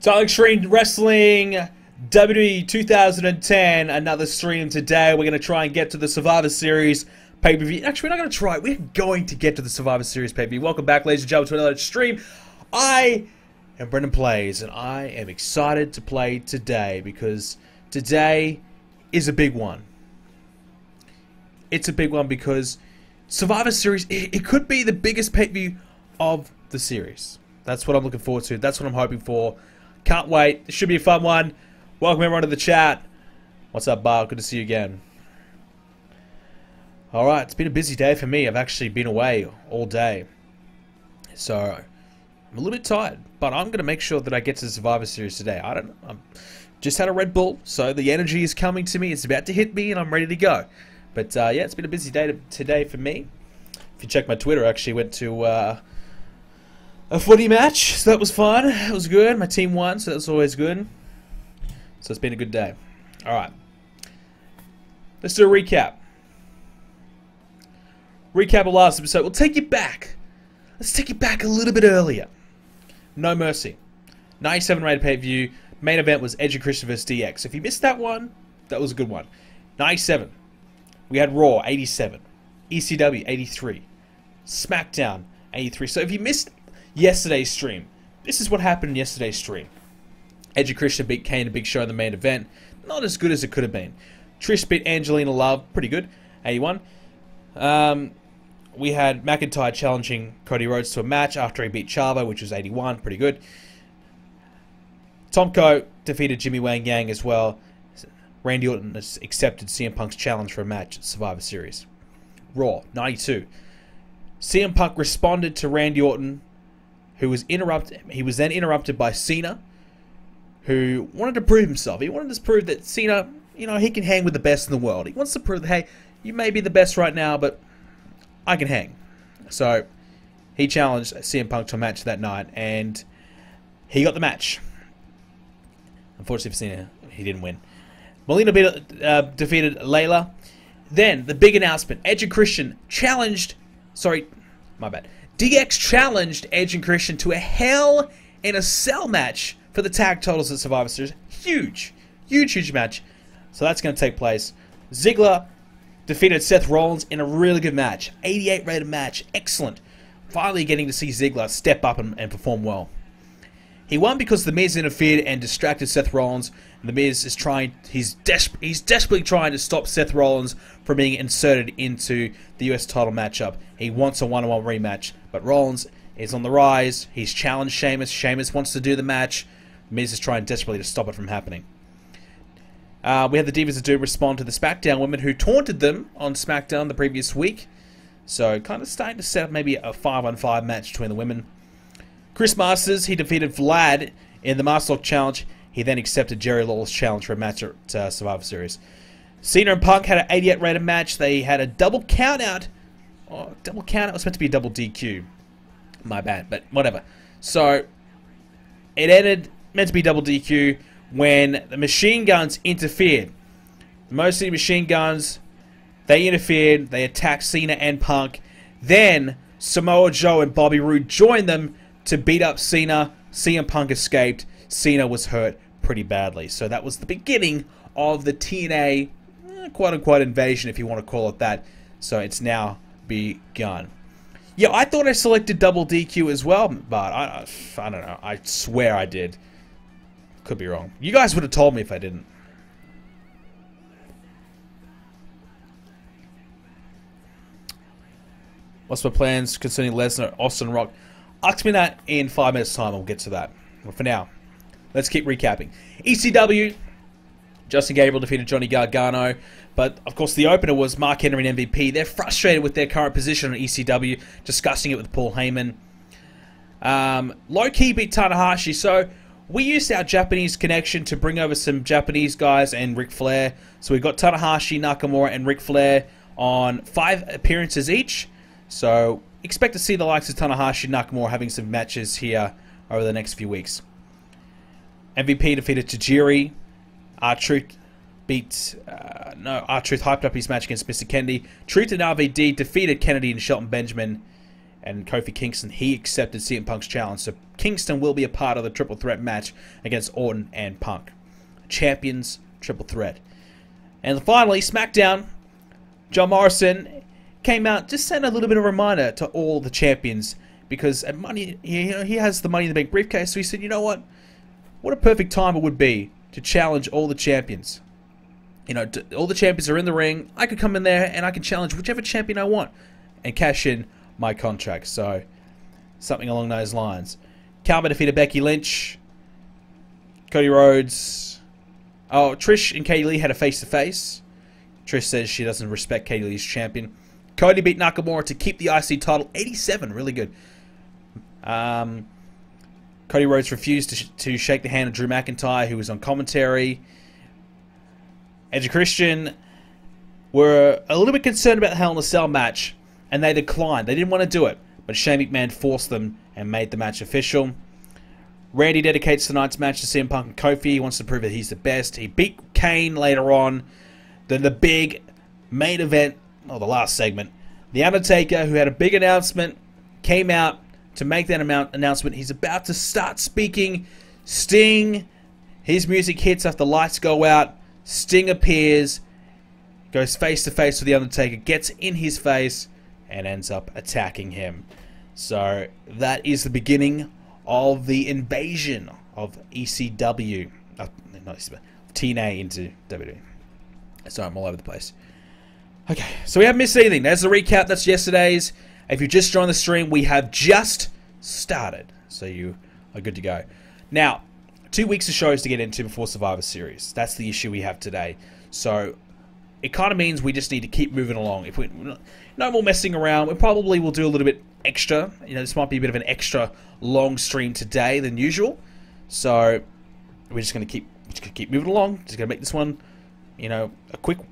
Dark Extreme Wrestling WWE 2010, another stream today. We're going to try and get to the Survivor Series pay-per-view. Actually, we're not going to try. We're going to get to the Survivor Series pay-per-view. Welcome back, ladies and gentlemen, to another stream. I am BrendenPlayz, and I am excited to play today because today is a big one. It's a big one because Survivor Series, it could be the biggest pay-per-view of the series. That's what I'm looking forward to. That's what I'm hoping for. Can't wait. It should be a fun one. Welcome everyone to the chat. What's up, Bar? Good to see you again. Alright, it's been a busy day for me. I've actually been away all day. So, I'm a little bit tired. But I'm going to make sure that I get to the Survivor Series today. I don't know. I'm just had a Red Bull, so the energy is coming to me. It's about to hit me, and I'm ready to go. But, yeah, it's been a busy day today for me. If you check my Twitter, I actually went to a footy match, so that was fun. It was good. My team won, so that's always good. So it's been a good day. Alright. Let's do a recap. Recap of last episode. We'll take you back. Let's take you back a little bit earlier. No Mercy. 97 rated pay-per-view. Main event was Edge and Christian vs. DX. If you missed that one, that was a good one. 97. We had Raw, 87. ECW, 83. SmackDown, 83. So if you missed yesterday's stream, this is what happened in yesterday's stream. Edge and Christian beat Kane, a big show in the main event. Not as good as it could have been. Trish beat Angelina Love, pretty good, 81. We had McIntyre challenging Cody Rhodes to a match after he beat Chavo, which was 81, pretty good. Tomko defeated Jimmy Wang Yang as well. Randy Orton has accepted CM Punk's challenge for a match at Survivor Series. Raw, 92. CM Punk responded to Randy Orton, who was interrupted. He was then interrupted by Cena, who wanted to prove himself. He wanted to prove that Cena, you know, he can hang with the best in the world. He wants to prove that, hey, you may be the best right now, but I can hang. So he challenged CM Punk to a match that night, and he got the match. Unfortunately for Cena, he didn't win. Melina defeated Layla. Then, the big announcement. Edge and Christian challenged... Sorry, my bad. DX challenged Edge and Christian to a Hell in a Cell match for the tag titles at Survivor Series. Huge. Huge, huge match. So that's going to take place. Ziggler defeated Seth Rollins in a really good match. 88 rated match. Excellent. Finally getting to see Ziggler step up and perform well. He won because The Miz interfered and distracted Seth Rollins. And The Miz is trying, he's desperately trying to stop Seth Rollins from being inserted into the US title matchup. He wants a one-on-one rematch, but Rollins is on the rise. He's challenged Sheamus. Sheamus wants to do the match. The Miz is trying desperately to stop it from happening. We had the Divas of Doom respond to the SmackDown women who taunted them on SmackDown the previous week. So kind of starting to set up maybe a 5-on-5 match between the women. Chris Masters, he defeated Vlad in the Master Lock Challenge. He then accepted Jerry Lawler's challenge for a match at Survivor Series. Cena and Punk had an 88 rated match. They had a double count out. Oh, double count out. It was meant to be a double DQ. My bad, but whatever. So it ended meant to be double DQ when the Machine Guns interfered. The Motor City Machine Guns, they interfered. They attacked Cena and Punk. Then Samoa Joe and Bobby Roode joined them to beat up Cena. CM Punk escaped. Cena was hurt pretty badly. So that was the beginning of the TNA quote-unquote invasion, if you want to call it that. So it's now begun. Yeah, I thought I selected double DQ as well, but I don't know. I swear I did. Could be wrong. You guys would have told me if I didn't. What's my plans concerning Lesnar, Austin Rock? Ask me that in 5 minutes' time. I'll get to that. But for now, let's keep recapping. ECW, Justin Gabriel defeated Johnny Gargano. But, of course, the opener was Mark Henry and MVP. They're frustrated with their current position on ECW, discussing it with Paul Heyman. Low-key beat Tanahashi. So we used our Japanese connection to bring over some Japanese guys and Ric Flair. So we got Tanahashi, Nakamura, and Ric Flair on 5 appearances each. So expect to see the likes of Tanahashi and Nakamura having some matches here over the next few weeks. MVP defeated Tajiri. R-Truth beat... R-Truth hyped up his match against Mr. Kennedy. Truth and RVD defeated Kennedy and Shelton Benjamin. And Kofi Kingston, he accepted CM Punk's challenge. So Kingston will be a part of the triple threat match against Orton and Punk. Champions triple threat. And finally, SmackDown. John Morrison came out, just sent a little bit of a reminder to all the champions, because at Money, he has the Money in the Bank briefcase, so he said, you know what a perfect time it would be to challenge all the champions. You know, all the champions are in the ring. I could come in there and I can challenge whichever champion I want and cash in my contract. So, something along those lines. Karma defeated Becky Lynch. Cody Rhodes. Oh, Trish and Katie Lee had a face-to-face. Trish says she doesn't respect Katie Lee's champion. Cody beat Nakamura to keep the IC title. 87, really good. Cody Rhodes refused to shake the hand of Drew McIntyre, who was on commentary. Edge and Christian were a little bit concerned about the Hell in a Cell match, and they declined. They didn't want to do it, but Shane McMahon forced them and made the match official. Randy dedicates tonight's match to CM Punk and Kofi. He wants to prove that he's the best. He beat Kane later on. Then the big main event, or the last segment, The Undertaker, who had a big announcement, came out to make that announcement. He's about to start speaking. Sting, his music hits after the lights go out. Sting appears, goes face to face with The Undertaker, gets in his face, and ends up attacking him. So that is the beginning of the invasion of ECW, TNA into WWE. Sorry, I'm all over the place. Okay, so we haven't missed anything. There's the recap. That's yesterday's. If you just joined the stream, we have just started. So you are good to go. Now, 2 weeks of shows to get into before Survivor Series. That's the issue we have today. So it kind of means we just need to keep moving along. If we no more messing around, we probably will do a little bit extra. You know, this might be a bit of an extra long stream today than usual. So we're just going to keep moving along. Just going to make this one, you know,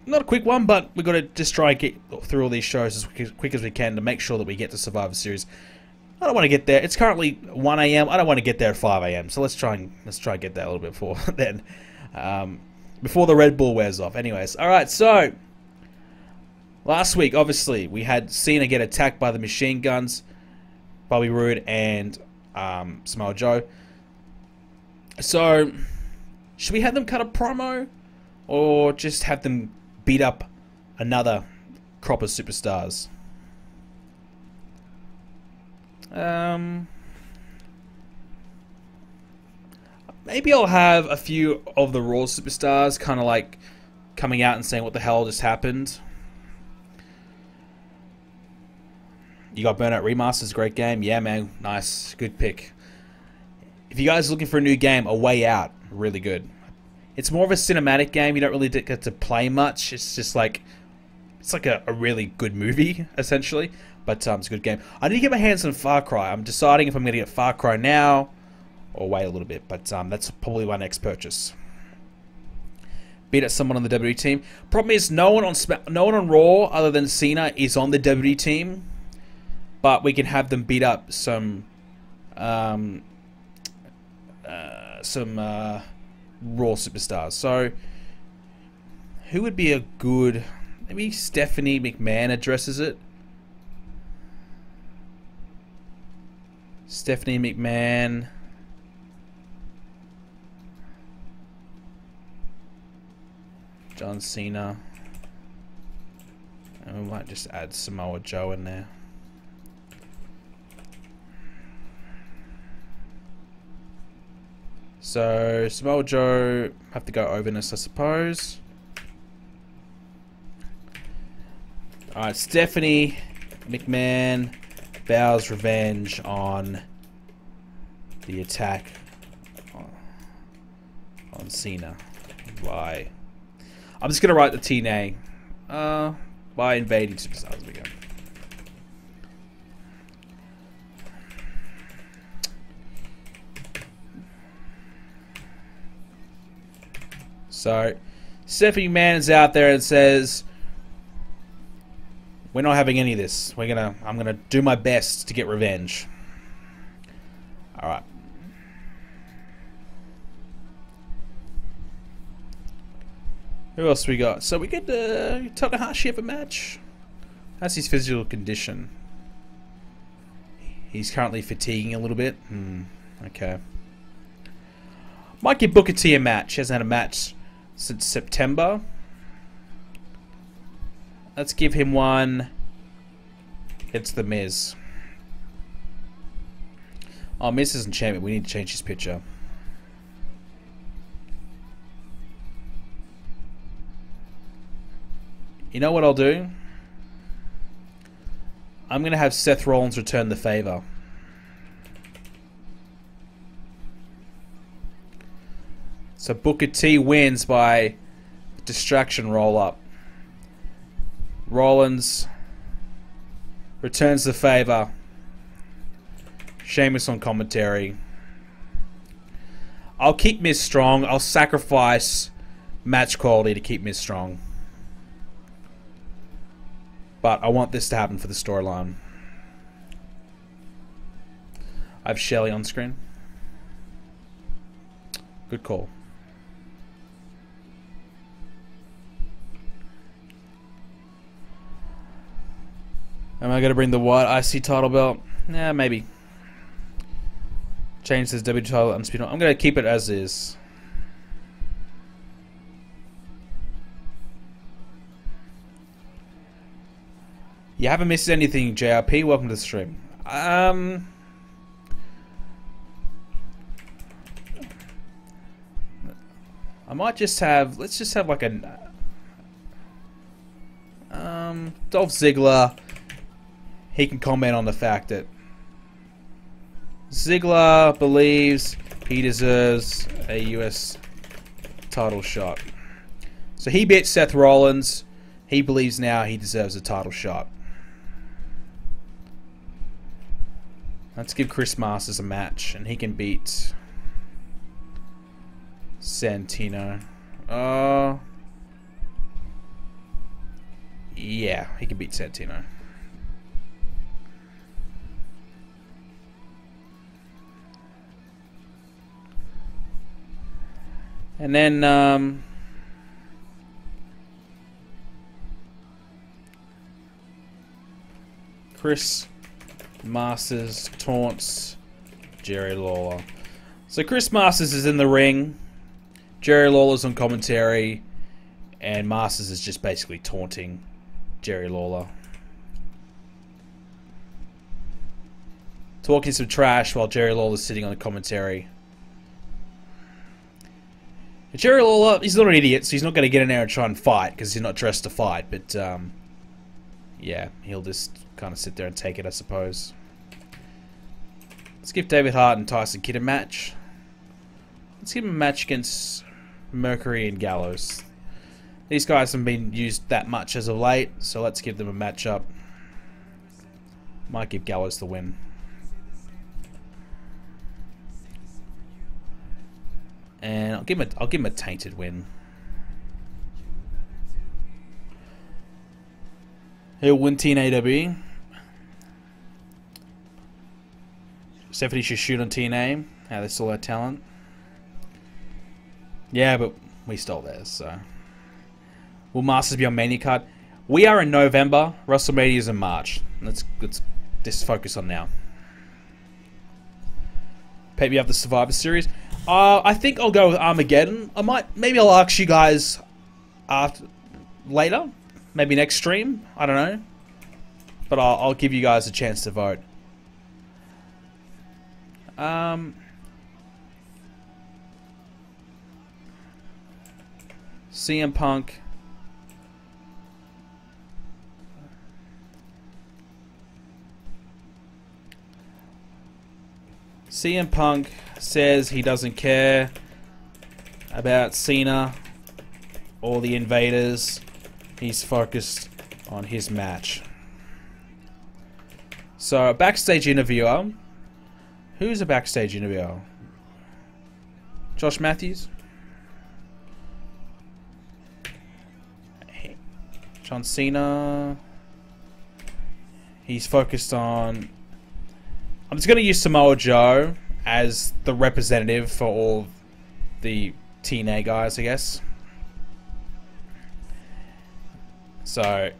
not a quick one, but we've got to just try and get through all these shows as quick as we can to make sure that we get to Survivor Series. I don't want to get there. It's currently 1 a.m. I don't want to get there at 5 a.m. So let's try and get there a little bit before then, before the Red Bull wears off. Anyways, all right. So last week, obviously, we had Cena get attacked by the machine guns, Bobby Roode and Samoa Joe. So should we have them cut a promo, or just have them beat up another crop of superstars? Maybe I'll have a few of the Raw superstars kind of like coming out and saying what the hell just happened. You got Burnout Remasters, great game. Yeah, man, nice, good pick. If you guys are looking for a new game, A Way Out, really good. It's more of a cinematic game. You don't really get to play much. It's just like, it's like a really good movie, essentially. But it's a good game. I need to get my hands on Far Cry. I'm deciding if I'm going to get Far Cry now or wait a little bit. But that's probably my next purchase. Beat up someone on the WWE team. Problem is, no one on Raw other than Cena is on the WWE team. But we can have them beat up some Raw superstars. So who would be a good? Maybe Stephanie McMahon addresses it. Stephanie McMahon. John Cena. And we might just add Samoa Joe in there. So Samoa Joe have to go overness, I suppose. Alright, Stephanie McMahon vows revenge on the attack on Cena. Why? I'm just gonna write the TNA by invading superstars. There we go. So Stephanie McMahon is out there and says, we're not having any of this. I'm gonna do my best to get revenge. Alright. Who else we got? So we get Takahashi have a match. That's his physical condition. He's currently fatiguing a little bit. Okay. Might give Booker T a match. He hasn't had a match since September. Let's give him one. It's the Miz. Oh, Miz isn't champion. We need to change his picture. You know what I'll do? I'm going to have Seth Rollins return the favor. So Booker T wins by distraction roll-up. Rollins returns the favor. Sheamus on commentary. I'll keep Miz strong. I'll sacrifice match quality to keep Miz strong. But I want this to happen for the storyline. I have Shelly on screen. Good call. Am I going to bring the white IC title belt? Nah, maybe. Change this W title undisputed. I'm going to keep it as is. You haven't missed anything, JRP. Welcome to the stream. I might just have... Let's just have like a... Dolph Ziggler... He can comment on the fact that Ziggler believes he deserves a US title shot. So he beat Seth Rollins. He believes now he deserves a title shot. Let's give Chris Masters a match, and he can beat Santino. Yeah, he can beat Santino. And then, Chris Masters taunts Jerry Lawler. So Chris Masters is in the ring. Jerry Lawler's on commentary. And Masters is just basically taunting Jerry Lawler. Talking some trash while Jerry Lawler's sitting on the commentary. Jerry Lawler, he's not an idiot, so he's not going to get in there and try and fight, because he's not dressed to fight, but, yeah, he'll just kind of sit there and take it, I suppose. Let's give David Hart and Tyson Kidd a match. Let's give him a match against Mercury and Gallows. These guys haven't been used that much as of late, so let's give them a match-up. Might give Gallows the win. And I'll give him a tainted win. He'll win TNA. Stephanie should shoot on TNA. How they stole our talent. Yeah, but we stole theirs, so. Will Masters be on Mania card? We are in November. WrestleMania is in March. Let's just focus on now. Maybe have the Survivor Series. I think I'll go with Armageddon. Maybe I'll ask you guys later. Maybe next stream. I don't know. But I'll give you guys a chance to vote. CM Punk. CM Punk says he doesn't care about Cena or the Invaders. He's focused on his match. So, a backstage interviewer. Who's a backstage interviewer? Josh Matthews? John Cena. He's focused on... I'm just going to use Samoa Joe as the representative for all the TNA guys, I guess. So,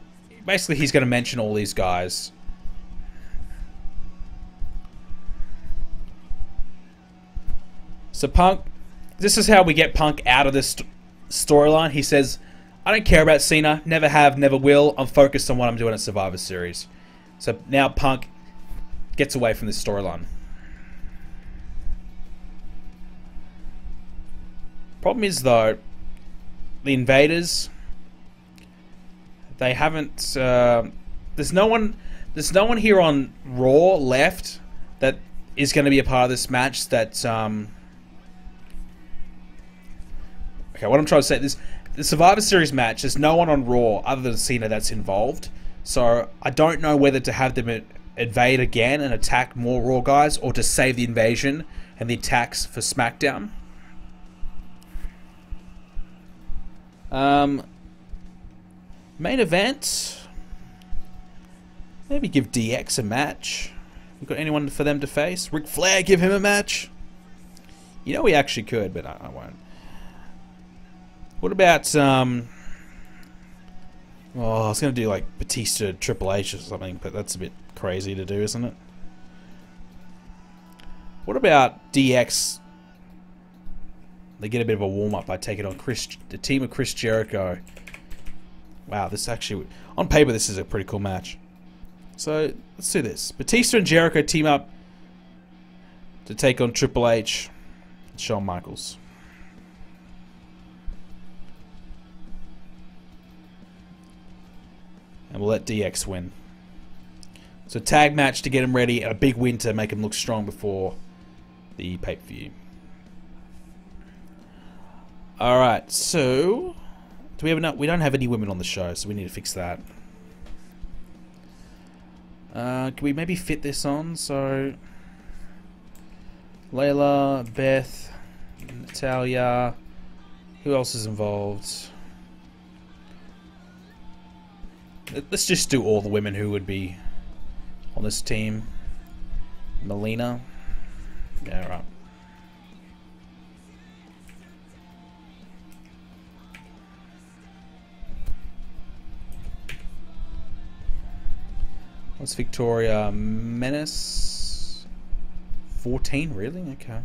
basically he's going to mention all these guys. So Punk, this is how we get Punk out of this storyline. He says, I don't care about Cena, never have, never will. I'm focused on what I'm doing at Survivor Series. So now Punk gets away from this storyline. Problem is, though, the Invaders, they haven't... there's no one here on Raw left that is going to be a part of this match that... Okay, what I'm trying to say is, the Survivor Series match, there's no one on Raw other than Cena that's involved. So I don't know whether to have them invade again and attack more Raw guys, or to save the invasion and the attacks for SmackDown. Main event. Maybe give DX a match. We got anyone for them to face? Ric Flair, give him a match. You know we actually could, but I won't. What about, oh, I was going to do like Batista, Triple H or something, but that's a bit crazy to do, isn't it? What about DX? They get a bit of a warm-up by taking on the team of Chris Jericho. Wow, this actually, on paper, this is a pretty cool match. So, let's do this. Batista and Jericho team up to take on Triple H and Shawn Michaels. And we'll let DX win. So tag match to get him ready, and a big win to make him look strong before the pay-per-view. Alright, so... do we have enough? We don't have any women on the show, so we need to fix that. Can we maybe fit this on? So... Layla, Beth, Natalia... who else is involved? Let's just do all the women who would be on this team. Melina. Yeah, right. What's Victoria? Menace? 14? Really? Okay.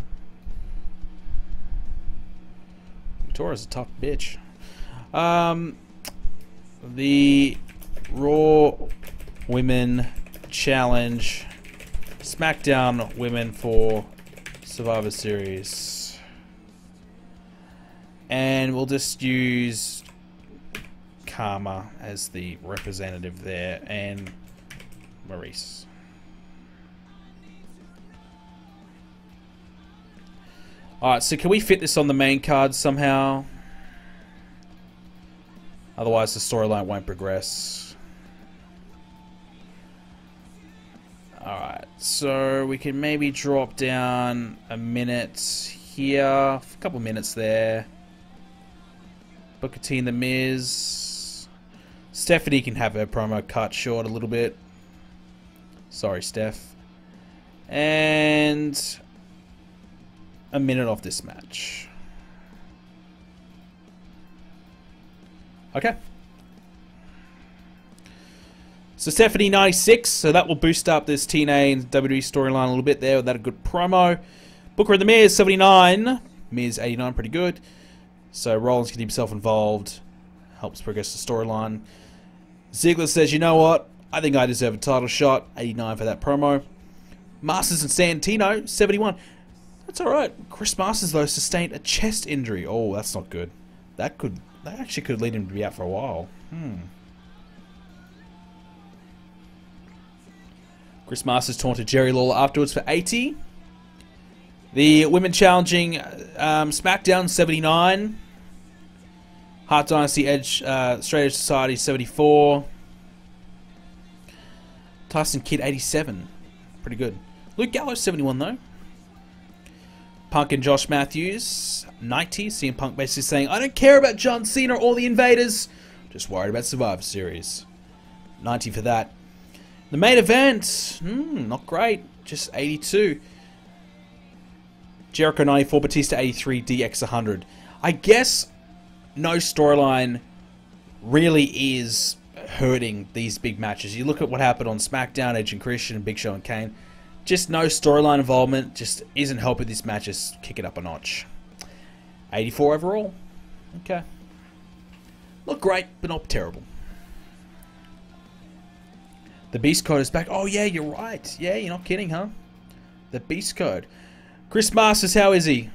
Victoria's a tough bitch. The Raw Women Challenge, SmackDown Women for Survivor Series, and we'll just use Karma as the representative there, and Maurice. Alright, so can we fit this on the main card somehow? Otherwise the storyline won't progress. Alright, so we can maybe drop down a minute here, a couple minutes there. Booker T and The Miz. Stephanie can have her promo cut short a little bit. Sorry, Steph. And a minute off this match. Okay. So Stephanie 96, so that will boost up this TNA and WWE storyline a little bit there with that a good promo. Booker and The Miz 79, Miz 89, pretty good. So Rollins getting himself involved helps progress the storyline. Ziggler says, you know what? I think I deserve a title shot. 89 for that promo. Masters and Santino 71. That's all right. Chris Masters though sustained a chest injury. Oh, that's not good. That actually could lead him to be out for a while. Chris Masters taunted Jerry Lawler afterwards for 80. The women challenging SmackDown 79. Hart Dynasty Edge Straight Edge Society 74. Tyson Kidd 87. Pretty good. Luke Gallows 71 though. Punk and Josh Matthews 90. CM Punk basically saying, I don't care about John Cena or the Invaders. Just worried about Survivor Series. 90 for that. The main event, not great, just 82. Jericho 94, Batista 83, DX 100. I guess no storyline really is hurting these big matches. You look at what happened on SmackDown, Edge and Christian, Big Show and Kane. Just no storyline involvement. Just isn't helping this match just kick it up a notch. 84 overall. Okay. Not great, but not terrible. The Beast Code is back. Oh, yeah, you're right. Yeah, you're not kidding, huh? The Beast Code. Chris Masters, how is he?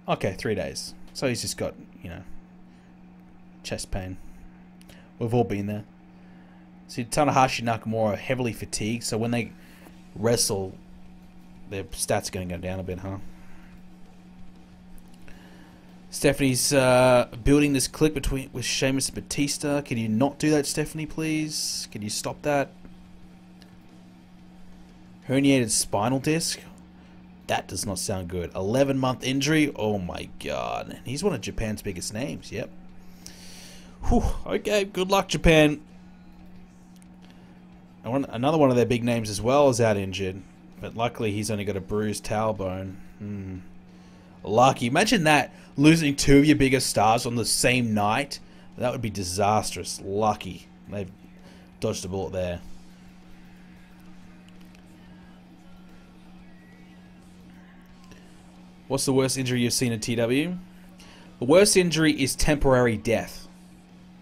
Okay, 3 days. So he's just got, you know, chest pain. We've all been there. See, Tanahashi Nakamura are heavily fatigued, so when they wrestle, their stats are going to go down a bit, huh? Stephanie's building this click with Sheamus and Batista. Can you not do that, Stephanie, please? Can you stop that? Herniated spinal disc? That does not sound good. 11-month injury? Oh my god. He's one of Japan's biggest names, yep. Whew, okay, good luck, Japan. Another one of their big names as well is out injured. But luckily he's only got a bruised tailbone. Lucky. Imagine that. Losing 2 of your biggest stars on the same night. That would be disastrous. Lucky. They've dodged a bullet there. What's the worst injury you've seen in TEW? The worst injury is temporary death.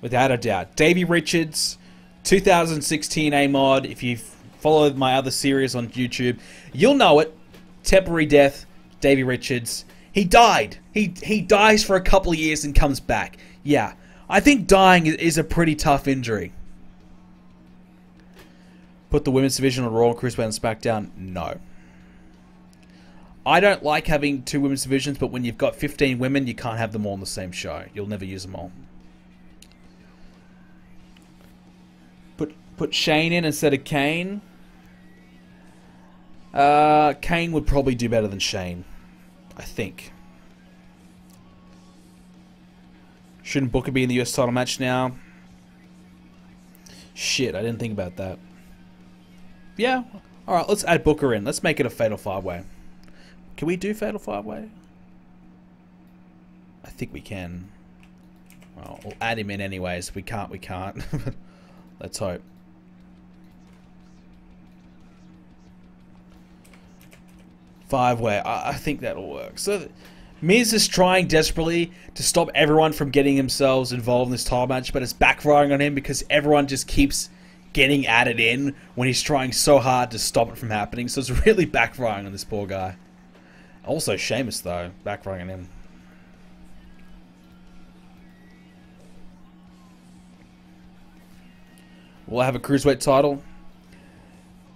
Without a doubt. Davey Richards, 2016 A-Mod. If you've followed my other series on YouTube, you'll know it. Temporary death, Davey Richards. He died. He dies for a couple of years and comes back. Yeah. I think dying is a pretty tough injury. Put the women's division on Raw and Cruiserweight and SmackDown? No. I don't like having 2 women's divisions, but when you've got 15 women, you can't have them all on the same show. You'll never use them all. Put Shane in instead of Kane. Kane would probably do better than Shane. I think. Shouldn't Booker be in the US title match now? Shit, I didn't think about that. Yeah. Alright, let's add Booker in. Let's make it a Fatal 5-Way. Can we do Fatal 5-Way? I think we can. Well, we'll add him in anyways. If we can't, we can't. Let's hope. Five-way. I think that'll work. So, Miz is trying desperately to stop everyone from getting themselves involved in this title match, but it's backfiring on him because everyone just keeps getting added in when he's trying so hard to stop it from happening. So it's really backfiring on this poor guy. Also, Sheamus, though, backfiring on him. Will I have a Cruiserweight title?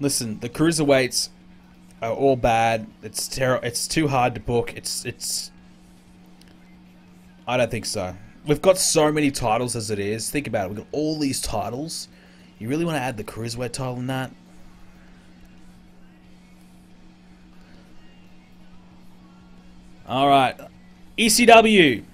Listen, the Cruiserweights are all bad. It's too hard to book. I don't think so. We've got so many titles as it is. Think about it. We've got all these titles. You really want to add the Cruiserweight title in that? Alright. ECW.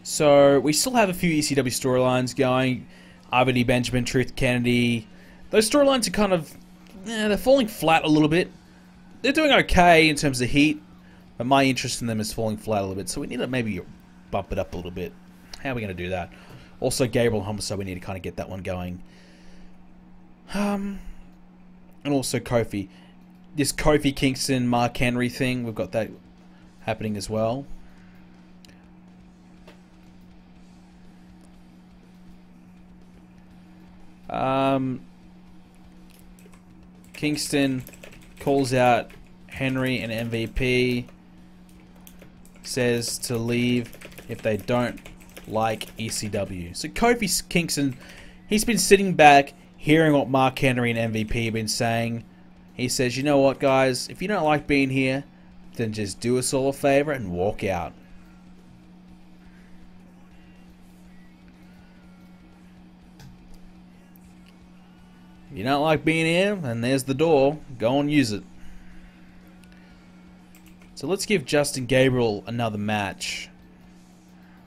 So, we still have a few ECW storylines going. RVD Benjamin, Truth Kennedy. Those storylines are kind of... they're falling flat a little bit. They're doing okay in terms of heat, but my interest in them is falling flat a little bit, so we need to maybe bump it up a little bit. How are we going to do that? Also, Gabriel Homicide, we need to kind of get that one going. And also Kofi. This Kofi Kingston, Mark Henry thing, we've got that happening as well. Kingston calls out Henry and MVP, says to leave if they don't like ECW. So Kofi Kingston, he's been sitting back hearing what Mark Henry and MVP have been saying. He says, you know what, guys, if you don't like being here, then just do us all a favor and walk out. If you don't like being here, then there's the door. Go and use it. So let's give Justin Gabriel another match.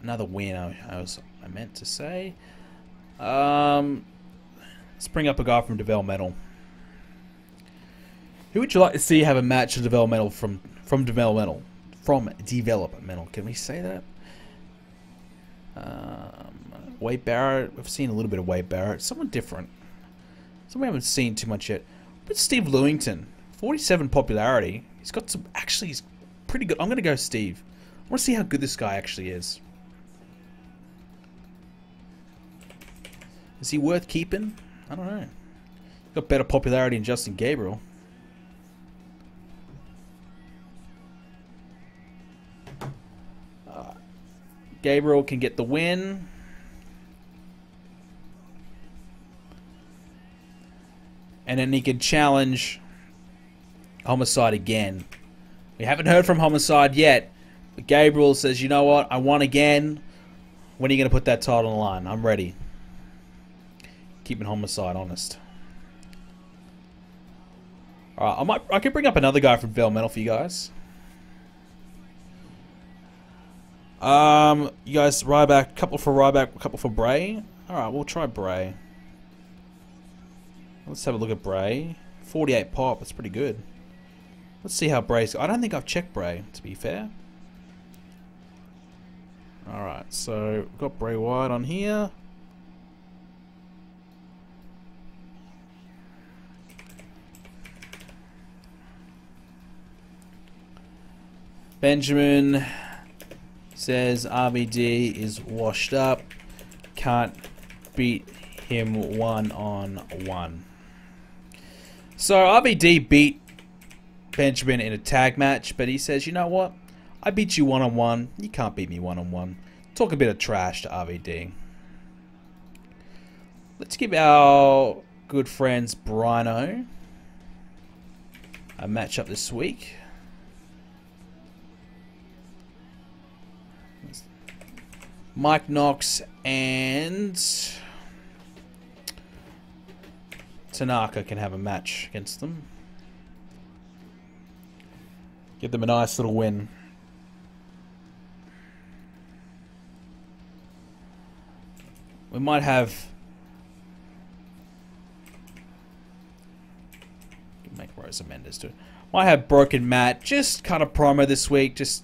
Another win, I meant to say. Let's bring up a guy from Developmental. Who would you like to see have a match of Developmental from Developmental? From Developmental. Can we say that? Wade Barrett. We've seen a little bit of Wade Barrett. Someone different. Someone we haven't seen too much yet. But Steve Lewington, 47 popularity. He's got some. Actually, he's pretty good. I'm going to go Steve. I want to see how good this guy actually is. Is he worth keeping? I don't know. Got better popularity than Justin Gabriel. Gabriel can get the win. And then he can challenge Homicide again. We haven't heard from Homicide yet. But Gabriel says, you know what? I won again. When are you going to put that title on the line? I'm ready. Keeping Homicide honest. Alright, I could bring up another guy from Developmental for you guys. You guys, Ryback, couple for Ryback, a couple for Bray. Alright, we'll try Bray. Let's have a look at Bray. 48 pop, that's pretty good. Let's see how Bray's... I don't think I've checked Bray, to be fair. Alright, so we've got Bray Wyatt on here. Benjamin says RVD is washed up. Can't beat him one-on-one. So RVD beat Benjamin in a tag match, but he says, you know what? I beat you one-on-one. You can't beat me one-on-one. Talk a bit of trash to RVD. Let's give our good friends Brino a matchup this week. Mike Knox and Tanaka can have a match against them. Give them a nice little win. We might have... Make Rosa Mendes do it. Might have Broken Matt just kind of promo this week. Just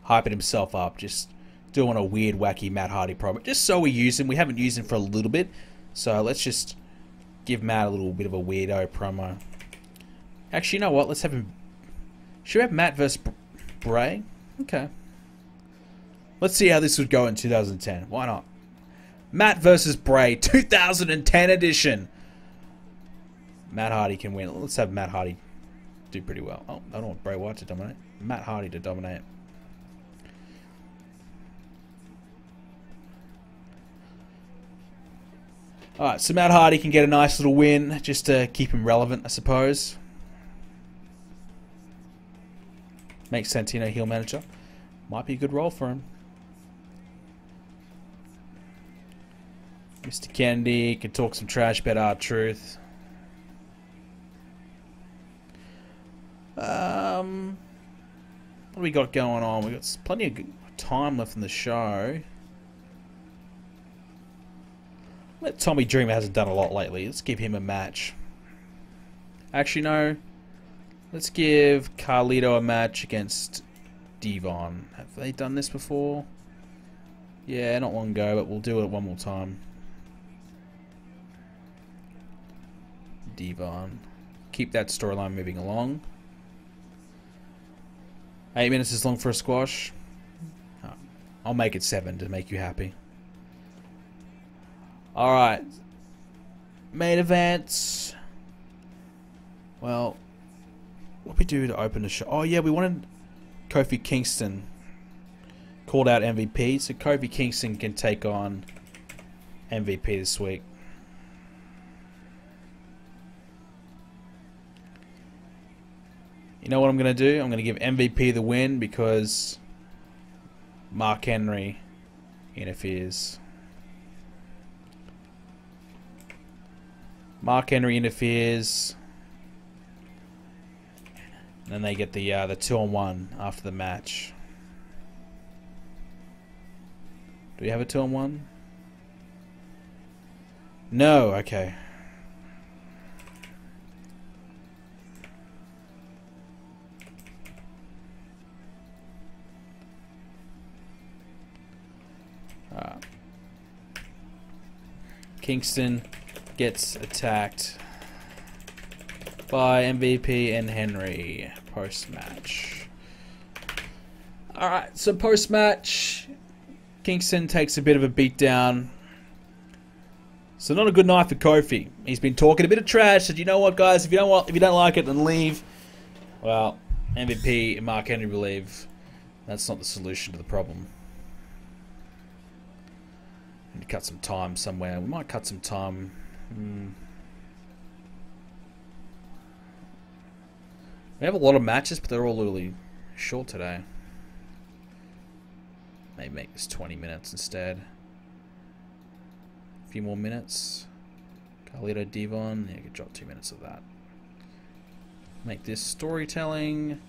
hyping himself up. Just doing a weird, wacky Matt Hardy promo. Just so we use him. We haven't used him for a little bit. So let's just give Matt a little bit of a weirdo promo. Actually, you know what? Let's have him... Should we have Matt versus Bray? Okay. Let's see how this would go in 2010. Why not? Matt versus Bray, 2010 edition. Matt Hardy can win. Let's have Matt Hardy do pretty well. Oh, I don't want Bray Wyatt to dominate. Matt Hardy to dominate. Alright, so Matt Hardy can get a nice little win just to keep him relevant, I suppose. Makes sense, you know, heel manager. Might be a good role for him. Mr. Kennedy can talk some trash about R-Truth. What do we got going on? We got plenty of time left in the show. Tommy Dreamer hasn't done a lot lately. Let's give him a match. Actually, no. Let's give Carlito a match against Devon. Have they done this before? Yeah, not long ago, but we'll do it one more time. Devon. Keep that storyline moving along. 8 minutes is long for a squash. Oh, I'll make it 7 to make you happy. Alright. Main events. Well, what we do to open the show? Oh yeah, we wanted Kofi Kingston called out MVP, so Kofi Kingston can take on MVP this week. You know what I'm going to do? I'm going to give MVP the win because Mark Henry interferes. Mark Henry interferes. And then they get the 2-on-1 after the match. Do we have a 2-on-1? No, okay. Kingston gets attacked. by MVP and Henry post-match. Alright, so post-match, Kingston takes a bit of a beatdown. So not a good night for Kofi. He's been talking a bit of trash. Said, you know what, guys, if you don't like it, then leave. Well, MVP and Mark Henry believe that's not the solution to the problem. Need to cut some time somewhere. We might cut some time. We have a lot of matches, but they're all really short today. Maybe make this 20 minutes instead. A few more minutes. Carlito Devon. Yeah, you could drop 2 minutes of that. Make this storytelling.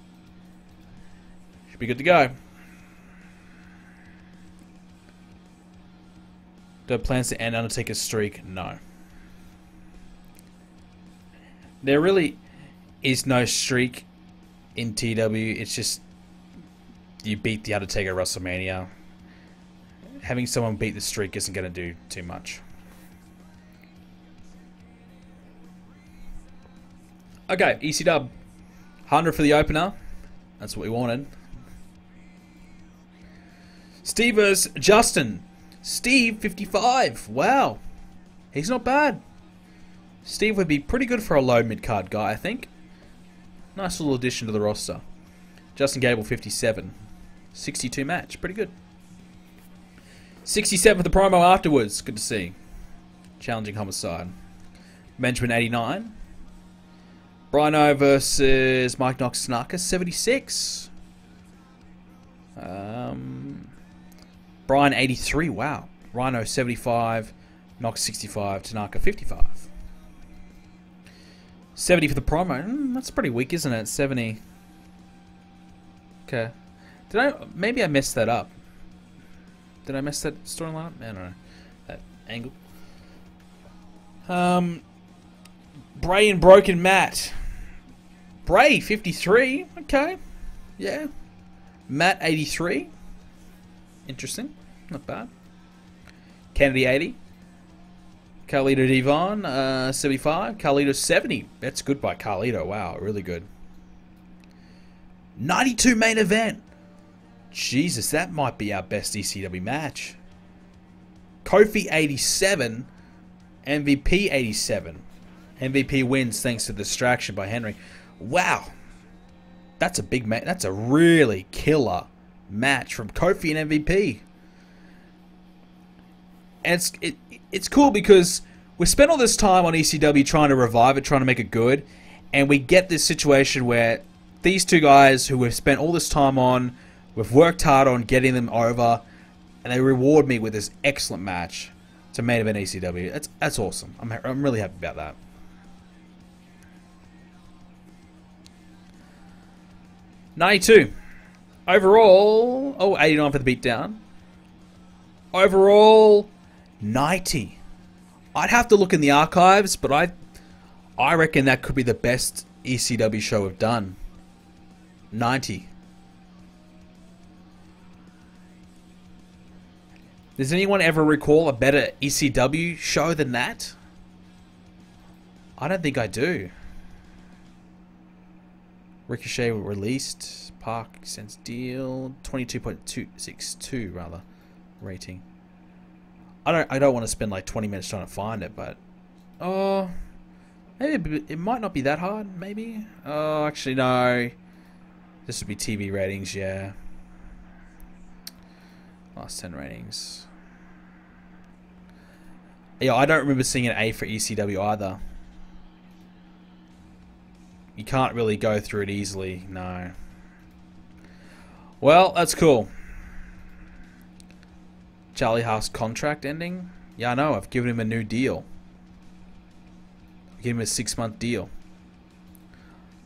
Should be good to go. Do I have plans to end Undertaker's streak? No. There really is no streak in TEW. It's just you beat the Undertaker at WrestleMania. Having someone beat the streak isn't going to do too much. Okay, EC Dub. 100 for the opener. That's what we wanted. Steve versus Justin. Steve, 55. Wow. He's not bad. Steve would be pretty good for a low mid-card guy, I think. Nice little addition to the roster. Justin Gable, 57. 62 match. Pretty good. 67 for the promo afterwards. Good to see. Challenging Homicide. Benjamin, 89. Rhino versus Mike Knox Tanaka, 76. Brian, 83. Wow. Rhino, 75. Knox, 65. Tanaka, 55. 70 for the promo. That's pretty weak, isn't it? 70. Okay. Maybe I messed that up. Did I mess that storyline up? I don't know. That angle. Bray and Broken Matt. Bray, 53. Okay. Yeah. Matt, 83. Interesting. Not bad. Kennedy, 80. Carlito Devon, 75. Carlito, 70. That's good by Carlito. Wow, really good. 92 main event. Jesus, that might be our best ECW match. Kofi, 87. MVP, 87. MVP wins thanks to the distraction by Henry. Wow. That's a big match. That's a really killer match from Kofi and MVP. And it's cool because we spent all this time on ECW trying to revive it, trying to make it good, and we get this situation where these two guys who we've spent all this time on, we've worked hard on getting them over, and they reward me with this excellent match to main event ECW. That's awesome. I'm really happy about that. '92. Overall, 89 for the beatdown. Overall, 90. I'd have to look in the archives, but I reckon that could be the best ECW show we've done. 90. Does anyone ever recall a better ECW show than that? I don't think I do. Ricochet released. Park Sense deal. 22.262 rather rating. I don't want to spend like 20 minutes trying to find it, but maybe it might not be that hard. Maybe. Oh, actually no. This would be TV ratings. Yeah. Last 10 ratings. Yeah, I don't remember seeing an A for ECW either. You can't really go through it easily. No. Well, that's cool. Charlie Haas contract ending? Yeah, I know. I've given him a new deal. I've given him a 6-month deal.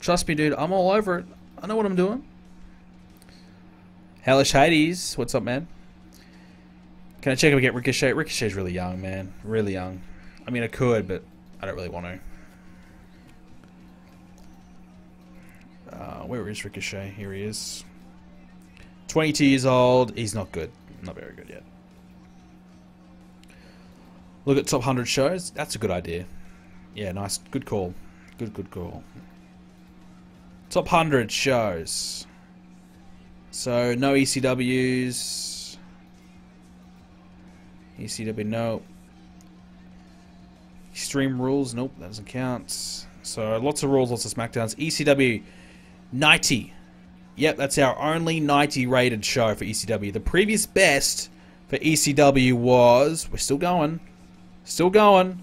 Trust me, dude. I'm all over it. I know what I'm doing. Hellish Hades. What's up, man? Can I check if we get Ricochet? Ricochet's really young, man. Really young. I mean, I could, but I don't really want to. Where is Ricochet? Here he is. 22 years old. He's not good. Not very good yet. Look at top 100 shows. That's a good idea. Yeah, nice. Good call. Good call. Top 100 shows. So, no ECWs. ECW, no. Extreme Rules, nope, that doesn't count. So, lots of Rules, lots of SmackDowns. ECW, 90. Yep, that's our only 90 rated show for ECW. The previous best for ECW was... We're still going. Still going.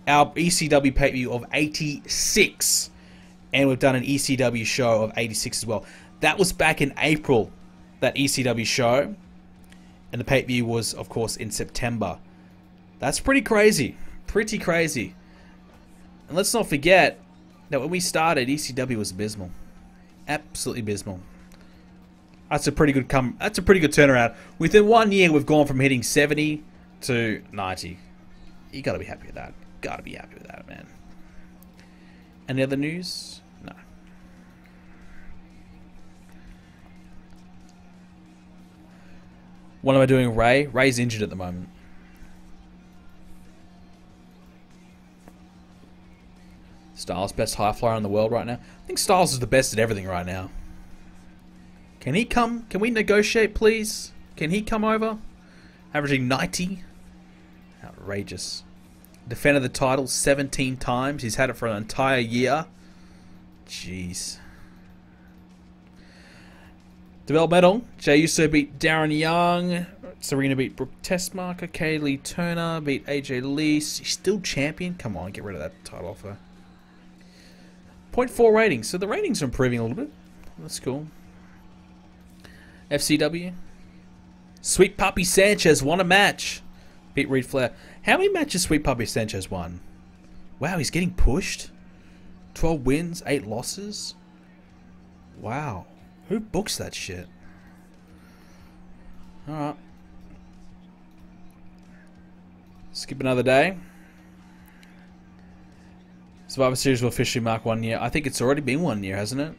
Our ECW pay-per-view of 86. And we've done an ECW show of 86 as well. That was back in April, that ECW show. And the pay-per-view was, of course, in September. That's pretty crazy. Pretty crazy. And let's not forget that when we started, ECW was abysmal. Absolutely abysmal. That's a pretty good turnaround. Within 1 year, we've gone from hitting 70 to 90. You gotta be happy with that. Gotta be happy with that, man. Any other news? No. What am I doing, Ray? Ray's injured at the moment. Styles, best high flyer in the world right now. I think Styles is the best at everything right now. Can he come? Can we negotiate, please? Can he come over? Averaging 90? Outrageous. Defended the title 17 times. He's had it for an entire year. Jeez. Developmental. Jey Uso beat Darren Young. Serena beat Brooke Tessmarker. Kaylee Turner beat AJ Lee. She's still champion. Come on, get rid of that title offer. 0.4 ratings. So the ratings are improving a little bit. That's cool. FCW. Sweet Puppy Sanchez won a match. Beat Reed Flair. How many matches Sweet Puppy Sanchez won? Wow, he's getting pushed. 12 wins, 8 losses. Wow. Who books that shit? Alright. Skip another day. Survivor Series will officially mark 1 year. I think it's already been 1 year, hasn't it?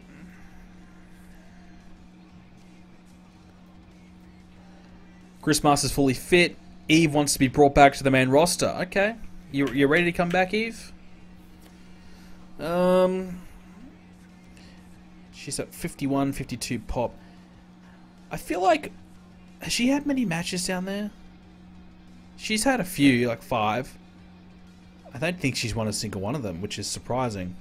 Chris Masters fully fit. Eve wants to be brought back to the main roster. Okay. You're ready to come back, Eve? She's at 51, 52 pop. I feel like... Has she had many matches down there? She's had a few, like 5. I don't think she's won a single one of them, which is surprising.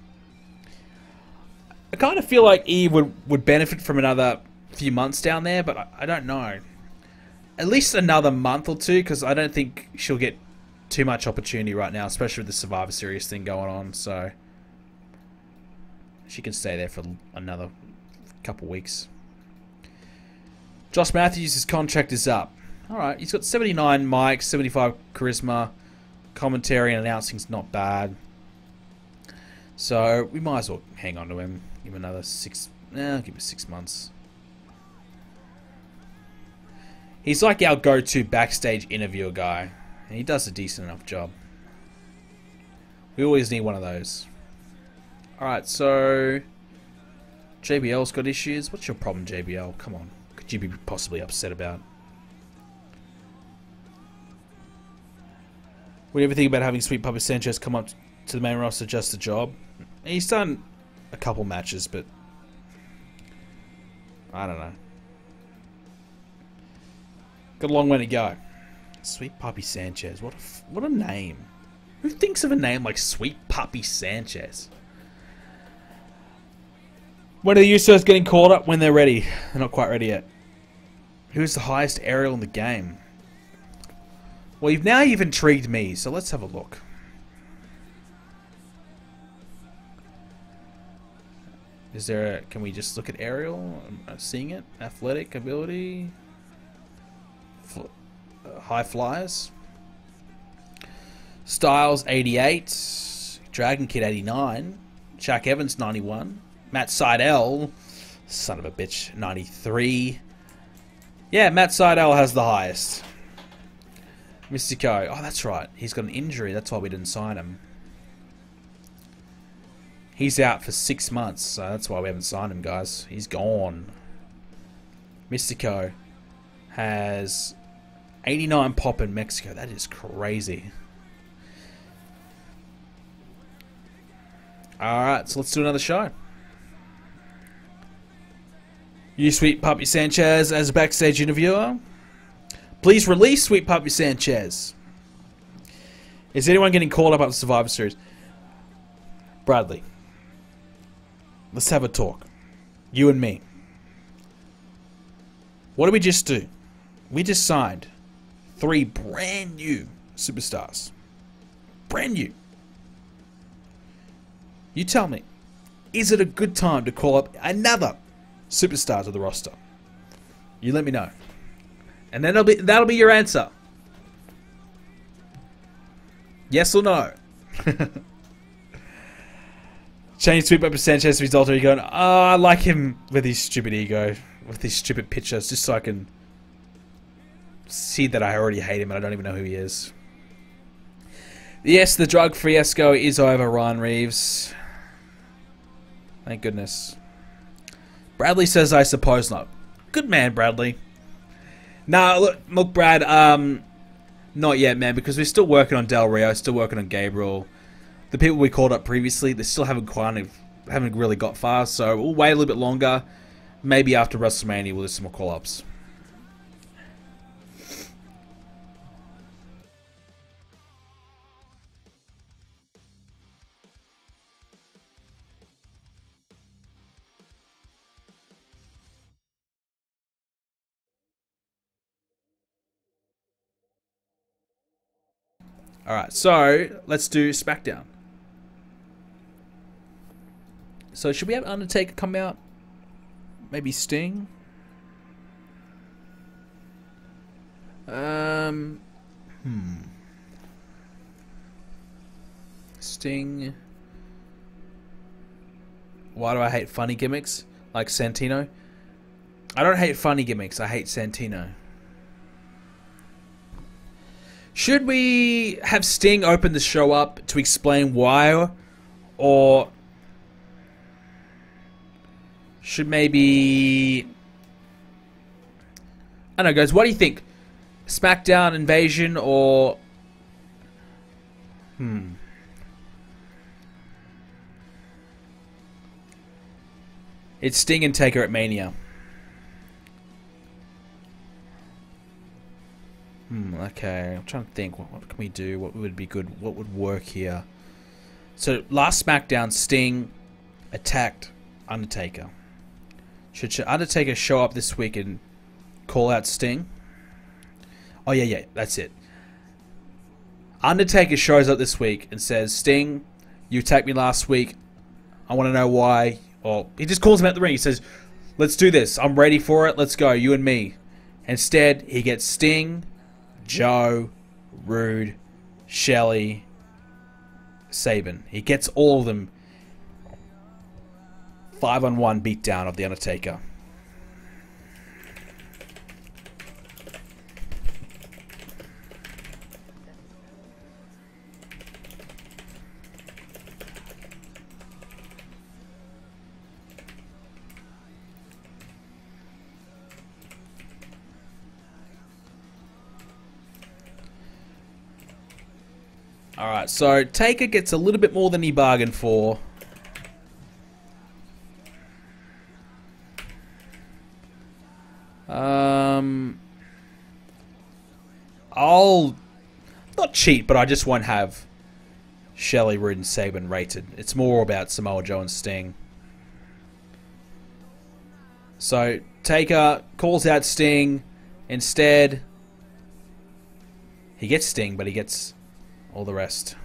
I kind of feel like Eve would benefit from another few months down there, but I don't know. At least another month or two, because I don't think she'll get too much opportunity right now, especially with the Survivor Series thing going on, so she can stay there for another couple weeks. Josh Matthews, his contract is up. Alright, he's got 79 mics, 75 charisma, commentary and announcing's not bad. So we might as well hang on to him. Give him another 6, give him 6 months. He's like our go-to backstage interviewer guy. And he does a decent enough job. We always need one of those. Alright, so... JBL's got issues. What's your problem, JBL? Come on. Could you be possibly upset about? What do you ever think about having Sweet Puppy Sanchez come up to the main roster just a job? He's done a couple matches, but... I don't know. Got a long way to go. Sweet Puppy Sanchez. What a name. Who thinks of a name like Sweet Puppy Sanchez? When are the Usos getting called up? When they're ready. They're not quite ready yet. Who's the highest aerial in the game? Well, you've intrigued me, so let's have a look. Is there a... Can we just look at aerial? I'm seeing it. Athletic ability... high flyers. Styles 88, Dragon Kid 89, Shaq Evans 91, Matt Sydal, son of a bitch, 93. Yeah, Matt Sydal has the highest. Mystico, oh that's right, he's got an injury, that's why we didn't sign him. He's out for 6 months, so that's why we haven't signed him, guys. He's gone. Mystico has 89 pop in Mexico. That is crazy. Alright, so let's do another show. You, Sweet Puppy Sanchez, as a backstage interviewer. Please release Sweet Puppy Sanchez. Is anyone getting called up at the Survivor Series? Bradley, let's have a talk. You and me. What did we just do? We just signed 3 brand new superstars. Brand new. You tell me, is it a good time to call up another superstar to the roster? You let me know. And then that'll be your answer. Yes or no? Change Sweet Puppy Sanchez to his alter ego. Oh, I like him with his stupid ego. With his stupid pictures. Just so I can see that I already hate him and I don't even know who he is. Yes, the drug fiasco is over, Ryan Reeves. Thank goodness. Bradley says, I suppose not. Good man, Bradley. Nah, look, Brad, not yet, man, because we're still working on Del Rio, still working on Gabriel. The people we called up previously, they still haven't really got far, so we'll wait a little bit longer. Maybe after WrestleMania we'll do some more call-ups. Alright, so let's do SmackDown. So should we have Undertaker come out? Maybe Sting? Sting. Why do I hate funny gimmicks? Like Santino? I don't hate funny gimmicks, I hate Santino. Should we have Sting open the show up to explain why? Or should maybe... I don't know, guys. What do you think? SmackDown Invasion or... It's Sting and Taker at Mania. Okay, I'm trying to think. What can we do? What would be good? What would work here? So, last SmackDown, Sting attacked Undertaker. Should Undertaker show up this week and call out Sting? Oh, yeah, that's it. Undertaker shows up this week and says, Sting, you attacked me last week. I want to know why. Or he just calls him out the ring. He says, let's do this. I'm ready for it. Let's go, you and me. Instead, he gets Sting, Joe, Rude, Shelley, Sabin. He gets all of them 5-on-1 beatdown of The Undertaker. Alright, so Taker gets a little bit more than he bargained for. I'll not cheat, but I just won't have Shelley, Rude, and Sabin rated. It's more about Samoa Joe and Sting. So Taker calls out Sting. Instead, he gets Sting, but he gets all the rest.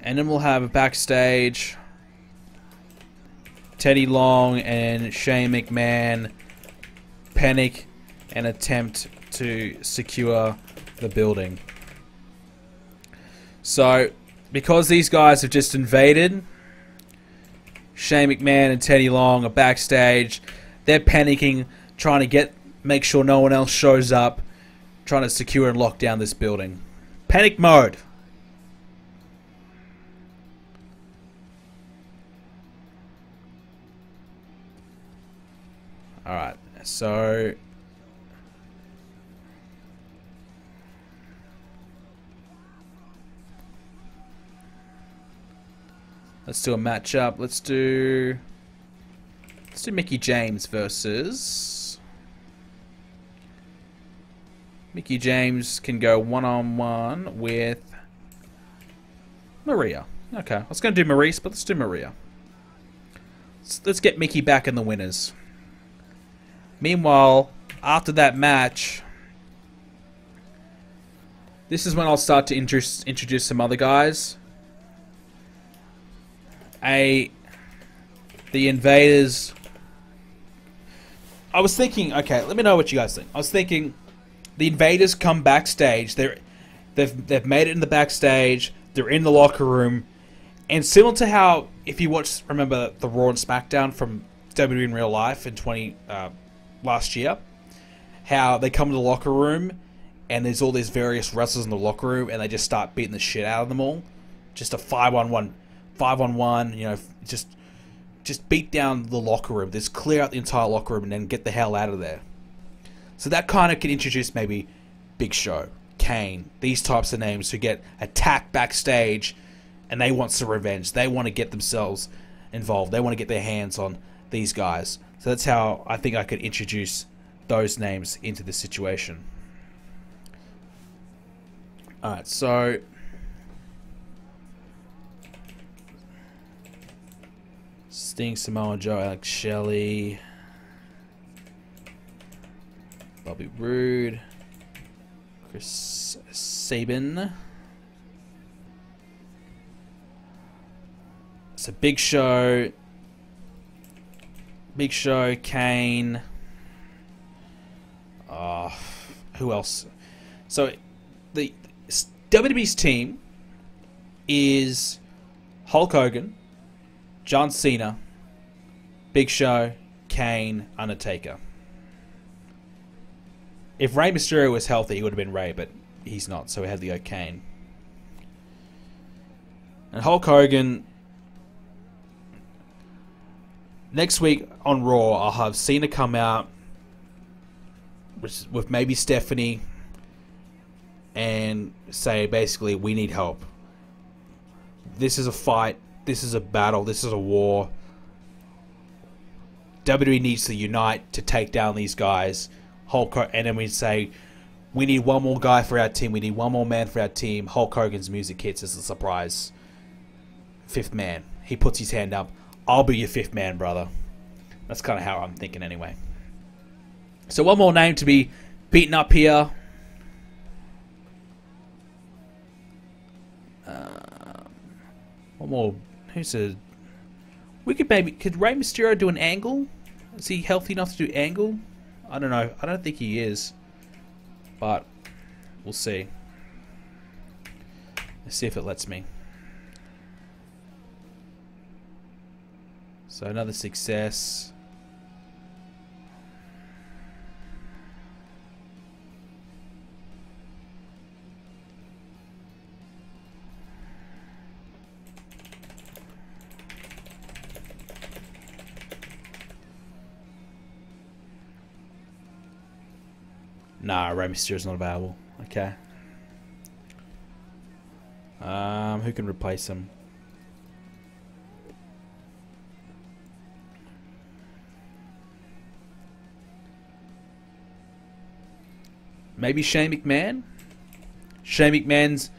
And then we'll have backstage Teddy Long and Shane McMahon panic and attempt to secure the building. So, because these guys have just invaded, Shane McMahon and Teddy Long are backstage. They're panicking, trying to make sure no one else shows up, trying to secure and lock down this building. Panic mode. Alright, so... let's do a matchup. Let's do Mickie James versus... Mickie James can go one-on-one with Maria. Okay, I was going to do Maurice, but let's do Maria. Let's get Mickie back in the winners. Meanwhile, after that match, this is when I'll start to introduce some other guys. The Invaders. I was thinking, okay, let me know what you guys think. I was thinking the Invaders come backstage. They've made it in the backstage. They're in the locker room. And similar to how, if you remember the Raw and SmackDown from WWE in real life in last year, how they come to the locker room and there's all these various wrestlers in the locker room and they just start beating the shit out of them all. Just a 5-on-1, you know, just beat down the locker room. Just clear out the entire locker room and then get the hell out of there. So that kind of can introduce maybe Big Show, Kane, these types of names who get attacked backstage and they want some revenge. They want to get themselves involved. They want to get their hands on these guys. So that's how I think I could introduce those names into the situation. Alright, so... Sting, Samoa Joe, Alex Shelley, Bobby Roode, Chris Sabin. So Big Show, Kane. Who else? So the WWE's team is Hulk Hogan, John Cena, Big Show, Kane, Undertaker. If Rey Mysterio was healthy, he would have been Rey, but he's not, so we had to go Kane. And Hulk Hogan... Next week on Raw, I'll have Cena come out with maybe Stephanie and say, basically, we need help. This is a fight. This is a battle. This is a war. WWE needs to unite to take down these guys. And then we say, we need one more guy for our team. We need one more man for our team. Hulk Hogan's music hits as a surprise. Fifth man. He puts his hand up. I'll be your fifth man, brother. That's kind of how I'm thinking anyway. So one more name to be beaten up here. One more. Who's a... Could Rey Mysterio do an angle? Is he healthy enough to do angle? I don't know. I don't think he is. But we'll see. Let's see if it lets me. So another success. Nah, Rey Mysterio's not available. Okay. Who can replace him? Maybe Shane McMahon? Shane McMahon's...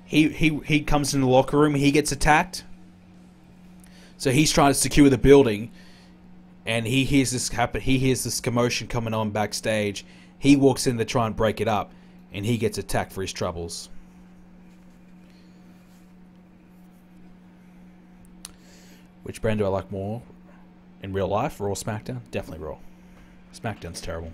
He comes in the locker room, he gets attacked. So he's trying to secure the building. And he hears this happen. He hears this commotion coming on backstage. He walks in to try and break it up. And he gets attacked for his troubles. Which brand do I like more in real life? Raw or SmackDown? Definitely Raw. SmackDown's terrible.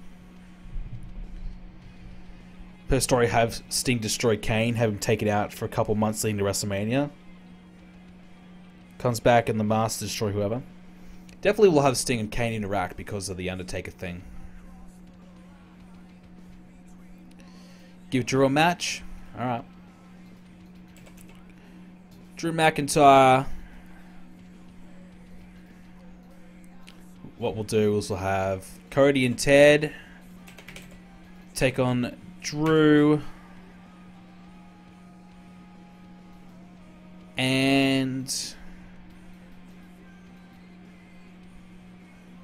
Per story, have Sting destroy Kane, have him take it out for a couple months leading to WrestleMania. Comes back and the Mask to destroy whoever. Definitely will have Sting and Kane interact because of the Undertaker thing. Give Drew a match. Alright. Drew McIntyre what we'll do is we'll have Cody and Ted take on Drew and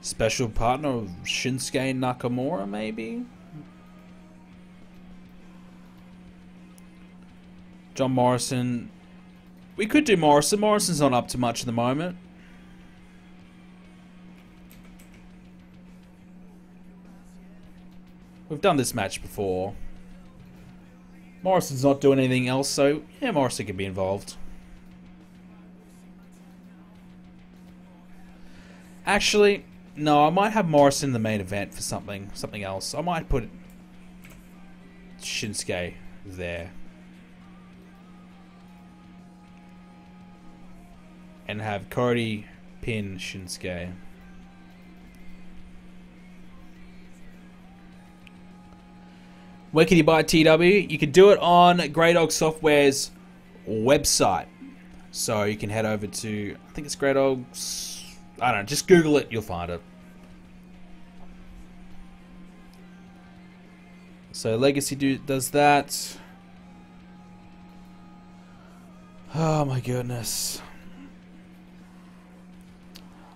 special partner of Shinsuke Nakamura, maybe? John Morrison. We could do Morrison. Morrison's not up to much at the moment. We've done this match before. Morrison's not doing anything else, so yeah, Morrison can be involved. Actually, no, I might have Morrison in the main event for something else. I might put Shinsuke there. And have Cody pin Shinsuke. Where can you buy TEW? You can do it on Grey Dog Software's website. So you can head over to, I think it's Grey Dog's, I don't know, just Google it, you'll find it. So Legacy does that. Oh my goodness.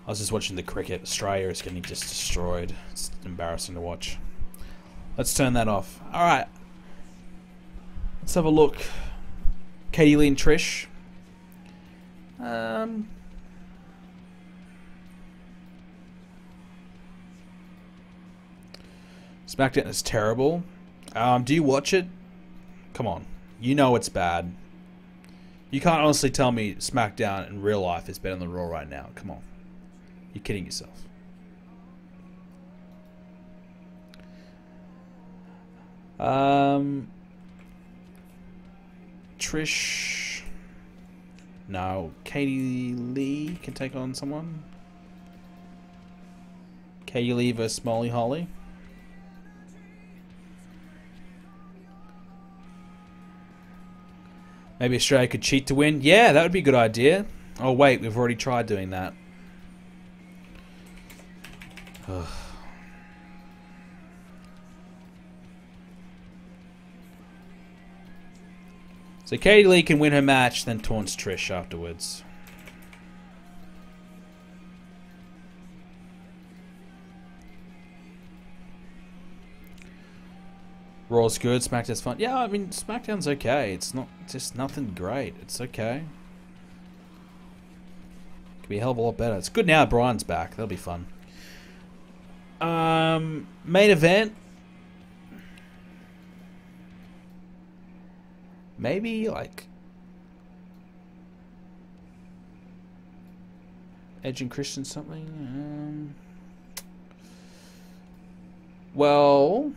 I was just watching the cricket. Australia is getting just destroyed. It's embarrassing to watch. Let's turn that off. Alright. Let's have a look. Katie Lee and Trish. SmackDown is terrible. Do you watch it? Come on. You know it's bad. You can't honestly tell me SmackDown in real life is better than Raw right now. Come on. You're kidding yourself. Trish. No. Katie Lee can take on someone. Katie Lee versus Molly Holly. Maybe Australia could cheat to win. Yeah, that would be a good idea. Oh wait, we've already tried doing that. Ugh. So Katie Lee can win her match, then taunts Trish afterwards. Raw's good, SmackDown's fun. Yeah, I mean, SmackDown's okay. It's not just nothing great. It's okay. Could be a hell of a lot better. It's good now Brian's back. That'll be fun. Main event. Maybe like Edge and Christian something. Well,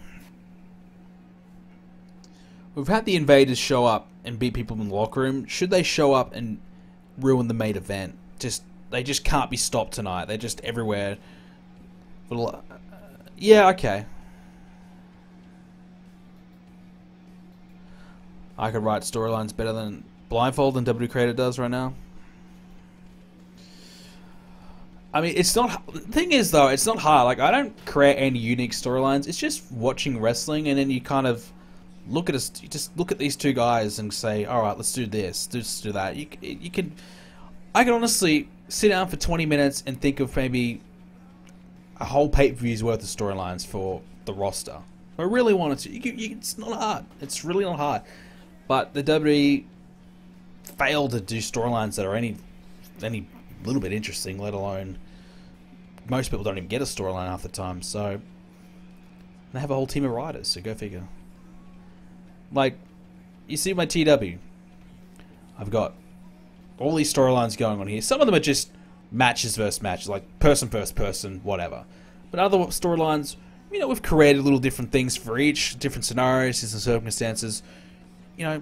we've had the Invaders show up and beat people in the locker room. Should they show up and ruin the main event? They just can't be stopped tonight. They're just everywhere. Yeah, okay. I could write storylines better than Blindfold and WWE Creator does right now. I mean, it's not. The thing is, though, it's not hard. Like, I don't create any unique storylines. It's just watching wrestling, and then you kind of look at us. You just look at these two guys and say, "All right, let's do this. Let's do that." You can. I can honestly sit down for 20 minutes and think of maybe a whole pay-per-view's worth of storylines for the roster. If I really wanted to. It's not hard. It's really not hard. But the WWE failed to do storylines that are any little bit interesting, let alone most people don't even get a storyline half the time. So they have a whole team of writers, so go figure. Like, you see my TW. I've got all these storylines going on here. Some of them are just matches versus matches, like person versus person, whatever. But other storylines, you know, we've created little different things for each, different scenarios, different circumstances. You know,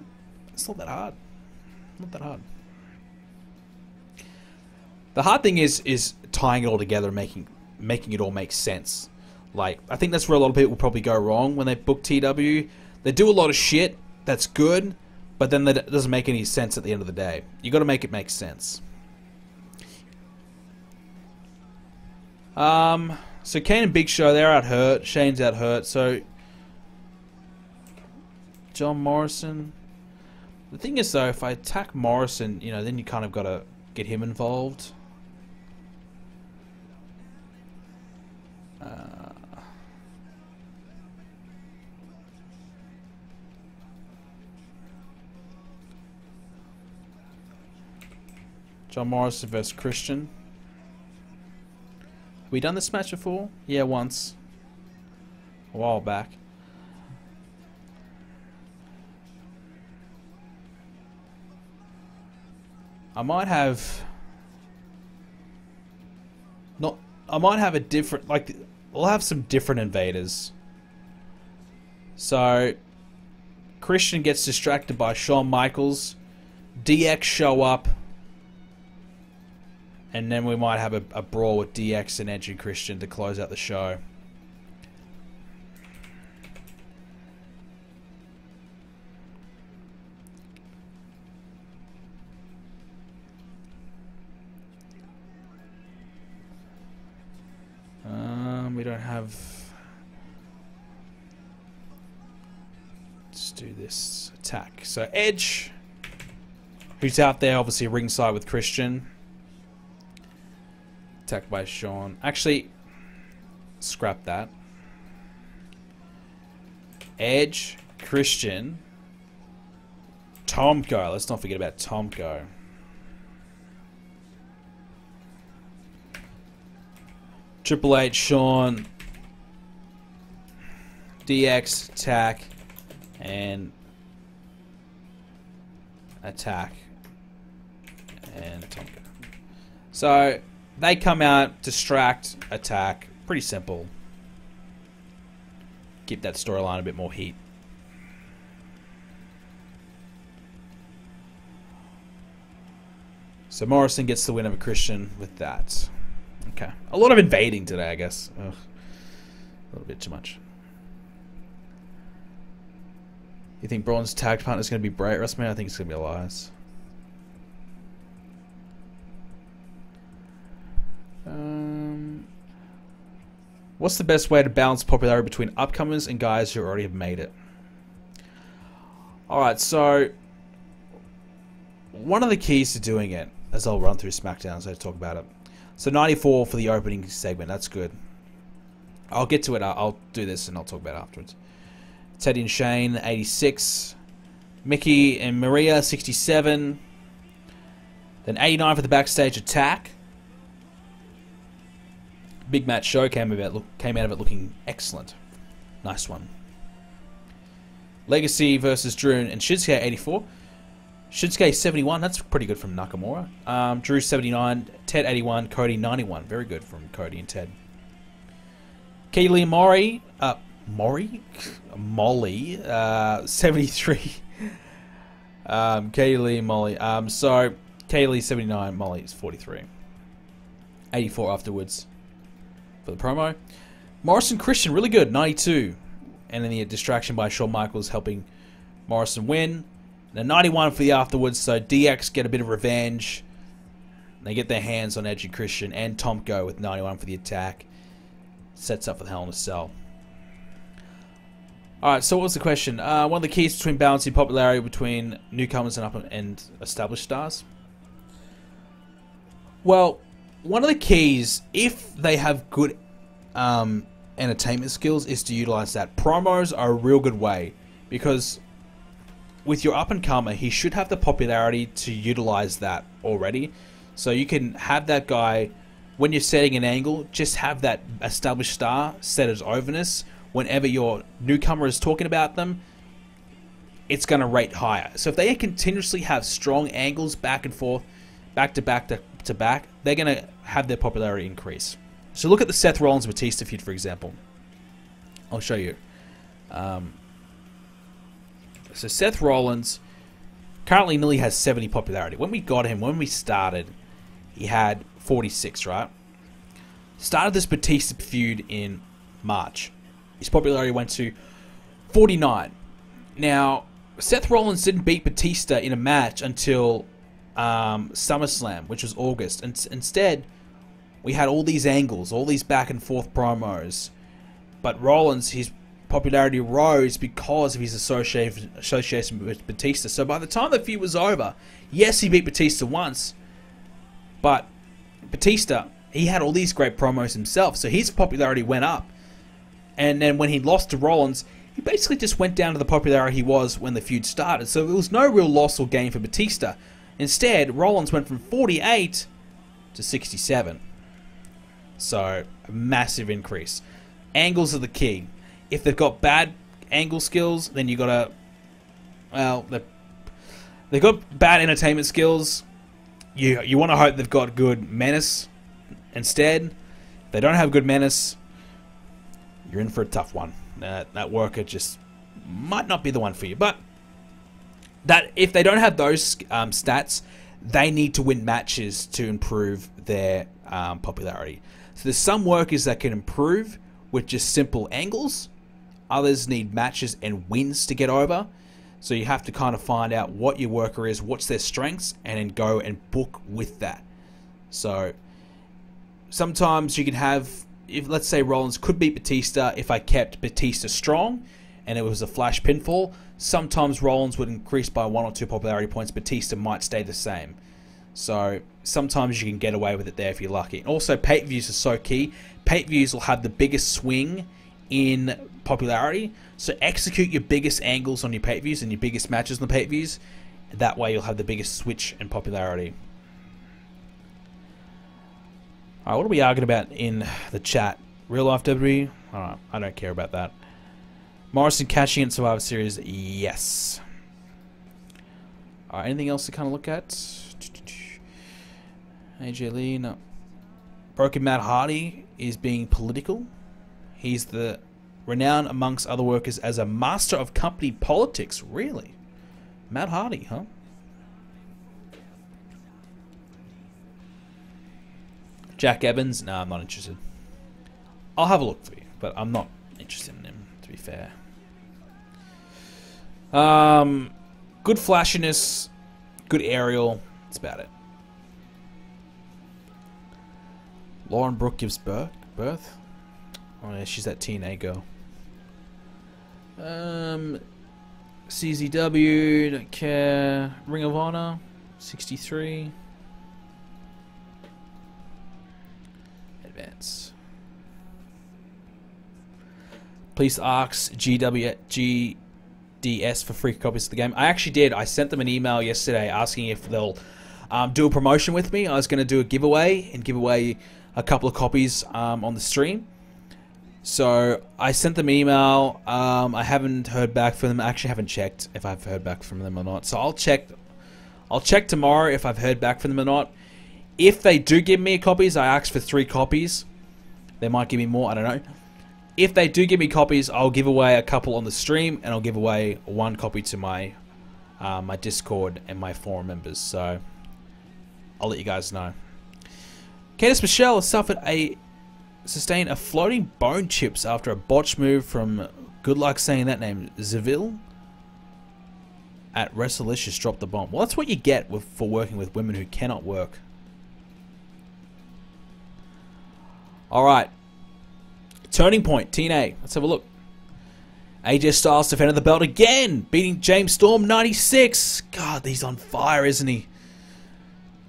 it's not that hard. Not that hard. The hard thing is tying it all together and making it all make sense. Like, I think that's where a lot of people probably go wrong when they book TW. They do a lot of shit that's good, but then that doesn't make any sense at the end of the day. You got to make it make sense. So Kane and Big Show, they're out hurt. Shane's out hurt. So John Morrison. The thing is, though, if I attack Morrison, you know, then you kind of got to get him involved. John Morrison versus Christian. Have we done this match before? Yeah, once. A while back. I might have a different, like, we'll have some different invaders. So Christian gets distracted by Shawn Michaels. DX show up. And then we might have a brawl with DX and Edge and Christian to close out the show. We don't have... Let's do this attack. So Edge, who's out there obviously ringside with Christian. Attacked by Shawn. Actually, scrap that. Edge, Christian, Tomko. Let's not forget about Tomko. Triple H, Shawn, DX, attack, and attack, and Tomko. So they come out, distract, attack. Pretty simple. Keep that storyline a bit more heat. So Morrison gets the win over Christian with that. Okay. A lot of invading today, I guess. Ugh. A little bit too much. You think Braun's tag partner is going to be Bray at WrestleMania? I think it's going to be Elias. What's the best way to balance popularity between upcomers and guys who already have made it? Alright, so one of the keys to doing it, as I'll run through SmackDown so I talk about it. So 94 for the opening segment, that's good. I'll get to it, I'll do this and I'll talk about it afterwards. Teddy and Shane, 86. Mickey and Maria, 67. Then 89 for the backstage attack. Big match show came out of it looking excellent. Nice one. Legacy versus Drew and Shinsuke, 84. Shinsuke, 71. That's pretty good from Nakamura. Drew, 79. Ted, 81. Cody, 91. Very good from Cody and Ted. Keely and Molly, 73. Keely and Molly. So Kaylee, 79. Molly is 43. 84 afterwards for the promo. Morrison Christian, really good, 92. And then the distraction by Shawn Michaels helping Morrison win. And 91 for the afterwards, so DX get a bit of revenge. They get their hands on Edge and Christian and Tomko with 91 for the attack. Sets up for the Hell in a Cell. Alright, so what was the question? One of the keys between balancing popularity between newcomers and established stars? Well, one of the keys, if they have good entertainment skills, is to utilize that. Promos are a real good way, because with your up-and-comer, he should have the popularity to utilize that already. So you can have that guy, when you're setting an angle, just have that established star set as overness. Whenever your newcomer is talking about them, it's going to rate higher. So if they continuously have strong angles back and forth, back to back to back, they're going to have their popularity increase. So look at the Seth Rollins Batista feud, for example. I'll show you. So Seth Rollins currently nearly has 70 popularity. When we got him, when we started, he had 46, right? Started this Batista feud in March. His popularity went to 49. Now, Seth Rollins didn't beat Batista in a match until SummerSlam, which was August. And instead, we had all these angles, all these back and forth promos. But Rollins, his popularity rose because of his association with Batista. So by the time the feud was over, yes, he beat Batista once, but Batista, he had all these great promos himself, so his popularity went up. And then when he lost to Rollins, he basically just went down to the popularity he was when the feud started. So there was no real loss or gain for Batista. Instead, Rollins went from 48 to 67. So a massive increase. Angles are the key. If they've got bad angle skills, then you gotta, well, they've got bad entertainment skills. You want to hope they've got good menace. Instead, if they don't have good menace, you're in for a tough one. That worker just might not be the one for you. But that if they don't have those stats, they need to win matches to improve their popularity. So there's some workers that can improve with just simple angles. Others need matches and wins to get over. So you have to kind of find out what your worker is, what's their strengths, and then go and book with that. So sometimes you can have, if let's say Rollins could beat Batista if I kept Batista strong and it was a flash pinfall, sometimes Rollins would increase by 1 or 2 popularity points. Batista might stay the same. So sometimes you can get away with it there if you're lucky. Also, pay-per-views are so key. Pay-per-views will have the biggest swing in popularity. So execute your biggest angles on your pay-per-views and your biggest matches on the pay-per-views. That way you'll have the biggest switch in popularity. Alright, what are we arguing about in the chat? Real life WWE? Alright, I don't care about that. Morrison cashing in Survivor Series? Yes. Alright, anything else to kind of look at? AJ Lee, no. Broken Matt Hardy is being political. He's the renowned amongst other workers as a master of company politics. Really? Matt Hardy, huh? Jack Evans? No, I'm not interested. I'll have a look for you, but I'm not interested in him, to be fair. Good flashiness, good aerial. That's about it. Lauren Brooke gives birth? Oh yeah, she's that TNA girl. CZW, don't care. Ring of Honor, 63. Advance. Please ask GDS for free copies of the game. I actually did. I sent them an email yesterday asking if they'll do a promotion with me. I was going to do a giveaway and give away a couple of copies on the stream. So I sent them an email. I haven't heard back from them. I actually haven't checked if I've heard back from them or not. So I'll check tomorrow if I've heard back from them or not. If they do give me copies, I asked for 3 copies. They might give me more, I don't know. If they do give me copies, I'll give away a couple on the stream, and I'll give away 1 copy to my my Discord and my forum members. So I'll let you guys know. Candice Michelle sustained a floating bone chips after a botch move from, good luck saying that name, Zaville at WrestleLicious dropped the bomb. Well, that's what you get for working with women who cannot work. Alright. Turning point, TNA. Let's have a look. AJ Styles defended the belt again, beating James Storm 96. God, he's on fire, isn't he?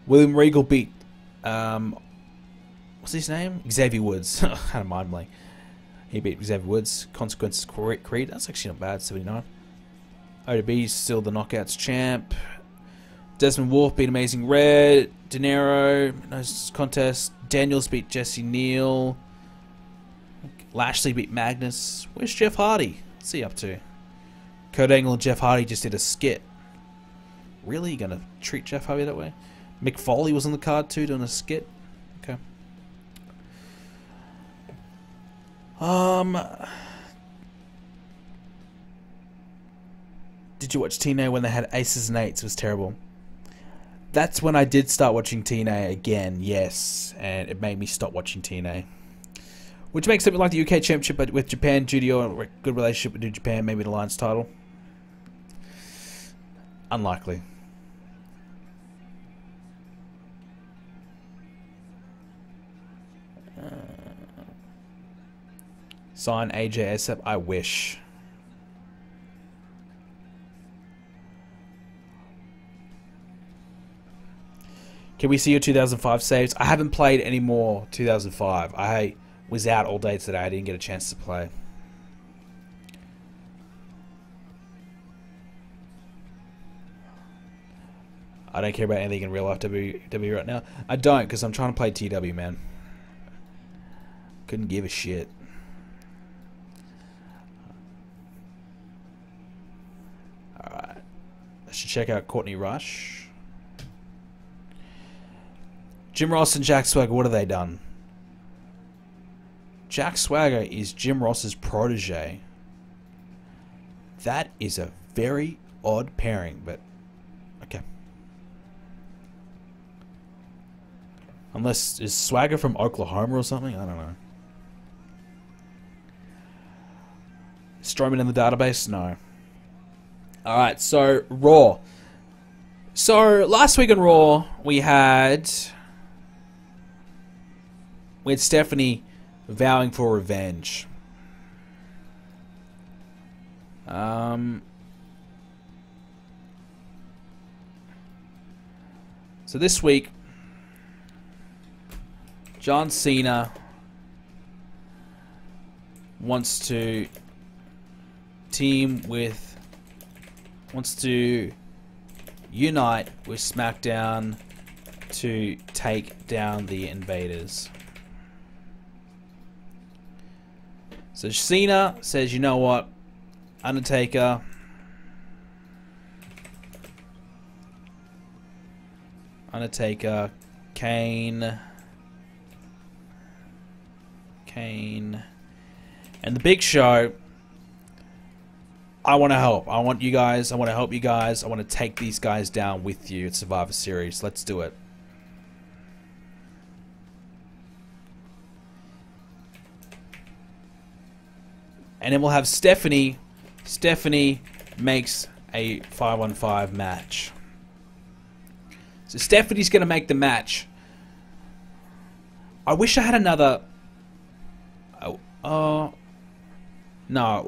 William Regal beat what's his name? Xavier Woods. Kind of mind blank. He beat Xavier Woods. Consequences Creed. That's actually not bad. 79. ODB's still the Knockouts champ. Desmond Wolfe beat Amazing Red. De Niro, no contest. Daniels beat Jesse Neal. Lashley beat Magnus. Where's Jeff Hardy? What's he up to? Kurt Angle and Jeff Hardy just did a skit. Really? You gonna treat Jeff Hardy that way? Mick Foley was on the card too, doing a skit. Okay. Did you watch TNA when they had aces and eights? It was terrible. That's when I did start watching TNA again, yes, and it made me stop watching TNA. Which makes something like the UK Championship, but with Japan due to your good relationship with New Japan, maybe the Alliance title. Unlikely. Sign AJ ASAP. I wish. Can we see your 2005 saves? I haven't played any more 2005. I was out all day today. I didn't get a chance to play. I don't care about anything in real life WWE right now. I don't, because I'm trying to play TEW, man. Couldn't give a shit. Alright. I should check out Courtney Rush. Jim Ross and Jack Swagger, what have they done? Jack Swagger is Jim Ross's protege. That is a very odd pairing, but okay. Unless, is Swagger from Oklahoma or something? I don't know. Strowman in the database? No. Alright, so Raw. So last week on Raw, we had Stephanie vowing for revenge. So this week, John Cena wants to unite with SmackDown to take down the Invaders. So Cena says, you know what, Undertaker, Kane, and the Big Show, I want to help. I want to help you guys. I want to take these guys down with you at Survivor Series. Let's do it. And then we'll have Stephanie. Stephanie makes a 5-on-5 match. So Stephanie's going to make the match. I wish I had another... no,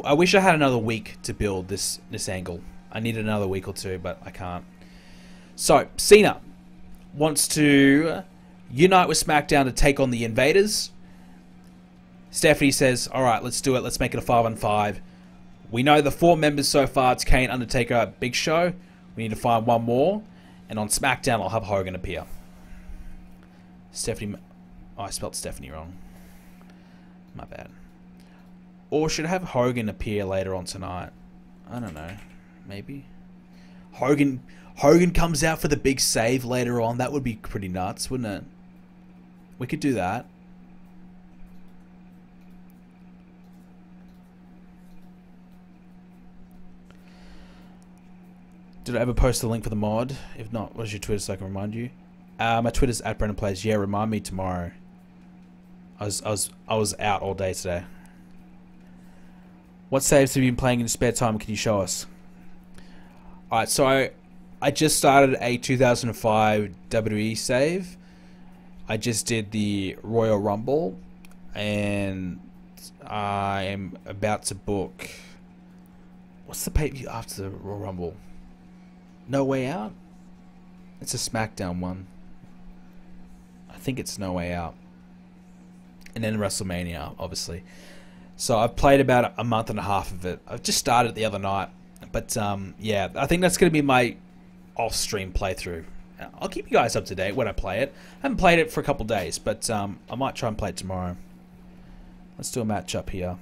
I wish I had another week to build this angle. I need another week or two, but I can't. So, Cena wants to unite with SmackDown to take on the Invaders. Stephanie says, alright, let's do it. Let's make it a 5-on-5. We know the 4 members so far. It's Kane, Undertaker, Big Show. We need to find one more. And on SmackDown, I'll have Hogan appear. Stephanie... Oh, I spelled Stephanie wrong. My bad. Or should I have Hogan appear later on tonight? I don't know. Maybe. Hogan comes out for the big save later on. That would be pretty nuts, wouldn't it? We could do that. Did I ever post the link for the mod? If not, what is your Twitter so I can remind you? My Twitter's at BrendenPlayz. Yeah, remind me tomorrow. I was out all day today. What saves have you been playing in your spare time? Can you show us? Alright, so I just started a 2005 WWE save. I just did the Royal Rumble, and I am about to book... What's the pay-per-view after the Royal Rumble? No Way Out? It's a SmackDown one. I think it's No Way Out. And then WrestleMania, obviously. So I've played about a month and a half of it. I've just started the other night. But yeah, I think that's going to be my off-stream playthrough. I'll keep you guys up to date when I play it. I haven't played it for a couple days, but I might try and play it tomorrow. Let's do a match up here.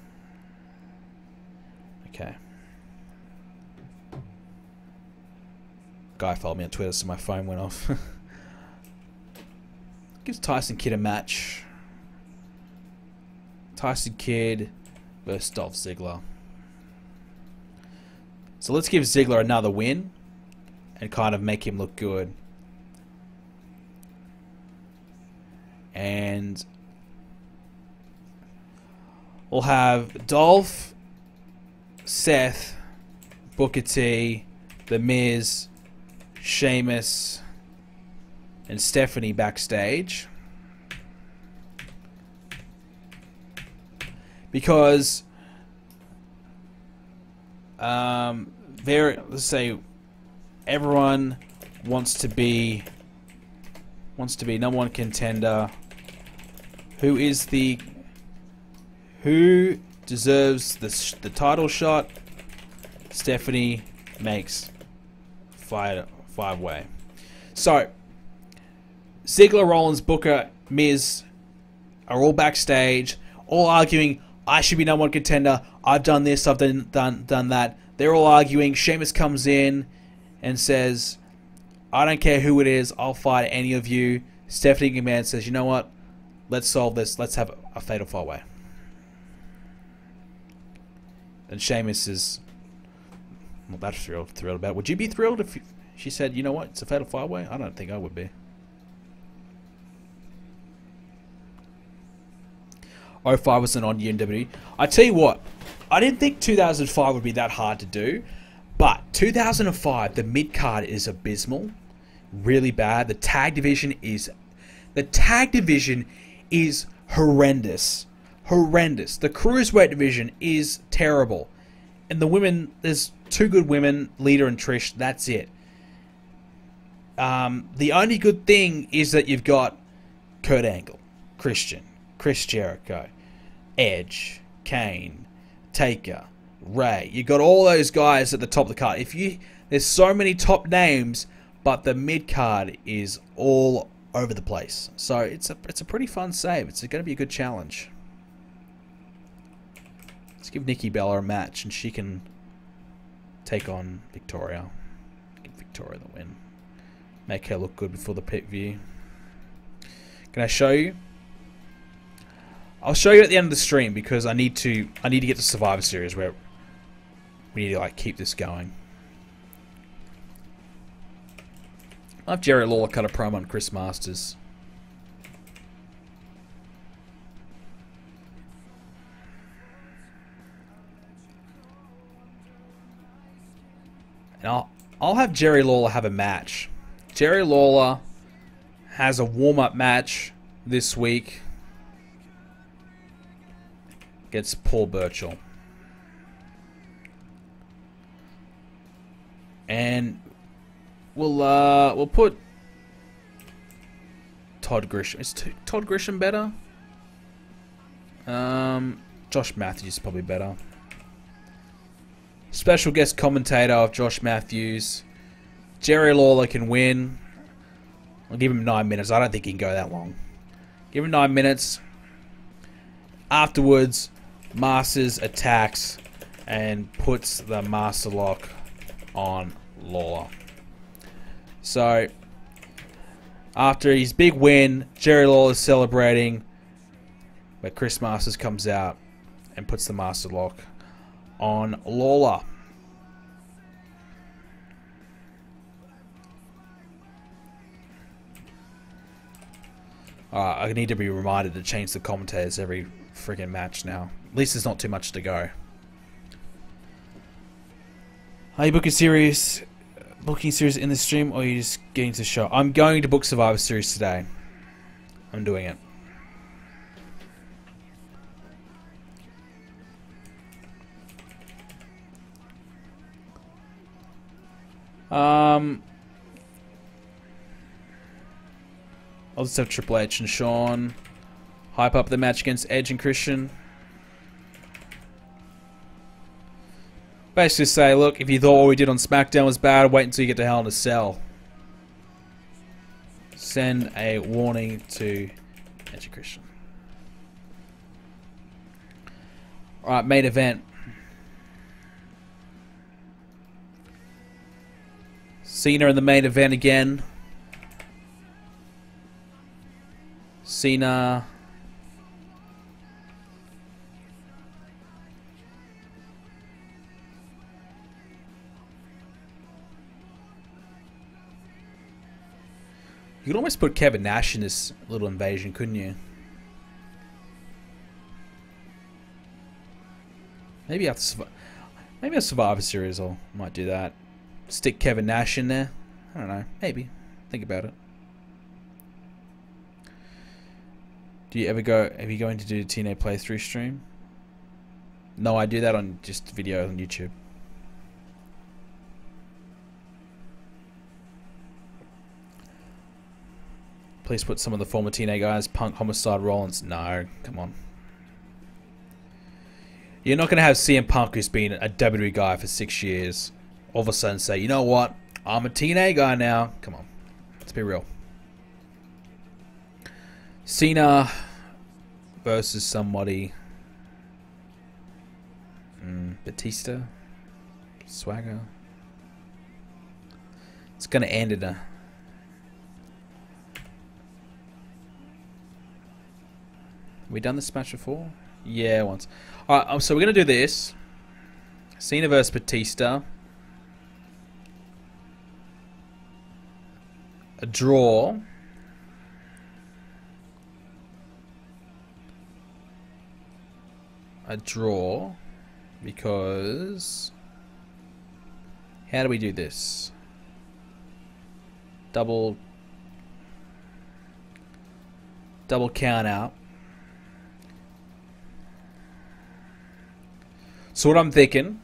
Okay. Guy followed me on Twitter, so my phone went off. Gives Tyson Kidd a match. Tyson Kidd versus Dolph Ziggler. So let's give Ziggler another win and kind of make him look good. And we'll have Dolph, Seth, Booker T, The Miz, Sheamus, and Stephanie backstage. because let's say everyone wants to be number one contender. Who deserves the title shot? Stephanie makes five-way. So Ziggler, Rollins, Booker, Miz are all backstage, all arguing, I should be number one contender. I've done this, I've done that. They're all arguing. Sheamus comes in and says, I don't care who it is, I'll fight any of you. Stephanie McMahon says, you know what? Let's solve this. Let's have a fatal four-way. And Sheamus is not that thrilled about it. Would you be thrilled if she said, you know what, it's a fatal four-way? I don't think I would be. 05 was an odd year in WWE. I tell you what, I didn't think 2005 would be that hard to do, but 2005, the mid-card is abysmal. Really bad. The tag division is horrendous. Horrendous. The cruiserweight division is terrible. And the women, there's two good women, Lita and Trish, that's it. The only good thing is that you've got Kurt Angle, Christian, Chris Jericho, Edge, Kane, Taker, Ray. You got all those guys at the top of the card. There's so many top names, but the mid card is all over the place. So it's a pretty fun save. It's going to be a good challenge. Let's give Nikki Bella a match, and she can take on Victoria. Give Victoria the win. Make her look good before the pay-per-view. Can I show you? I'll show you at the end of the stream because I need to get to Survivor Series where we need to like keep this going. I'll have Jerry Lawler cut a promo on Chris Masters. And I'll have Jerry Lawler have a match. Jerry Lawler has a warm-up match this week. Gets Paul Burchill. And we'll put Todd Grisham. Is Todd Grisham better? Josh Matthews is probably better. Special guest commentator of Josh Matthews. Jerry Lawler can win. I'll give him 9 minutes. I don't think he can go that long. Give him 9 minutes. Afterwards, Masters attacks and puts the Master Lock on Lawler. So, after his big win, Jerry Lawler's celebrating, but Chris Masters comes out and puts the Master Lock on Lawler. I need to be reminded to change the commentators every friggin' match now. At least there's not too much to go. Are you booking series in the stream, or are you just getting to the show? I'm going to book Survivor Series today. I'm doing it. I'll just have Triple H and Shawn hype up the match against Edge and Christian. Basically say, look, if you thought what we did on SmackDown was bad, wait until you get to Hell in a Cell. Send a warning to Edge and Christian. Alright, main event. Cena in the main event again. Cena. You could almost put Kevin Nash in this little invasion, couldn't you? Maybe after a Survivor Series, I might do that. Stick Kevin Nash in there. I don't know. Maybe. Think about it. Do you ever go? Are you going to do the TNA playthrough stream? No, I do that on just video on YouTube. Please put some of the former TNA guys. Punk, Homicide, Rollins. No, come on. You're not going to have CM Punk, who's been a WWE guy for 6 years, all of a sudden say, you know what? I'm a TNA guy now. Come on. Let's be real. Cena versus somebody. Batista. Swagger. It's going to end in a... We done this match before? Yeah, once. Alright, so we're going to do this. Cena versus Batista. A draw. A draw. Because... How do we do this? Double count out. So what I'm thinking,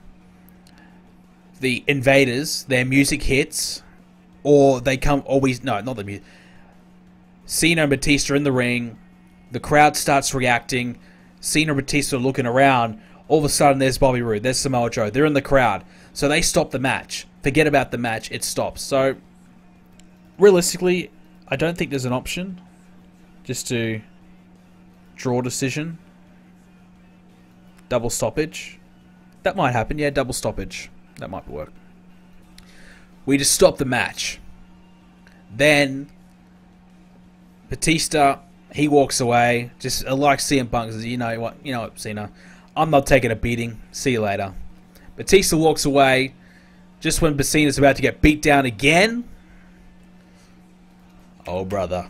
the Invaders, their music hits, or they come always, no, not the music. Cena and Batista in the ring, the crowd starts reacting, Cena and Batista looking around, all of a sudden there's Bobby Roode, there's Samoa Joe, they're in the crowd. So they stop the match. Forget about the match, it stops. So, realistically, I don't think there's an option just to draw decision. Double stoppage. That might happen, yeah, double stoppage. That might work. We just stop the match. Then, Batista, he walks away. Just like CM Punk says, you know what, Cena, I'm not taking a beating. See you later. Batista walks away. Just when Cena's about to get beat down again. Oh, brother.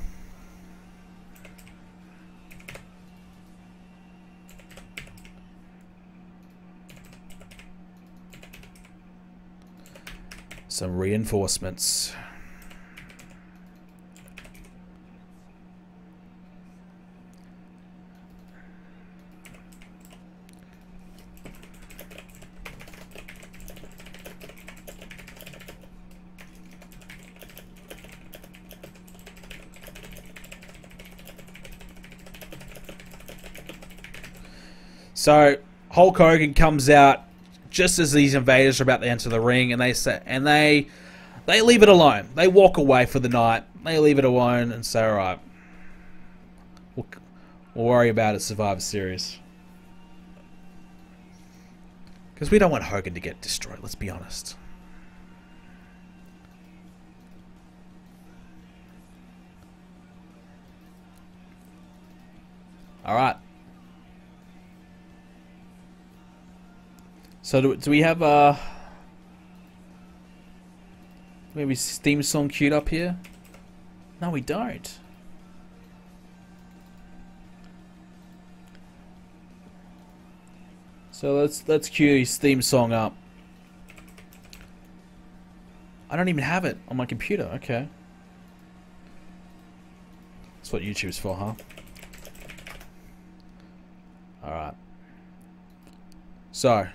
Some reinforcements. So Hulk Hogan comes out just as these Invaders are about to enter the ring, and they leave it alone. They walk away for the night. They leave it alone and say, "All right, we'll worry about it." Survivor Series, because we don't want Hogan to get destroyed. Let's be honest. All right. So do we have maybe theme song queued up here? No, we don't. So let's cue his theme song up. I don't even have it on my computer. Okay. That's what YouTube's for, huh? Alright. So,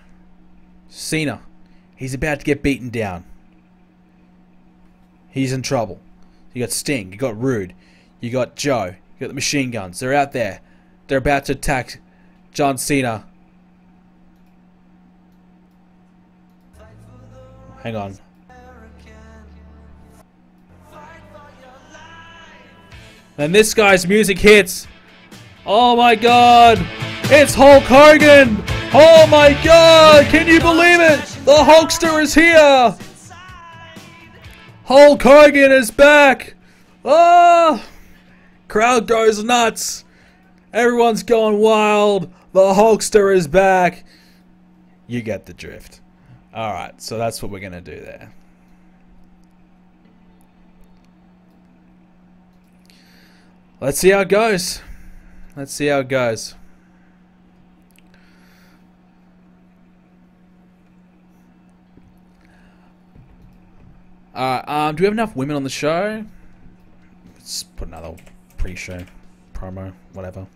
Cena. He's about to get beaten down. He's in trouble. You got Sting. You got Rude. You got Joe. You got the machine guns. They're out there. They're about to attack John Cena. Hang on. And this guy's music hits. Oh my god! It's Hulk Hogan! Oh my god! Can you believe it? The Hulkster is here! Hulk Hogan is back! Oh! Crowd goes nuts! Everyone's going wild! The Hulkster is back! You get the drift. Alright, so that's what we're gonna do there. Let's see how it goes. Let's see how it goes. Do we have enough women on the show? Let's put another pre-show, promo, whatever.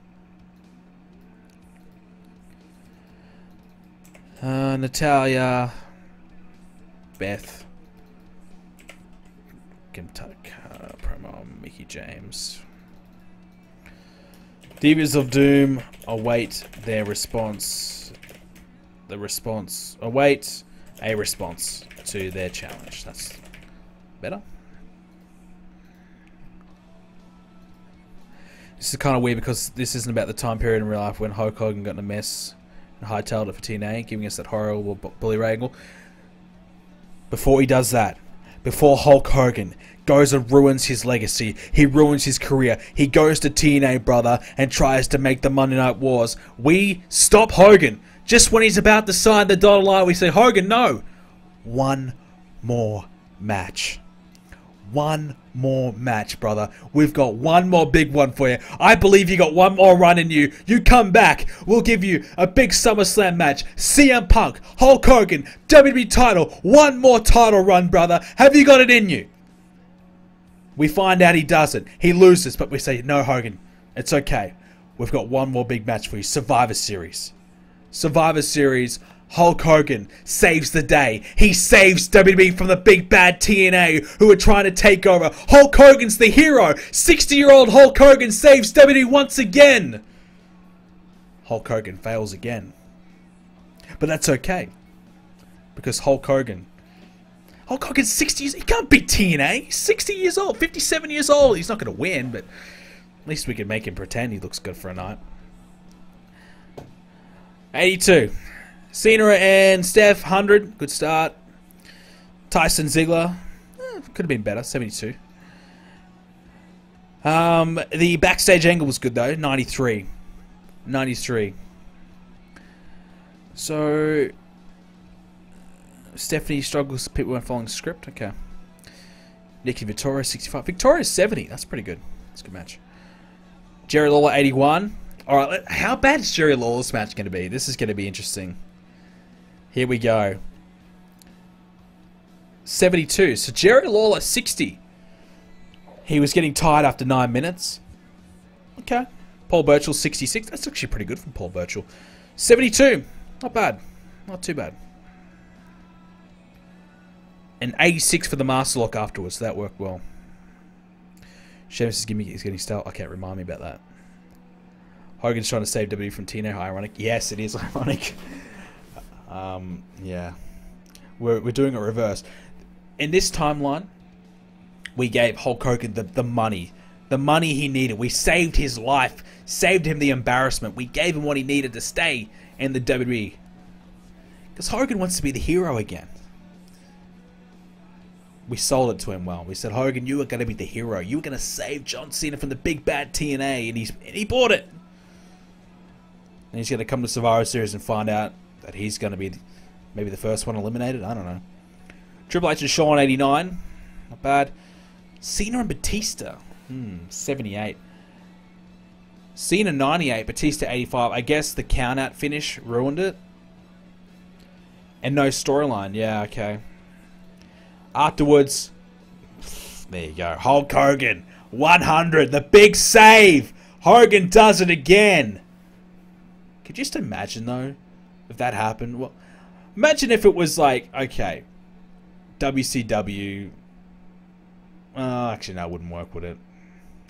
Natalia, Beth, promo, Mickey James. Divas of Doom await their response. Await a response to their challenge. That's better. This is kind of weird because this isn't about the time period in real life when Hulk Hogan got in a mess and hightailed it for TNA, giving us that horrible bully wrangle. Before he does that, before Hulk Hogan goes and ruins his legacy, he ruins his career, he goes to TNA, brother, and tries to make the Monday Night Wars, we stop Hogan. Just when he's about to sign the dotted line, we say, Hogan, no. One more match. One more match, brother. We've got one more big one for you. I believe you got one more run in you. You come back. We'll give you a big SummerSlam match. CM Punk, Hulk Hogan, WWE title. One more title run, brother. Have you got it in you? We find out he doesn't. He loses, but we say, no, Hogan. It's okay. We've got one more big match for you. Survivor Series. Survivor Series. Hulk Hogan saves the day. He saves WWE from the big bad TNA who are trying to take over. Hulk Hogan's the hero. 60-year-old Hulk Hogan saves WWE once again. Hulk Hogan fails again. But that's okay. Because Hulk Hogan's 60 years. He can't beat TNA. He's 60 years old. 57 years old. He's not going to win, but at least we can make him pretend he looks good for a night. 82. Cena and Steph, 100. Good start. Tyson Ziggler. Could have been better. 72. The backstage angle was good, though. 93. 93. So, Stephanie struggles. People weren't following the script. Okay. Nikki Victoria, 65. Victoria's 70. That's pretty good. That's a good match. Jerry Lawler, 81. Alright, how bad is Jerry Lawler's match going to be? This is going to be interesting. Here we go. 72. So Jerry Lawler, 60. He was getting tired after 9 minutes. Okay. Paul Burchill, 66. That's actually pretty good from Paul Burchill. 72. Not bad. Not too bad. And 86 for the Master Lock afterwards. So that worked well. Sheamus is getting stale. I can't remind me about that. Hogan's trying to save WWE from TNA. Ironic. Yes, it is ironic. Yeah. We're doing a reverse. In this timeline, we gave Hulk Hogan the money. The money he needed. We saved his life. Saved him the embarrassment. We gave him what he needed to stay in the WWE. Because Hogan wants to be the hero again. We sold it to him well. We said, Hogan, you are going to be the hero. You are going to save John Cena from the big bad TNA. And he bought it. And he's going to come to Survivor Series and find out that he's going to be maybe the first one eliminated. I don't know. Triple H and Shawn, 89. Not bad. Cena and Batista. 78. Cena, 98. Batista, 85. I guess the count-out finish ruined it. And no storyline. Yeah, okay. Afterwards, there you go. Hulk Hogan, 100. The big save. Hogan does it again. Could you just imagine, though, if that happened? Well, imagine if it was like, okay, WCW. Actually, no, it wouldn't work, would it?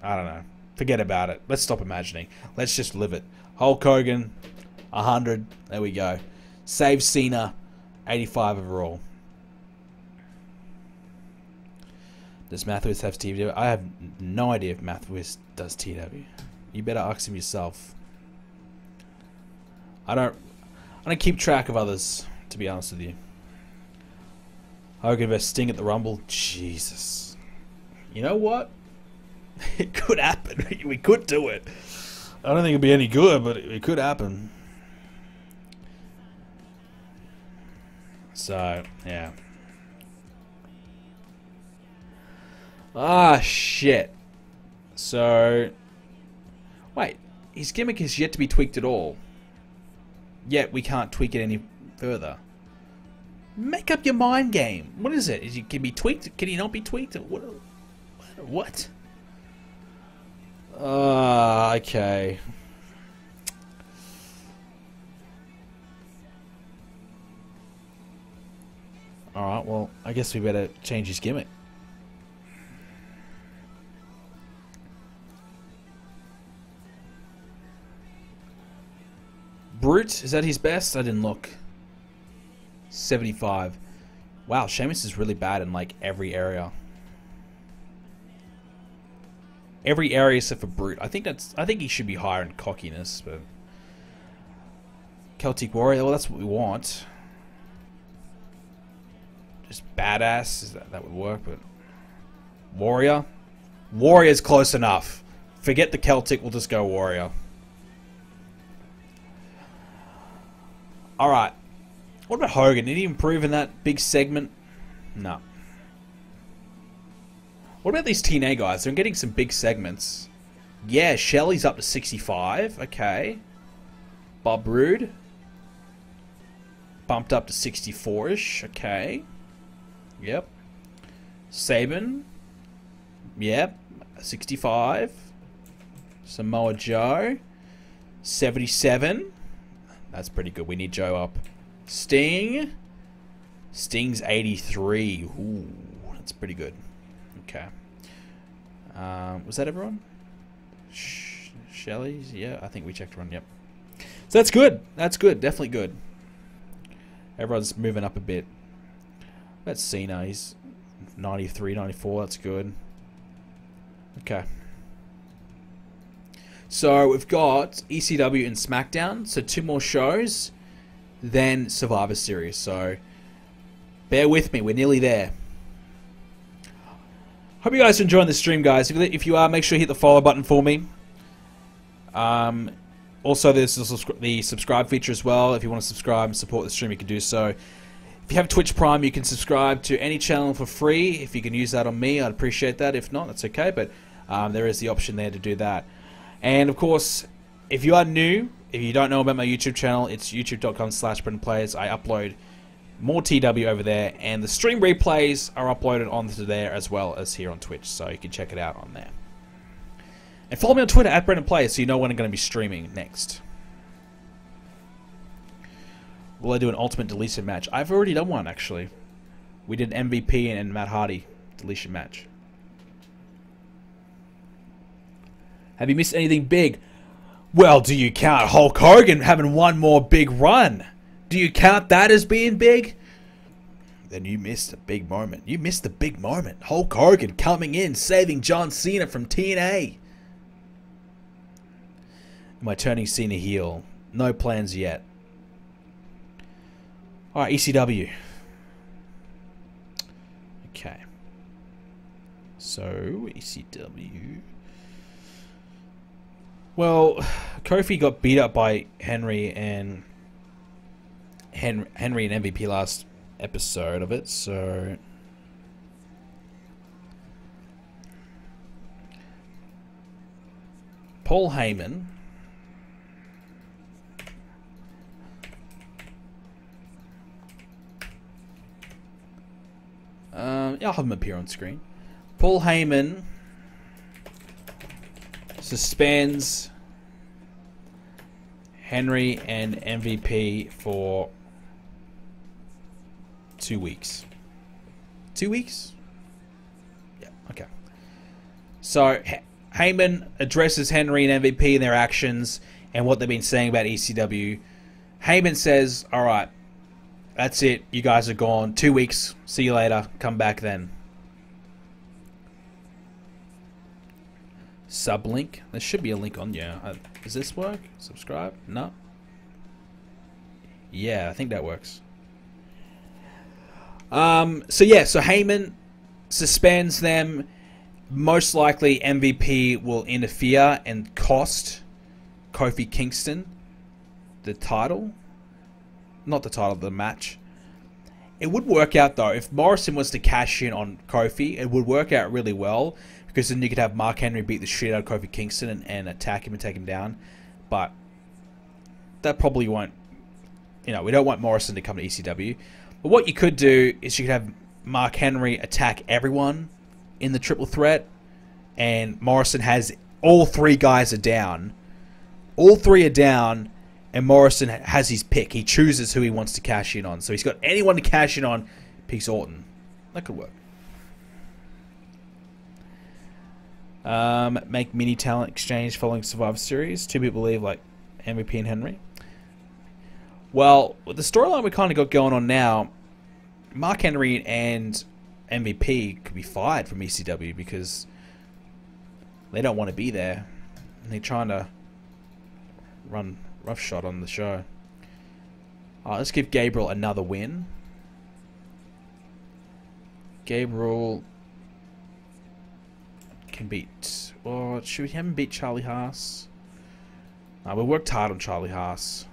I don't know. Forget about it. Let's stop imagining. Let's just live it. Hulk Hogan, 100. There we go. Save Cena, 85 overall. Does Mathis have TEW? I have no idea if Mathis does TEW. You better ask him yourself. I don't keep track of others, to be honest with you. Hogan vs Sting at the Rumble. Jesus. You know what? It could happen. We could do it. I don't think it'd be any good, but it could happen. So, yeah. Ah, shit. So, wait. His gimmick is yet to be tweaked at all. Yet we can't tweak it any further. Make up your mind game. What is it? Can he be tweaked? Can he not be tweaked? What? Okay. Alright, well, I guess we better change his gimmick. Brute, is that his best? I didn't look. 75. Wow, Sheamus is really bad in like every area. Every area except for Brute. I think he should be higher in cockiness, but Celtic Warrior, well, that's what we want. Just badass, that would work, but Warrior? Warrior's close enough. Forget the Celtic, we'll just go Warrior. Alright. What about Hogan? Did he improve in that big segment? No. What about these TNA guys? They're getting some big segments. Yeah, Shelley's up to 65. Okay. Bob Roode. Bumped up to 64-ish. Okay. Yep. Sabin. Yep. 65. Samoa Joe. 77. That's pretty good. We need Joe up. Sting. Sting's 83. Ooh, that's pretty good. Okay. Was that everyone? Shelley's? Yeah, I think we checked everyone. Yep. So that's good. That's good. Definitely good. Everyone's moving up a bit. That's Cena. He's 93, 94. That's good. Okay. So we've got ECW and SmackDown. So 2 more shows. Then Survivor Series. So bear with me. We're nearly there. Hope you guys are enjoying the stream, guys. If you are, make sure you hit the follow button for me. Also, there's the subscribe feature as well. If you want to subscribe and support the stream, you can do so. If you have Twitch Prime, you can subscribe to any channel for free. If you can use that on me, I'd appreciate that. If not, that's okay. But there is the option there to do that. And, of course, if you are new, if you don't know about my YouTube channel, it's youtube.com/BrendenPlayz. I upload more TW over there, and the stream replays are uploaded onto there as well as here on Twitch, so you can check it out on there. And follow me on Twitter at BrendenPlayz so you know when I'm going to be streaming next. Will I do an Ultimate Deletion match? I've already done one, actually. We did MVP and Matt Hardy Deletion match. Have you missed anything big? Well, do you count Hulk Hogan having one more big run? Do you count that as being big? Then you missed a big moment. You missed the big moment. Hulk Hogan coming in, saving John Cena from TNA. Am I turning Cena heel? No plans yet. Alright, ECW. Okay. So, ECW. Well, Kofi got beat up by Henry and MVP last episode of it, so Paul Heyman yeah, I'll have him appear on screen. Paul Heyman suspends Henry and MVP for 2 weeks. 2 weeks? Yeah, okay. So, Heyman addresses Henry and MVP and their actions and what they've been saying about ECW. Heyman says, alright, that's it. You guys are gone. 2 weeks. See you later. Come back then. Sublink. There should be a link on. Yeah. Does this work? Subscribe? No. Yeah, I think that works. So yeah. So Heyman suspends them. Most likely MVP will interfere and cost Kofi Kingston the title. Not the title, the match. It would work out though. If Morrison was to cash in on Kofi, it would work out really well. Because then you could have Mark Henry beat the shit out of Kofi Kingston and attack him and take him down. But that probably won't... You know, we don't want Morrison to come to ECW. But what you could do is you could have Mark Henry attack everyone in the triple threat. And Morrison has... All 3 guys are down. All 3 are down. And Morrison has his pick. He chooses who he wants to cash in on. So he's got anyone to cash in on. Peace Orton. That could work. Make mini talent exchange following Survivor Series. 2 people leave, like MVP and Henry. Well, with the storyline we kind of got going on now, Mark Henry and MVP could be fired from ECW because they don't want to be there. And they're trying to run roughshod on the show. Let's give Gabriel another win. Gabriel can beat... Well, should we have him beat Charlie Haas? We worked hard on Charlie Haas.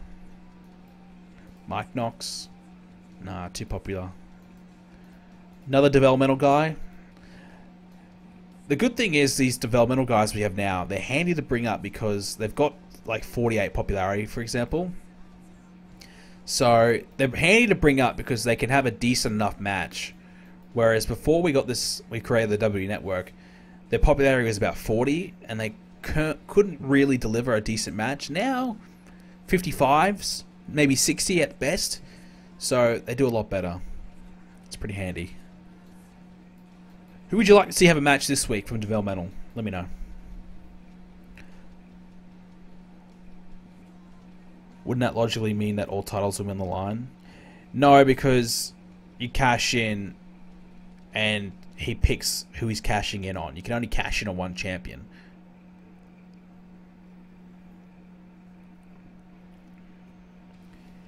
Mike Knox. Nah, too popular. Another developmental guy. The good thing is these developmental guys we have now, they're handy to bring up because they've got like 48 popularity, for example. So they're handy to bring up because they can have a decent enough match. Whereas before we created the WWE Network, their popularity was about 40 and they couldn't really deliver a decent match. Now, 55s, maybe 60 at best. So they do a lot better. It's pretty handy. Who would you like to see have a match this week from developmental? Let me know. Wouldn't that logically mean that all titles will win the line? No, because you cash in and he picks who he's cashing in on. You can only cash in on one champion.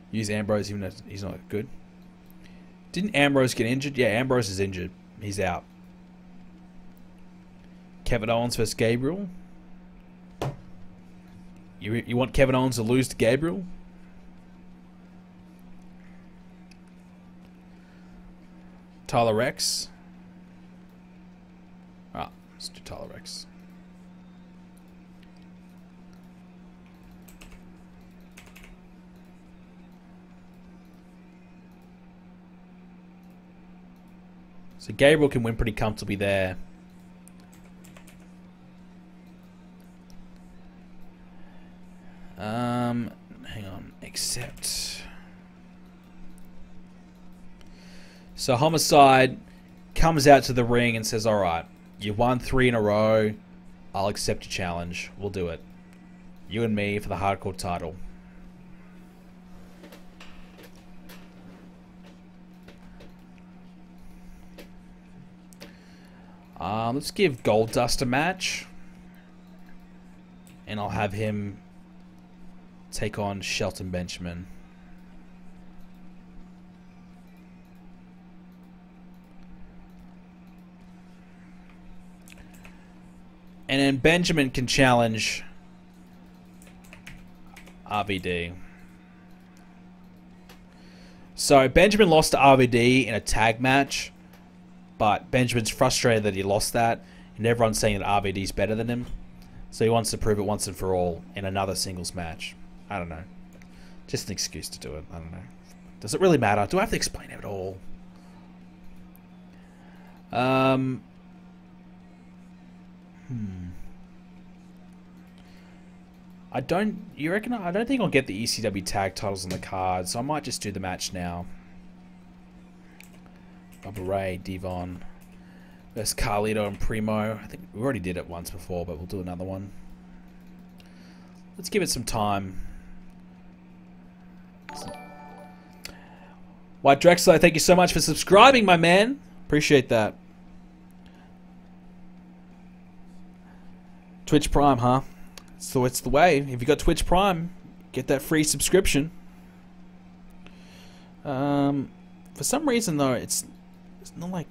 Use Ambrose even though he's not good. Didn't Ambrose get injured? Yeah, Ambrose is injured. He's out. Kevin Owens versus Gabriel. You want Kevin Owens to lose to Gabriel? Tyler Rex. Let's do Tyler Rex. So Gabriel can win pretty comfortably there. Hang on. Accept. So Homicide comes out to the ring and says, alright, you won 3 in a row. I'll accept your challenge. We'll do it. You and me for the hardcore title. Let's give Goldust a match. And I'll have him take on Shelton Benjamin. And then Benjamin can challenge RVD. So Benjamin lost to RVD in a tag match. But Benjamin's frustrated that he lost that. And everyone's saying that RVD's better than him. So he wants to prove it once and for all in another singles match. I don't know. Just an excuse to do it. I don't know. Does it really matter? Do I have to explain it at all? I don't think I'll get the ECW tag titles on the card, so I might just do the match now. Bubba Ray, Devon versus Carlito and Primo. I think we already did it once before, but we'll do another one. Let's give it some time. White Drexler, thank you so much for subscribing, my man. Appreciate that. Twitch Prime, huh? So it's the way. If you got Twitch Prime, get that free subscription. For some reason though, it's not like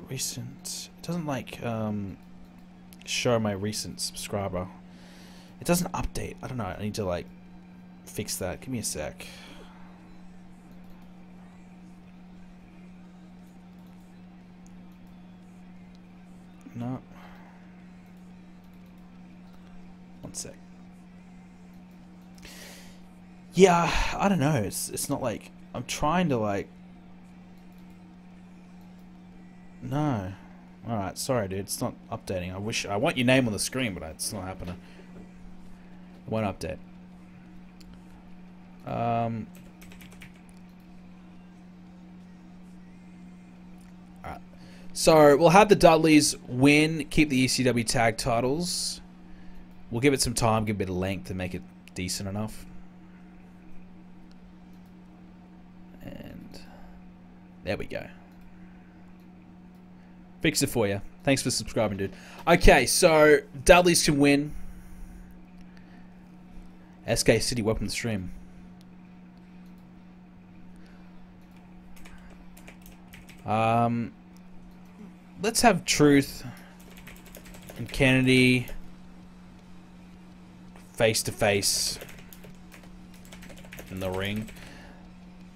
recent. It doesn't like show my recent subscriber. It doesn't update. I don't know. I need to like fix that. Give me a sec. No. One sec. Yeah, I don't know. It's not like I'm trying to like. No. All right. Sorry, dude. It's not updating. I want your name on the screen, but it's not happening. It won't update. Alright. So we'll have the Dudleys win, keep the ECW tag titles. We'll give it some time, give it a bit of length to make it decent enough. And there we go. Fix it for you. Thanks for subscribing, dude. Okay, so Dudleys can win. SK City, welcome to the stream. Let's have Truth and Kennedy face to face in the ring.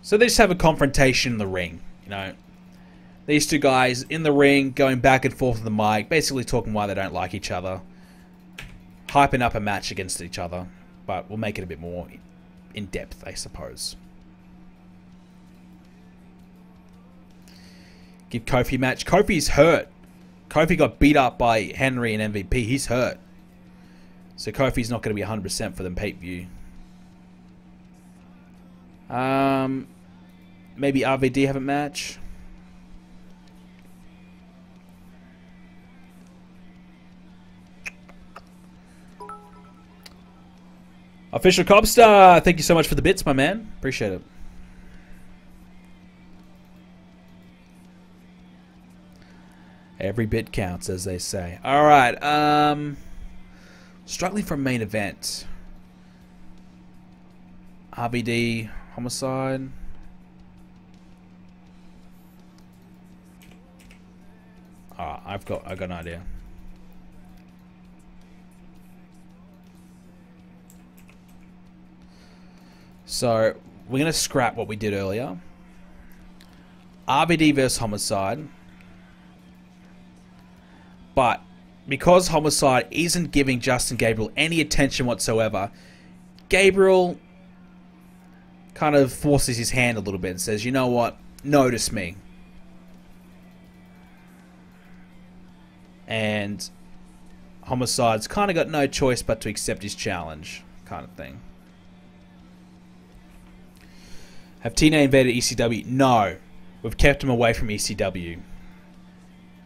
So they just have a confrontation in the ring, you know. These two guys in the ring going back and forth with the mic, basically talking why they don't like each other. Hyping up a match against each other, but we'll make it a bit more in depth, I suppose. Give Kofi a match. Kofi's hurt. Kofi got beat up by Henry and MVP. He's hurt. So Kofi's not going to be 100% for the pay-per-view. Maybe RVD have a match. Official Cobstar, thank you so much for the bits, my man. Appreciate it. Every bit counts, as they say. Alright, struggling for a main event. RVD, Homicide. Alright, I've got an idea. So, we're going to scrap what we did earlier. RVD versus Homicide. But because Homicide isn't giving Justin Gabriel any attention whatsoever, Gabriel kind of forces his hand a little bit and says, you know what? Notice me. And Homicide's kind of got no choice but to accept his challenge, kind of thing. Have TNA invaded ECW? No. We've kept him away from ECW.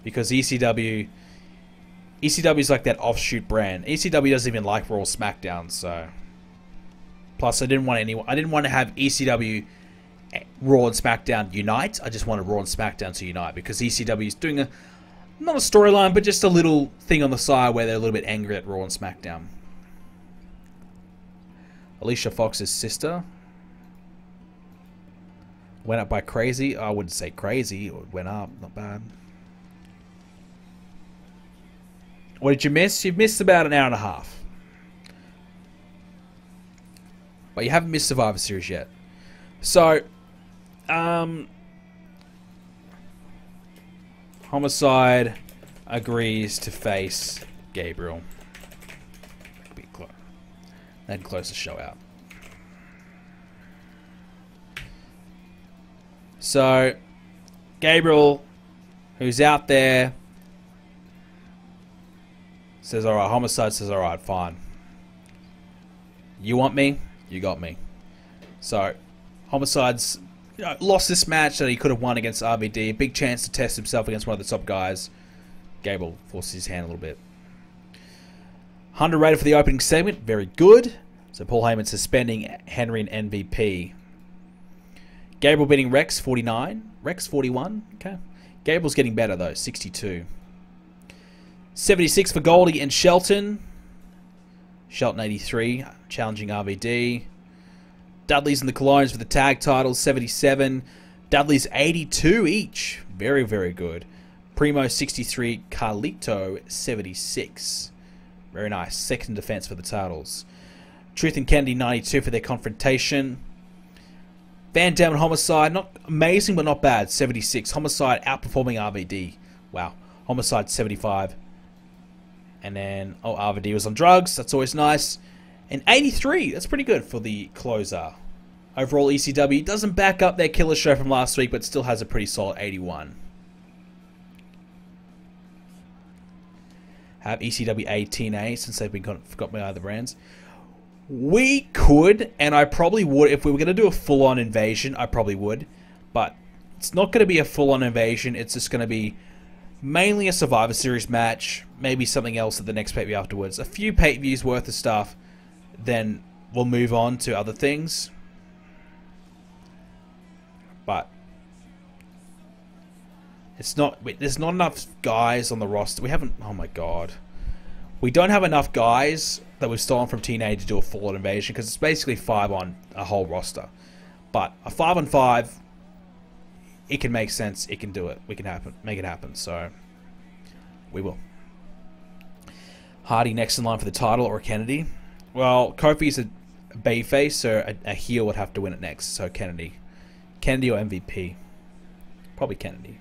Because ECW is like that offshoot brand. ECW doesn't even like Raw or SmackDown, so. Plus, I didn't want to have ECW, Raw and SmackDown unite. I just wanted Raw and SmackDown to unite because ECW is doing not a storyline, but just a little thing on the side where they're a little bit angry at Raw and SmackDown. Alicia Fox's sister went up by crazy. I wouldn't say crazy. It went up, not bad. What did you miss? You've missed about an hour and a half. But you haven't missed Survivor Series yet. So, Homicide agrees to face Gabriel. Then close the show out. So, Gabriel, who's out there, says, alright, Homicide says, alright, fine. You want me? You got me. So, Homicide's lost this match that he could have won against RVD. Big chance to test himself against one of the top guys. Gabriel forces his hand a little bit. 100 rated for the opening segment. Very good. So, Paul Heyman suspending Henry and MVP. Gabriel beating Rex, 49. Rex, 41. Okay. Gabriel's getting better, though, 62. 76 for Goldie and Shelton. Shelton 83, challenging RVD. Dudley's and the Colognes for the tag titles, 77. Dudley's 82 each. Very, very good. Primo 63, Carlito 76. Very nice. Second defense for the titles. Truth and Kennedy 92 for their confrontation. Van Dam and Homicide, not amazing but not bad, 76. Homicide outperforming RVD. Wow. Homicide 75. And then, oh, RVD was on drugs. That's always nice. And 83. That's pretty good for the closer. Overall, ECW doesn't back up their killer show from last week, but still has a pretty solid 81. Have ECW A, TNA, since they've been forgot by other brands. We could, and I probably would. If we were going to do a full-on invasion, I probably would. But it's not going to be a full-on invasion. It's just going to be mainly a Survivor Series match. Maybe something else at the next pay-per-view afterwards. A few pay-per-views worth of stuff. Then we'll move on to other things. But it's not. There's not enough guys on the roster. We haven't. Oh my god. We don't have enough guys that we've stolen from TNA to do a full-on invasion, because it's basically 5 on a whole roster. But a 5-on-5, it can make sense. It can do it. We can make it happen. So we will. Hardy next in line for the title, or Kennedy? Well, Kofi's a babyface, so a heel would have to win it next. So Kennedy or MVP? Probably Kennedy.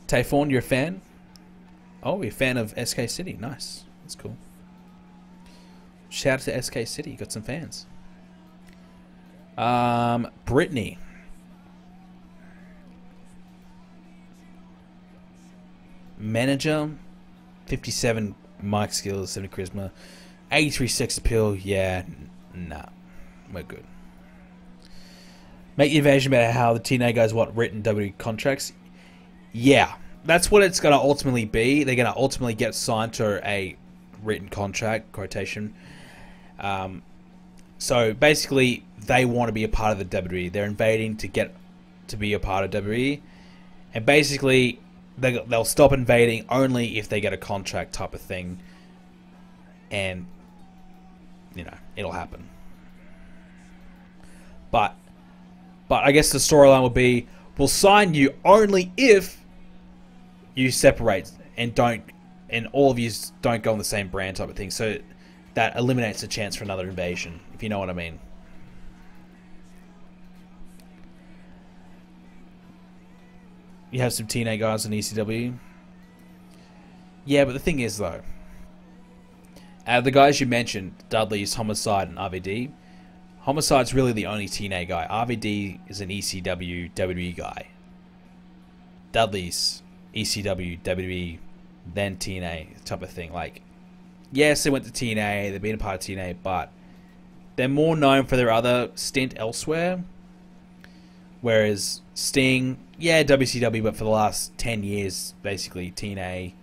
Typhon, you're a fan? Oh, you're a fan of SK City. Nice. That's cool. Shout out to SK City. You got some fans. Brittany. Manager. 57 mic skills, 70 charisma. 83 sex appeal. Yeah. Nah. We're good. Make the invasion about how the TNA guys want written WWE contracts. Yeah, that's what it's going to ultimately be. They're going to ultimately get signed to a written contract, quotation. So basically, they want to be a part of the WWE. They're invading to get to be a part of WWE. And basically, they'll stop invading only if they get a contract type of thing. And, you know, it'll happen. But I guess the storyline will be, we'll sign you only if you separate and all of you don't go on the same brand type of thing. So that eliminates the chance for another invasion, if you know what I mean. You have some TNA guys in ECW. Yeah, but the thing is, though, out of the guys you mentioned, Dudley's, Homicide, and RVD, Homicide's really the only TNA guy. RVD is an ECW, WWE guy. Dudley's ECW, WWE, then TNA type of thing. Like, yes, they went to TNA, they've been a part of TNA, but they're more known for their other stint elsewhere. Whereas Sting, yeah, WCW, but for the last 10 years, basically, TNA,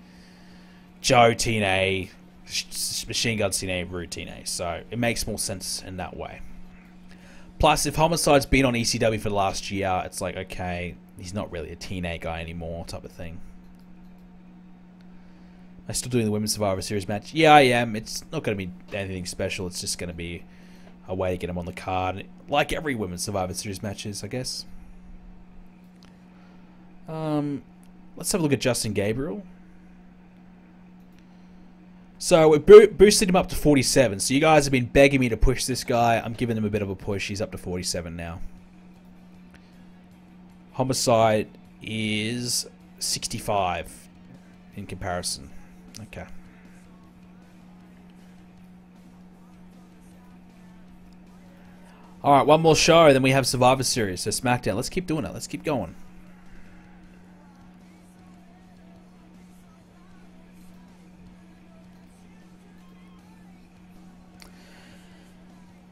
Joe TNA, Machine Gun TNA, Rude TNA. So it makes more sense in that way. Plus, if Homicide's been on ECW for the last year, it's like, okay, he's not really a TNA guy anymore type of thing. Am I still doing the Women's Survivor Series match? Yeah, I am. It's not going to be anything special. It's just going to be a way to get him on the card. Like every Women's Survivor Series match is, I guess. Let's have a look at Justin Gabriel. So we boosted him up to 47. So you guys have been begging me to push this guy. I'm giving him a bit of a push. He's up to 47 now. Homicide is 65 in comparison. Okay. Alright, one more show, then we have Survivor Series. So SmackDown. Let's keep doing it. Let's keep going.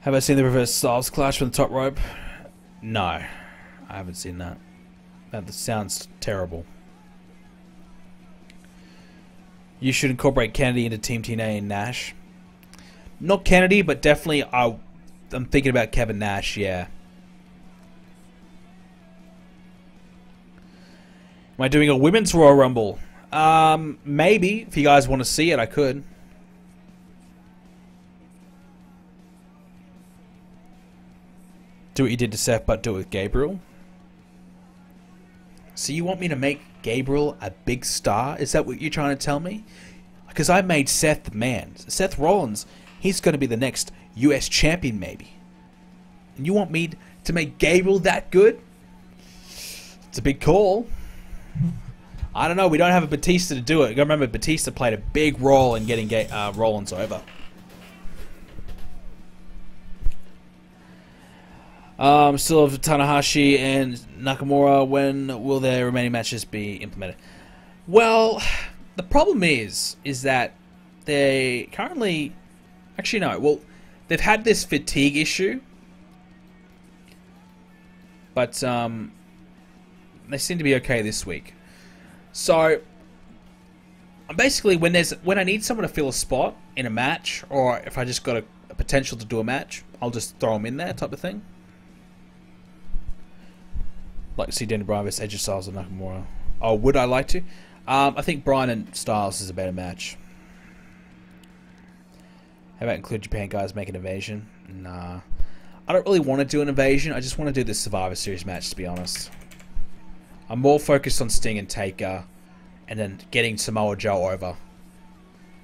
Have I seen the reverse Styles clash from the top rope? No, I haven't seen that. That sounds terrible. You should incorporate Kennedy into Team TNA and Nash. Not Kennedy, but definitely I'm thinking about Kevin Nash, yeah. Am I doing a Women's Royal Rumble? Maybe. If you guys want to see it, I could. Do what you did to Seth, but do it with Gabriel. So you want me to make Gabriel a big star? Is that what you're trying to tell me? Because I made Seth the man. Seth Rollins, he's going to be the next US champion, maybe. And you want me to make Gabriel that good? It's a big call. I don't know. We don't have a Batista to do it. You got to remember, Batista played a big role in getting Rollins over. Still have Tanahashi and Nakamura. When will their remaining matches be implemented? Well, the problem is that they currently... Actually, no. Well, they've had this fatigue issue. But they seem to be okay this week. So, basically, when I need someone to fill a spot in a match, or if I just got a potential to do a match, I'll just throw them in there, type of thing. Like to see Daniel Bryan vs Edge Styles and Nakamura. Oh, would I like to? I think Bryan and Styles is a better match. How about include Japan guys make an invasion? Nah. I don't really want to do an invasion. I just want to do this Survivor Series match, to be honest. I'm more focused on Sting and Taker, and then getting Samoa Joe over.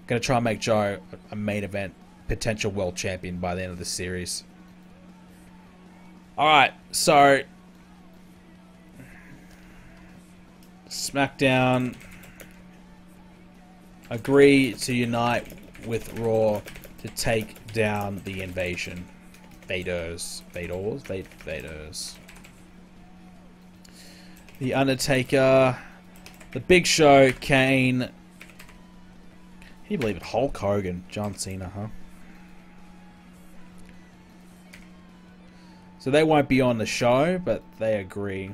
Gonna try and make Joe a main event potential world champion by the end of the series. Alright, so SmackDown agree to unite with Raw to take down the invasion. Vaders. The Undertaker, The Big Show, Kane. Can you believe it? Hulk Hogan, John Cena, huh? So they won't be on the show, but they agree.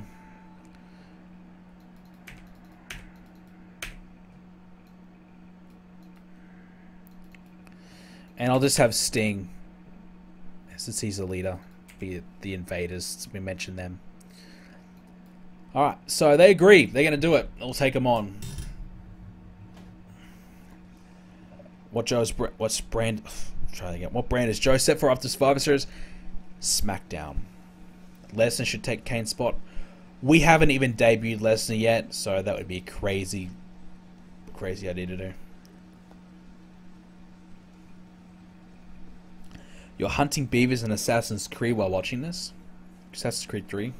And I'll just have Sting, since he's the leader, be the Invaders. We mentioned them. Alright, so they agree. They're going to do it. They'll take them on. What brand is Joe set for after Survivor Series? SmackDown. Lesnar should take Kane's spot. We haven't even debuted Lesnar yet, so that would be a crazy idea to do. You're hunting beavers in Assassin's Creed while watching this? Assassin's Creed 3.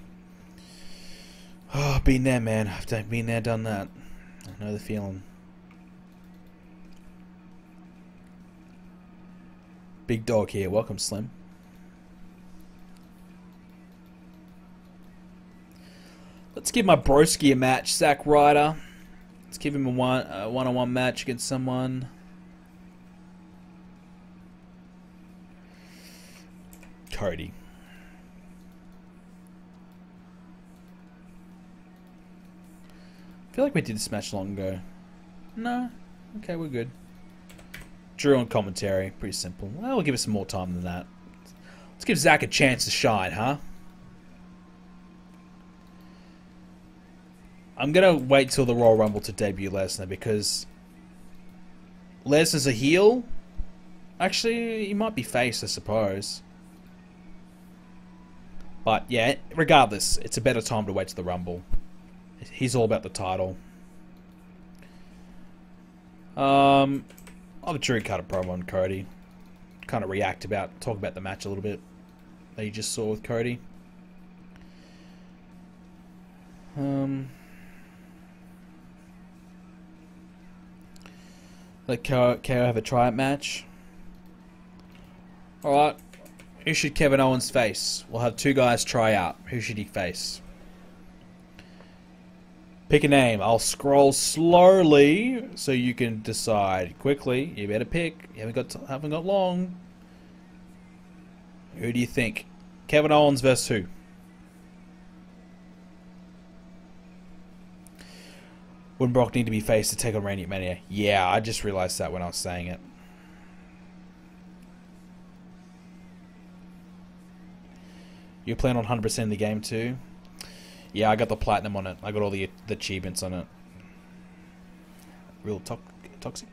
Oh, been there, man. I've been there, done that. I know the feeling. Big dog here. Welcome, Slim. Let's give my broski a match. Zack Ryder. Let's give him a one-on-one match against someone. Cody. I feel like we did this match long ago. No? Okay, we're good. Drew on commentary. Pretty simple. Well, we'll give it some more time than that. Let's give Zack a chance to shine, huh? I'm going to wait till the Royal Rumble to debut Lesnar, because Lesnar's a heel. Actually, he might be face, I suppose. But yeah, regardless, it's a better time to wait to the Rumble. He's all about the title. I'll have Drew cut a promo on Cody. Kind of talk about the match a little bit that you just saw with Cody. Let KO have a tryout match. Alright. Who should Kevin Owens face? We'll have two guys try out. Who should he face? Pick a name. I'll scroll slowly so you can decide quickly. You better pick. You haven't got long. Who do you think? Kevin Owens versus who? Wouldn't Brock need to be faced to take on Randy at Mania? Yeah, I just realized that when I was saying it. You plan on 100% in the game too? Yeah, I got the platinum on it. I got all the achievements on it. Real toxic.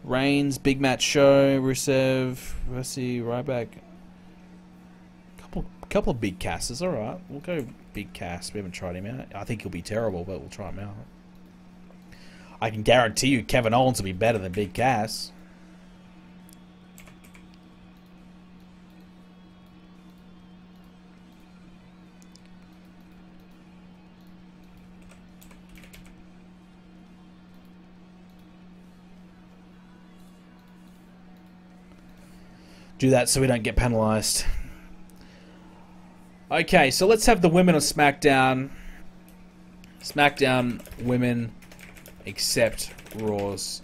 Reigns, big match show. Rusev, Rusty, Ryback. Couple of big casts. Alright, we'll go big cast. We haven't tried him out. I think he'll be terrible, but we'll try him out. I can guarantee you Kevin Owens will be better than Big Cass. Do that so we don't get penalized. Okay, so let's have the women of SmackDown. SmackDown women accept Raw's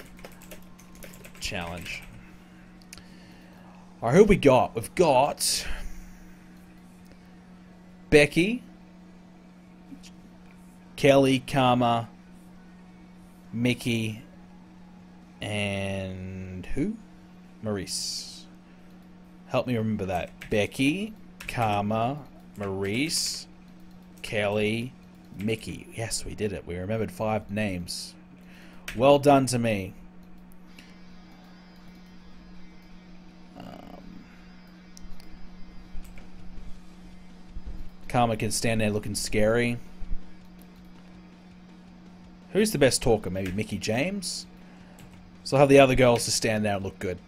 challenge. Alright, who we got? We've got Becky, Kelly, Karma, Mickey, and who? Maurice. Help me remember that. Becky, Karma, Maurice, Kelly, Mickey. Yes, we did it. We remembered 5 names. Well done to me. Karma can stand there looking scary. Who's the best talker? Maybe Mickey James? So I'll have the other girls to stand there and look good.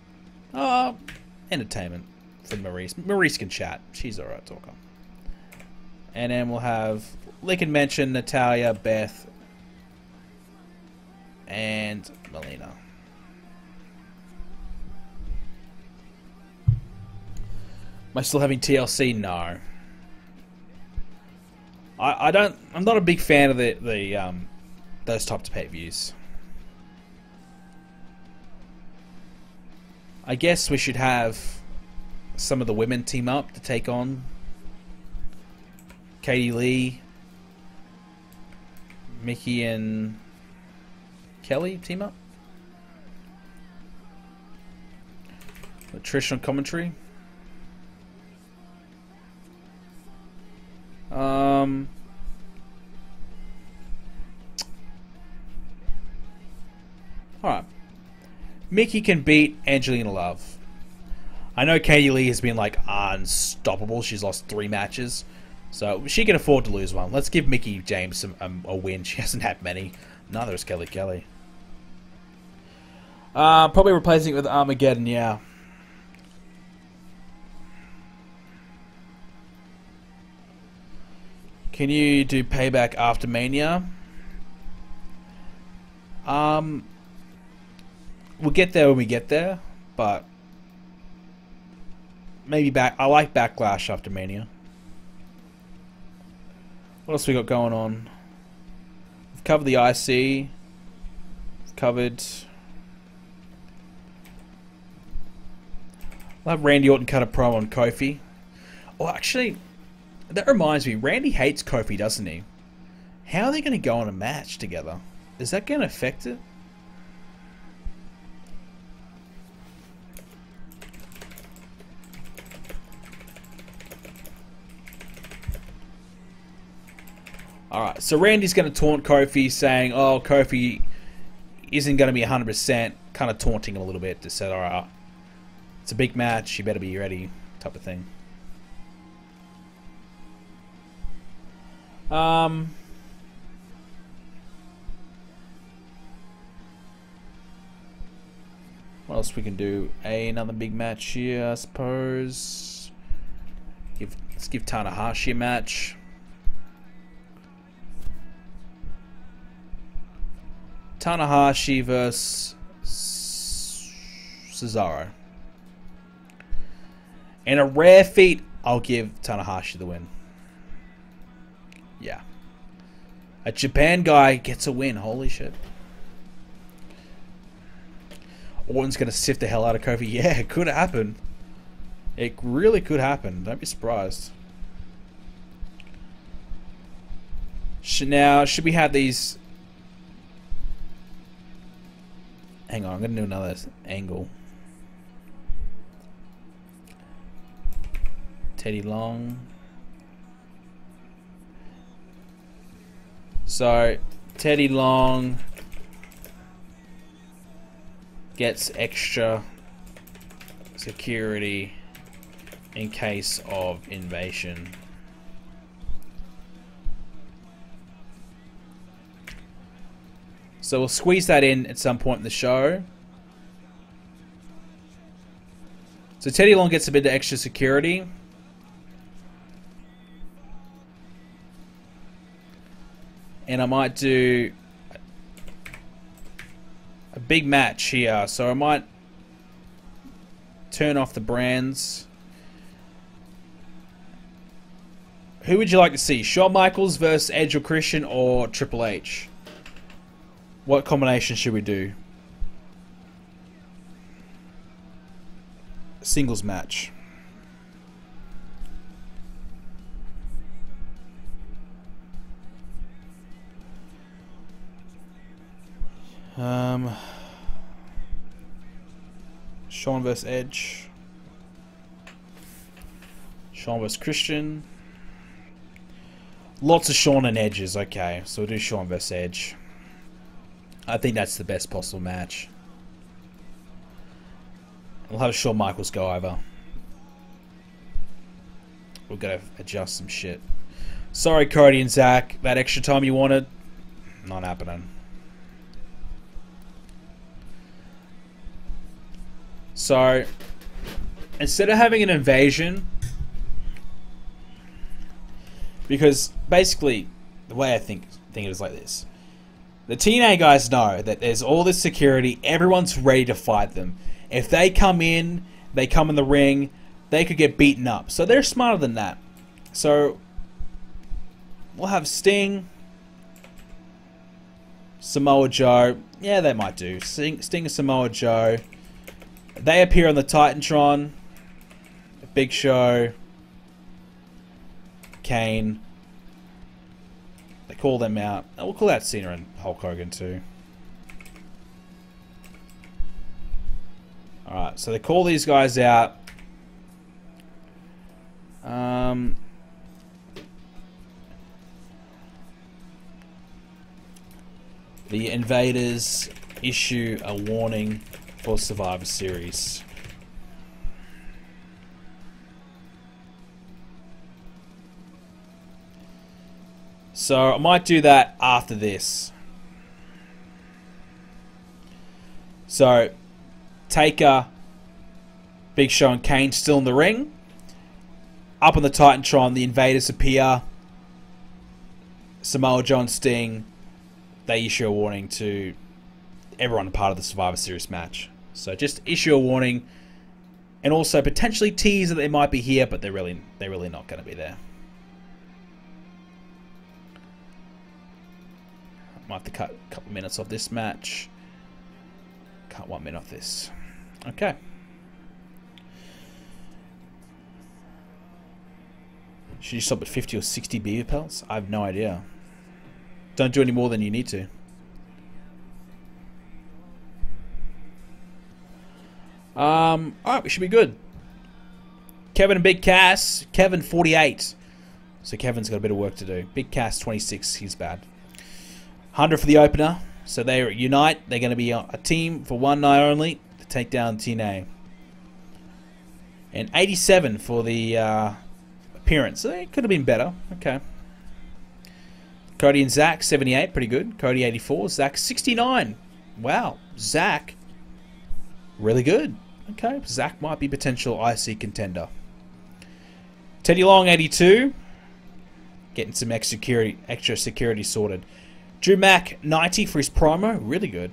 Entertainment for Maurice. Maurice can chat. She's alright talker. And then we'll have Lincoln mention Natalia, Beth, and Melina. Am I still having TLC? No. I'm not a big fan of those types of pay-per-views. I guess we should have some of the women team up to take on Katie Lee, Mickey and Kelly team up. Trish on commentary. Alright. Mickey can beat Angelina Love. I know Katie Lee has been like unstoppable. She's lost 3 matches. So she can afford to lose one. Let's give Mickey James a win. She hasn't had many. Neither has Kelly. Probably replacing it with Armageddon, yeah. Can you do Payback after Mania? We'll get there when we get there, but maybe I like Backlash after Mania. What else we got going on? We've covered the IC. We've covered. I'll have Randy Orton cut a promo on Kofi. Oh, actually, that reminds me. Randy hates Kofi, doesn't he? How are they going to go on a match together? Is that going to affect it? Alright, so Randy's going to taunt Kofi, saying, oh, Kofi isn't going to be 100%, kind of taunting him a little bit to say, alright, it's a big match, you better be ready, type of thing. What else we can do? Another big match here, I suppose. Let's give Tanahashi a match. Tanahashi versus Cesaro. In a rare feat, I'll give Tanahashi the win. Yeah. A Japan guy gets a win. Holy shit. Orton's going to sift the hell out of Kofi. Yeah, it could happen. It really could happen. Don't be surprised. Now, should we have these... Hang on, I'm going to do another angle. Teddy Long. So, Teddy Long gets extra security in case of invasion. So we'll squeeze that in at some point in the show. So Teddy Long gets a bit of extra security. And I might do a big match here. So I might turn off the brands. Who would you like to see? Shawn Michaels versus Edge or Christian, or Triple H? What combination should we do? Singles match. Shawn vs. Edge. Shawn vs. Christian. Lots of Shawn and Edges. Okay, so we'll do Shawn vs. Edge. I think that's the best possible match. We'll have Shawn Michaels go over. We've got to adjust some shit. Sorry, Cody and Zach. That extra time you wanted, not happening. So, instead of having an invasion, because basically, the way I think it is like this. The TNA guys know that there's all this security, everyone's ready to fight them. If they come in the ring, they could get beaten up. So they're smarter than that. So, we'll have Sting, Samoa Joe. Yeah, they might do. Sting and Samoa Joe. They appear on the Titantron. Big Show. Kane. They call them out. And we'll call out Cena and Hulk Hogan too. Alright, so they call these guys out. The Invaders issue a warning for Survivor Series. So I might do that after this. So Taker, Big Show and Kane still in the ring. Up on the Titantron, the Invaders appear. Samoa Joe and Sting, they issue a warning to everyone part of the Survivor Series match. So just issue a warning, and also potentially tease that they might be here, but they're really not going to be there. Might have to cut a couple minutes off this match. Cut 1 minute off this. Okay. Should you stop at 50 or 60 beaver pelts? I have no idea. Don't do any more than you need to. Alright, we should be good. Kevin and Big Cass. Kevin 48. So Kevin's got a bit of work to do. Big Cass 26. He's bad. 100 for the opener. So they unite. They're going to be a team for one night only to take down TNA. And 87 for the appearance. So they could have been better. Okay. Cody and Zach 78. Pretty good. Cody 84. Zach 69. Wow. Zach really good. Okay. Zach might be potential IC contender. Teddy Long 82. Getting some extra security sorted. Drew Mack 90 for his promo. Really good.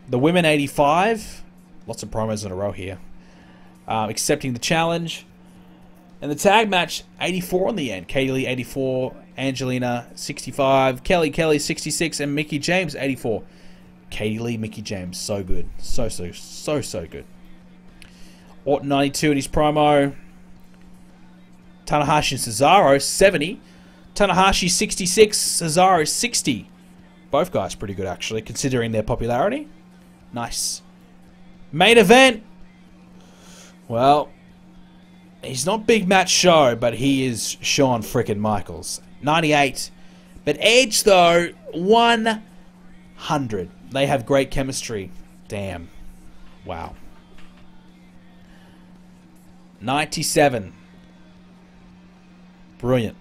The women 85. Lots of promos in a row here. Accepting the challenge. And the tag match 84 in the end. Katie Lee 84. Angelina 65. Kelly 66. And Mickie James 84. Katie Lee, Mickie James. So good. So good. Orton 92 in his promo. Tanahashi and Cesaro 70. Tanahashi 66, Cesaro 60. Both guys pretty good actually, considering their popularity. Nice. Main event. Well, he's not Big Match Show, but he is Shawn frickin' Michaels. 98. But Edge though, 100. They have great chemistry. Damn. Wow. 97. Brilliant.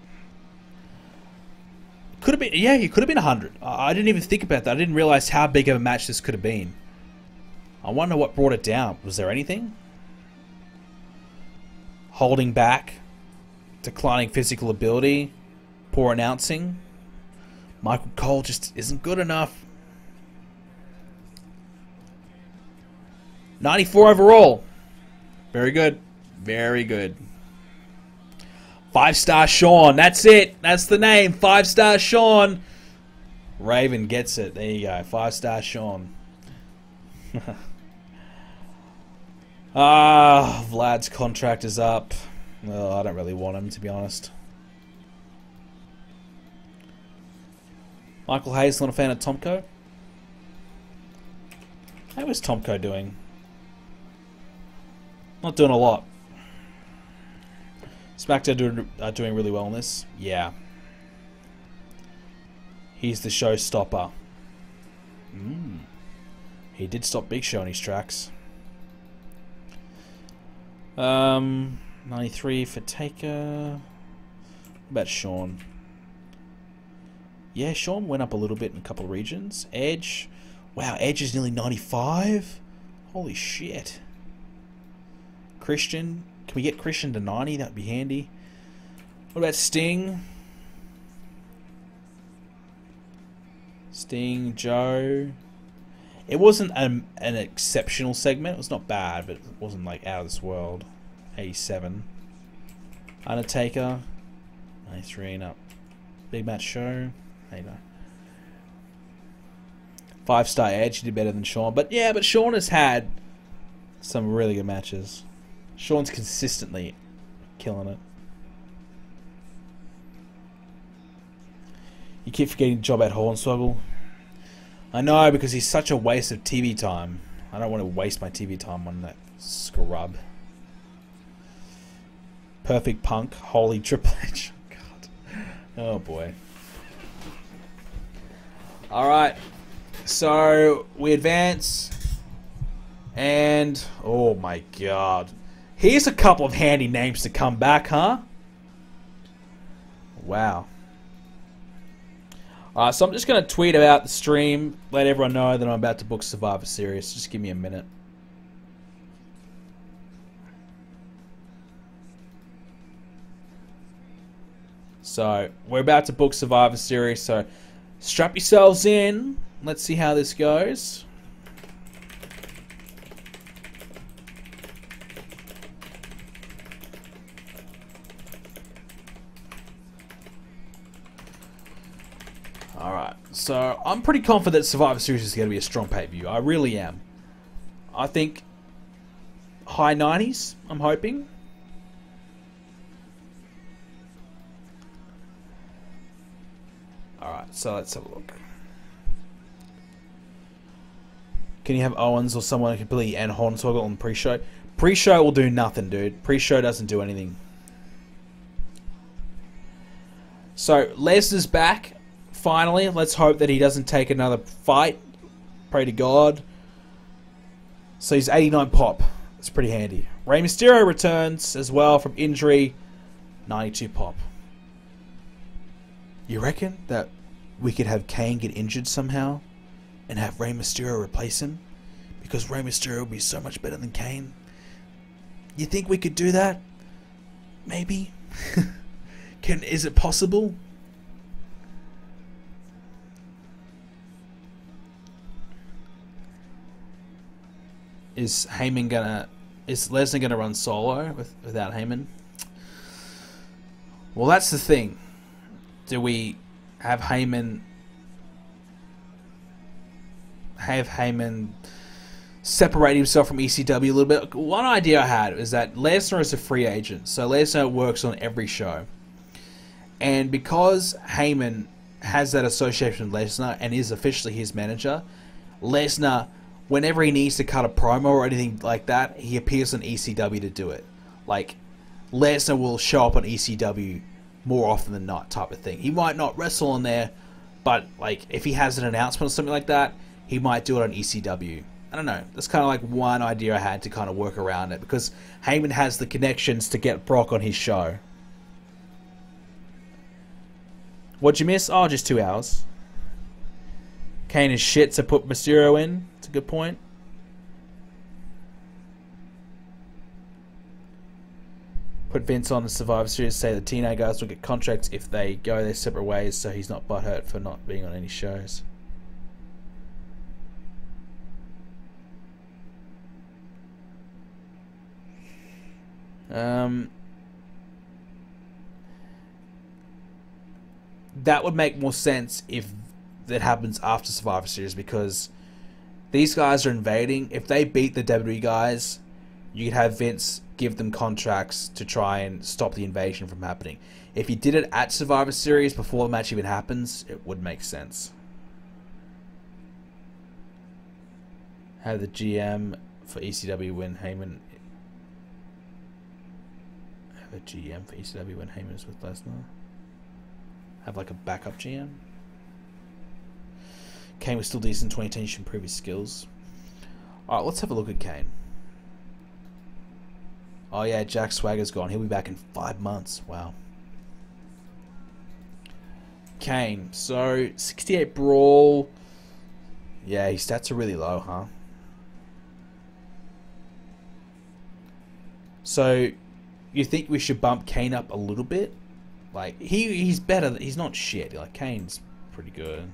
Could have been, yeah, he could have been 100. I didn't even think about that. I didn't realize how big of a match this could have been. I wonder what brought it down. Was there anything? Holding back, declining physical ability, poor announcing. Michael Cole just isn't good enough. 94 overall. Very good. Very good. 5-star Shawn. That's it. That's the name. 5-star Shawn. Raven gets it. There you go. 5-star Sean. Vlad's contract is up. Well, I don't really want him, to be honest. Michael Hayes, not a fan of Tomko? How is Tomko doing? Not doing a lot. SmackDown are doing really well in this. Yeah. He's the showstopper. He did stop Big Show in his tracks. 93 for Taker. What about Sean? Yeah, Sean went up a little bit in a couple of regions. Edge. Wow, Edge is nearly 95? Holy shit. Christian. Can we get Christian to 90? That would be handy. What about Sting? Sting, Joe. It wasn't an exceptional segment. It was not bad, but it wasn't like out of this world. 87. Undertaker. 93 and up. Big match show. There you go. 5-star Edge. He did better than Sean. But yeah, but Sean has had some really good matches. Sean's consistently killing it. You keep forgetting job at Hornswoggle. I know, because he's such a waste of TV time. I don't want to waste my TV time on that scrub. Perfect Punk. Holy Triple H. God. Oh boy. Alright. So, we advance. And, oh my god. Here's a couple of handy names to come back, huh? Wow. Alright, so I'm just going to tweet about the stream, let everyone know that I'm about to book Survivor Series. Just give me a minute. So, we're about to book Survivor Series, so strap yourselves in. Let's see how this goes. Alright, so I'm pretty confident Survivor Series is going to be a strong pay-per-view. I really am. I think high 90s, I'm hoping. Alright, so let's have a look. Can you have Owens or someone completely and Hornswoggle on pre-show? Pre-show will do nothing, dude. Pre-show doesn't do anything. So, Lesnar's back. Finally, let's hope that he doesn't take another fight. Pray to God. So he's 89 pop. That's pretty handy. Rey Mysterio returns as well from injury. 92 pop. You reckon that we could have Kane get injured somehow and have Rey Mysterio replace him? Because Rey Mysterio would be so much better than Kane. You think we could do that? Maybe. Is it possible? Is Lesnar gonna run solo without Heyman? Well, that's the thing. Do we have Heyman separate himself from ECW a little bit? One idea I had is that Lesnar is a free agent, so Lesnar works on every show, and because Heyman has that association with Lesnar and is officially his manager, Lesnar, whenever he needs to cut a promo or anything like that, he appears on ECW to do it. Like, Lesnar will show up on ECW more often than not, type of thing. He might not wrestle on there, but like if he has an announcement or something like that, he might do it on ECW. I don't know. That's kind of like one idea I had to kind of work around it, because Heyman has the connections to get Brock on his show. What'd you miss? Oh, just 2 hours. Kane is shit, so put Mysterio in. It's a good point. Put Vince on the Survivor Series, say the TNA guys will get contracts if they go their separate ways, so he's not butthurt for not being on any shows. That would make more sense if that happens after Survivor Series, because these guys are invading. If they beat the WWE guys, you could have Vince give them contracts to try and stop the invasion from happening. If you did it at Survivor Series before the match even happens, it would make sense. Have the GM for ECW win Heyman. Have a GM for ECW when Heyman is with Lesnar. Have like a backup GM. Kane was still decent in 2010. You should improve his skills. Alright, let's have a look at Kane. Oh yeah, Jack Swagger's gone. He'll be back in 5 months. Wow. Kane. So, 68 brawl. Yeah, his stats are really low, huh? So, you think we should bump Kane up a little bit? Like, he's better. He's not shit. Like, Kane's pretty good.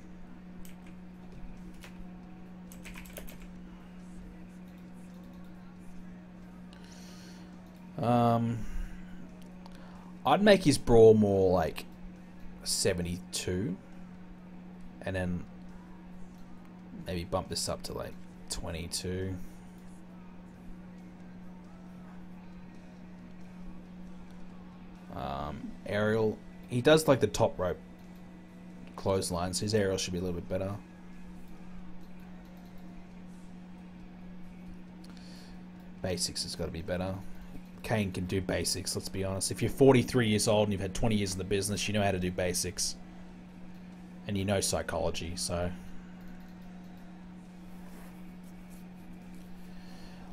I'd make his brawl more like 72, and then maybe bump this up to like 22. Aerial, he does like the top rope clotheslines. His aerial should be a little bit better. Basics has got to be better. Kane can do basics, let's be honest. If you're 43 years old and you've had 20 years in the business, you know how to do basics. And you know psychology, so.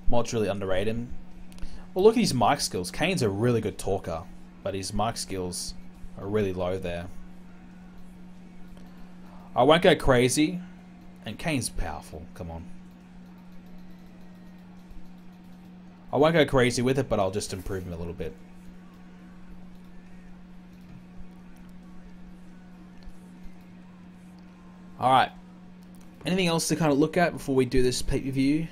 Mods really underrate him. Well, look at his mic skills. Kane's a really good talker, but his mic skills are really low there. I won't go crazy. And Kane's powerful, come on. I won't go crazy with it, but I'll just improve him a little bit. Alright. Anything else to kind of look at before we do this pay-per-view?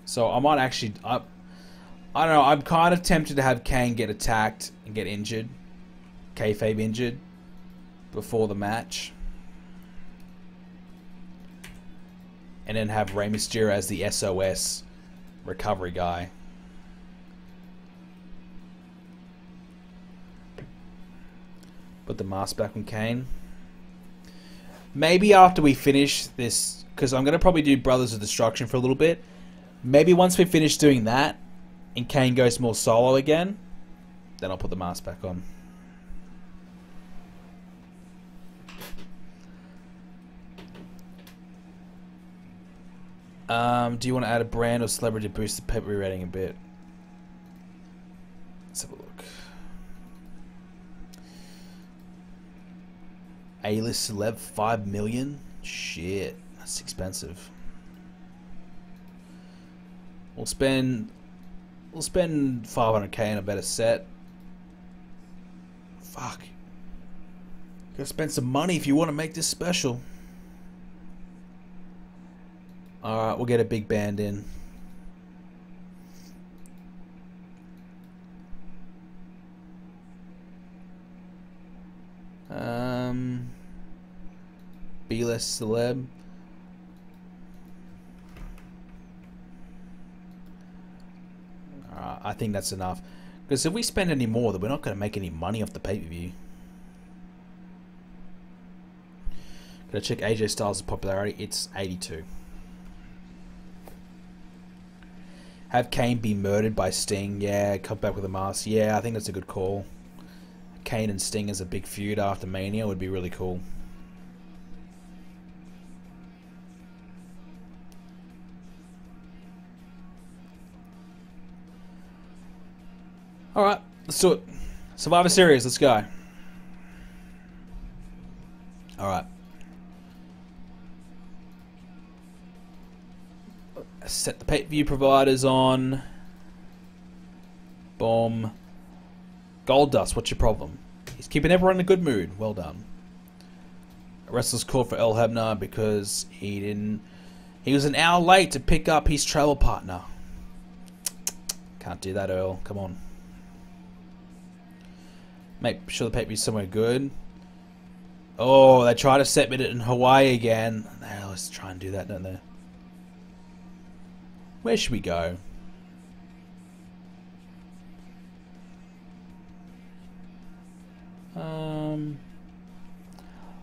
So I might actually... I don't know, I'm kind of tempted to have Kane get attacked and get injured. Kayfabe injured. Before the match. And then have Rey Mysterio as the SOS recovery guy. Put the mask back on Kane. Maybe after we finish this, because I'm going to probably do Brothers of Destruction for a little bit. Maybe once we finish doing that, and Kane goes more solo again, then I'll put the mask back on. Do you want to add a brand or celebrity to boost the pay-per-view rating a bit? Let's have a look. A-list celeb, 5 million? Shit, that's expensive. We'll spend 500k on a better set. Fuck. Gotta spend some money if you want to make this special. Alright, we'll get a big band in. B-list celeb. I think that's enough. Because if we spend any more, then we're not going to make any money off the pay-per-view. Gotta check AJ Styles' popularity. It's 82. Have Kane be murdered by Sting. Yeah, come back with a mask. Yeah, I think that's a good call. Kane and Sting as a big feud after Mania would be really cool. Alright, let's do it. Survivor Series, let's go. Alright. Set the pay-per-view providers on. Boom. Goldust, what's your problem? He's keeping everyone in a good mood. Well done. A wrestler's called for Earl Hebner because he was an hour late to pick up his travel partner. Can't do that, Earl. Come on. Make sure the pay-per-view's somewhere good. Oh, they try to set me in Hawaii again. They always try and do that, don't they? Where should we go?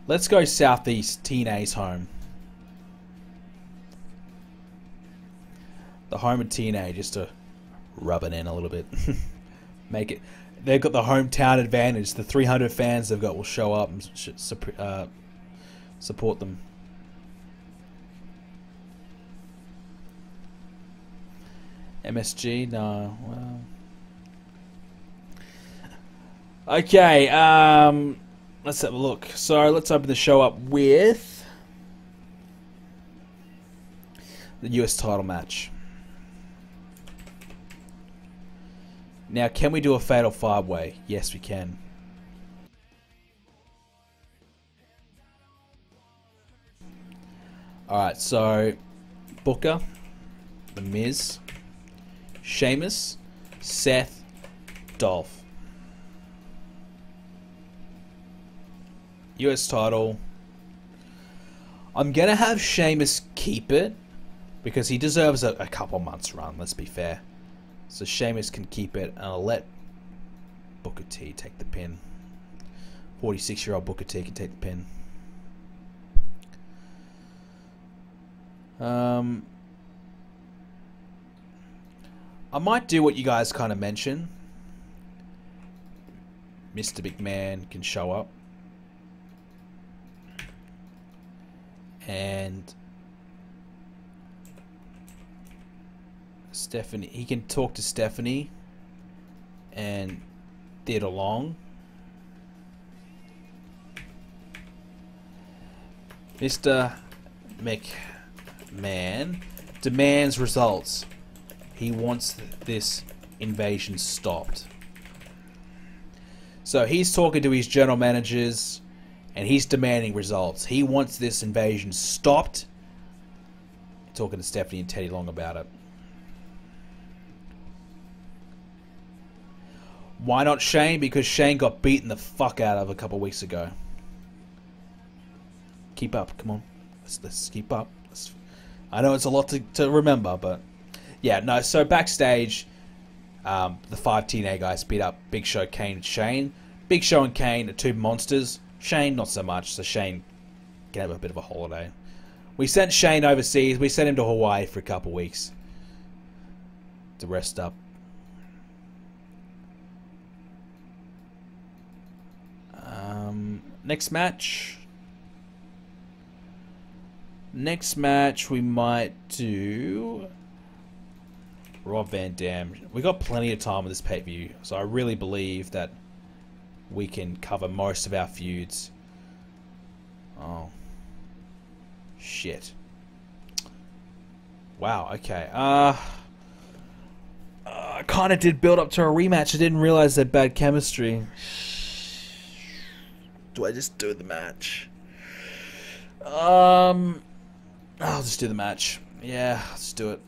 Let's go southeast. TNA's home. The home of TNA, just to rub it in a little bit. Make it. They've got the hometown advantage. The 300 fans they've got will show up and support them. MSG? No. Well. Okay. Let's have a look. So let's open the show up with the US title match. Now, can we do a fatal 5-way? Yes, we can. Alright, so Booker, The Miz, Sheamus, Seth, Dolph. US title. I'm going to have Sheamus keep it because he deserves a couple months run, let's be fair. So Sheamus can keep it, and I'll let Booker T take the pin. 46-year-old Booker T can take the pin. I might do what you guys kind of mentioned. Mr. McMahon can show up. And Stephanie, he can talk to Stephanie and get along. Mr. McMahon demands results. He wants this invasion stopped. So he's talking to his general managers and he's demanding results. He wants this invasion stopped. Talking to Stephanie and Teddy Long about it. Why not Shane? Because Shane got beaten the fuck out of a couple weeks ago. Keep up, come on. Let's keep up. I know it's a lot to remember, but yeah, no. So backstage, the 5 TNA guys beat up Big Show, Kane, and Shane. Big Show and Kane are two monsters. Shane, not so much. So Shane can have a bit of a holiday. We sent Shane overseas. We sent him to Hawaii for a couple weeks to rest up. Next match. Next match we might do Rob Van Dam. We got plenty of time with this pay-per-view, so I really believe that we can cover most of our feuds. Oh. Shit. Wow, okay. I kind of did build up to a rematch. I didn't realize they had bad chemistry. Do I just do the match? I'll just do the match. Yeah, let's do it.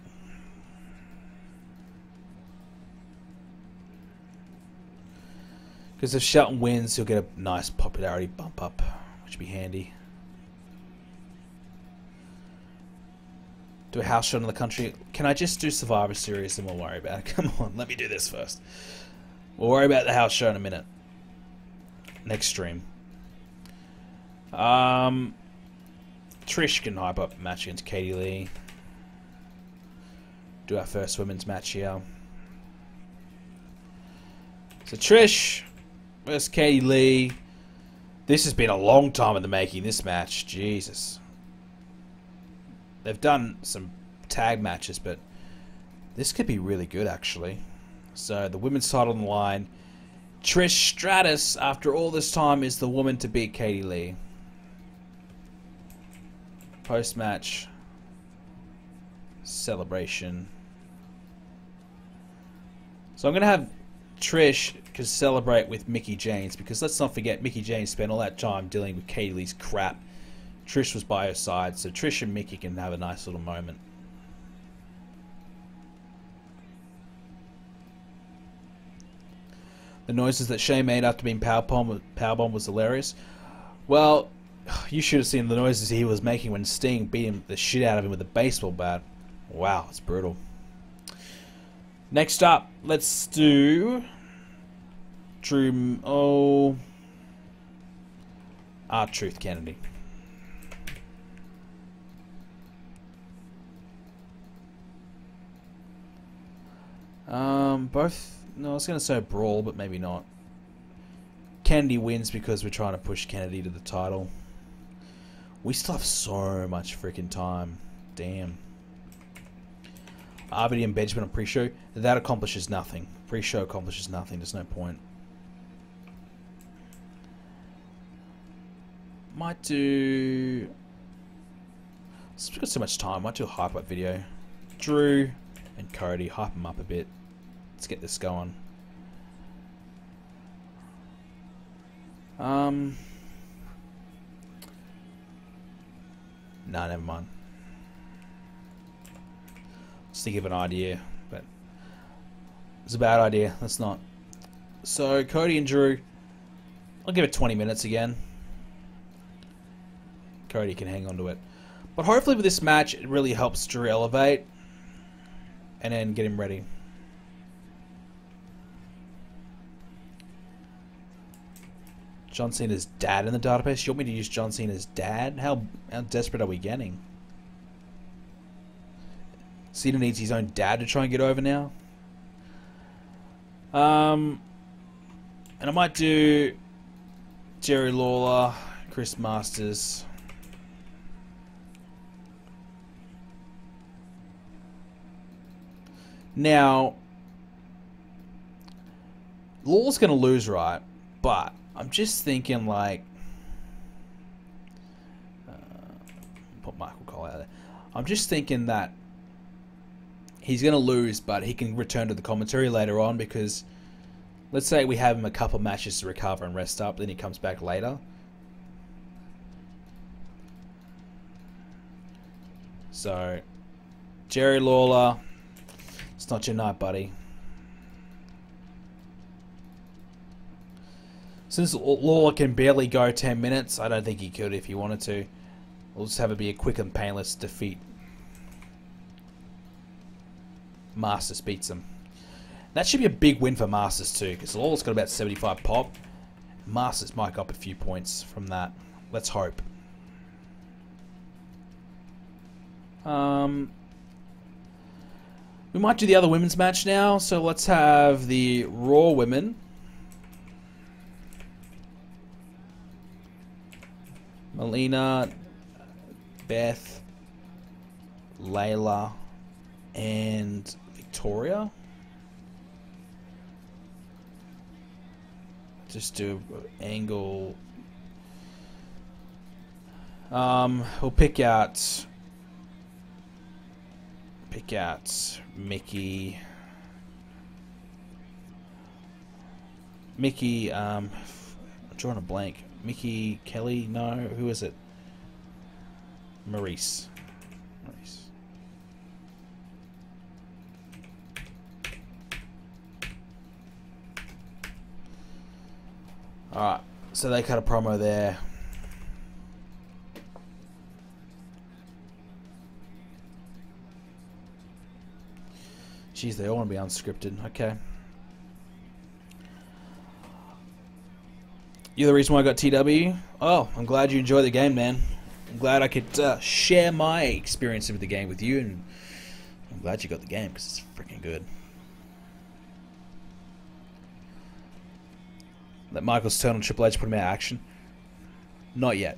Because if Shelton wins, he'll get a nice popularity bump up, which would be handy. Do a house show in the country. Can I just do Survivor Series and we'll worry about it? Come on, let me do this first. We'll worry about the house show in a minute. Next stream. Trish can hype up a match against Katie Lee. Do our first women's match here. So Trish versus Katie Lee. This has been a long time in the making, this match. Jesus. They've done some tag matches, but this could be really good, actually. So the women's title on the line. Trish Stratus, after all this time, is the woman to beat Katie Lee. Post-match celebration. So I'm going to have Trish to celebrate with Mickie James, because let's not forget, Mickie James spent all that time dealing with Katie Lee's crap. Trish was by her side, so Trish and Mickie can have a nice little moment. The noises that Shane made after being powerbombed was hilarious. Well, you should have seen the noises he was making when Sting beat the shit out of him with a baseball bat. Wow, it's brutal. Next up, let's do R-Truth Kennedy. Both. No, I was going to say brawl, but maybe not. Kennedy wins because we're trying to push Kennedy to the title. We still have so much freaking time. Damn. RVD and Benjamin on pre-show. That accomplishes nothing. Pre-show accomplishes nothing. There's no point. Might do... We've got so much time. Might do a hype-up video. Drew and Cody. Hype them up a bit. Let's get this going. Nah, never mind. Just to give an idea, but it's a bad idea. Let's not. So Cody and Drew, I'll give it 20 minutes again. Cody can hang on to it, but hopefully with this match, it really helps Drew elevate and then get him ready. John Cena's dad in the database? You want me to use John Cena's dad? How desperate are we getting? Cena needs his own dad to try and get over now. And I might do Jerry Lawler, Chris Masters. Now, Lawler's going to lose, right? But I'm just thinking, like, put Michael Cole out there. I'm just thinking that he's going to lose, but he can return to the commentary later on because, let's say we have him a couple matches to recover and rest up, then he comes back later. So, Jerry Lawler, it's not your night, buddy. Since Lawler can barely go 10 minutes, I don't think he could if he wanted to. We'll just have it be a quick and painless defeat. Masters beats him. That should be a big win for Masters too, because Lawler's got about 75 pop. Masters might go up a few points from that. Let's hope. We might do the other women's match now, so let's have the Raw women. Melina, Beth, Layla, and Victoria. Just do angle. We'll pick out Mickey. I'm drawing a blank. Mickey Kelly? No, who is it? Maurice. Alright, so they cut a promo there. Jeez, they all want to be unscripted. Okay. You're the reason why I got TEW? Oh, I'm glad you enjoyed the game, man. I'm glad I could share my experience with the game with you, and I'm glad you got the game, because it's freaking good. Let Michaels turn on Triple H, put him out of action. Not yet.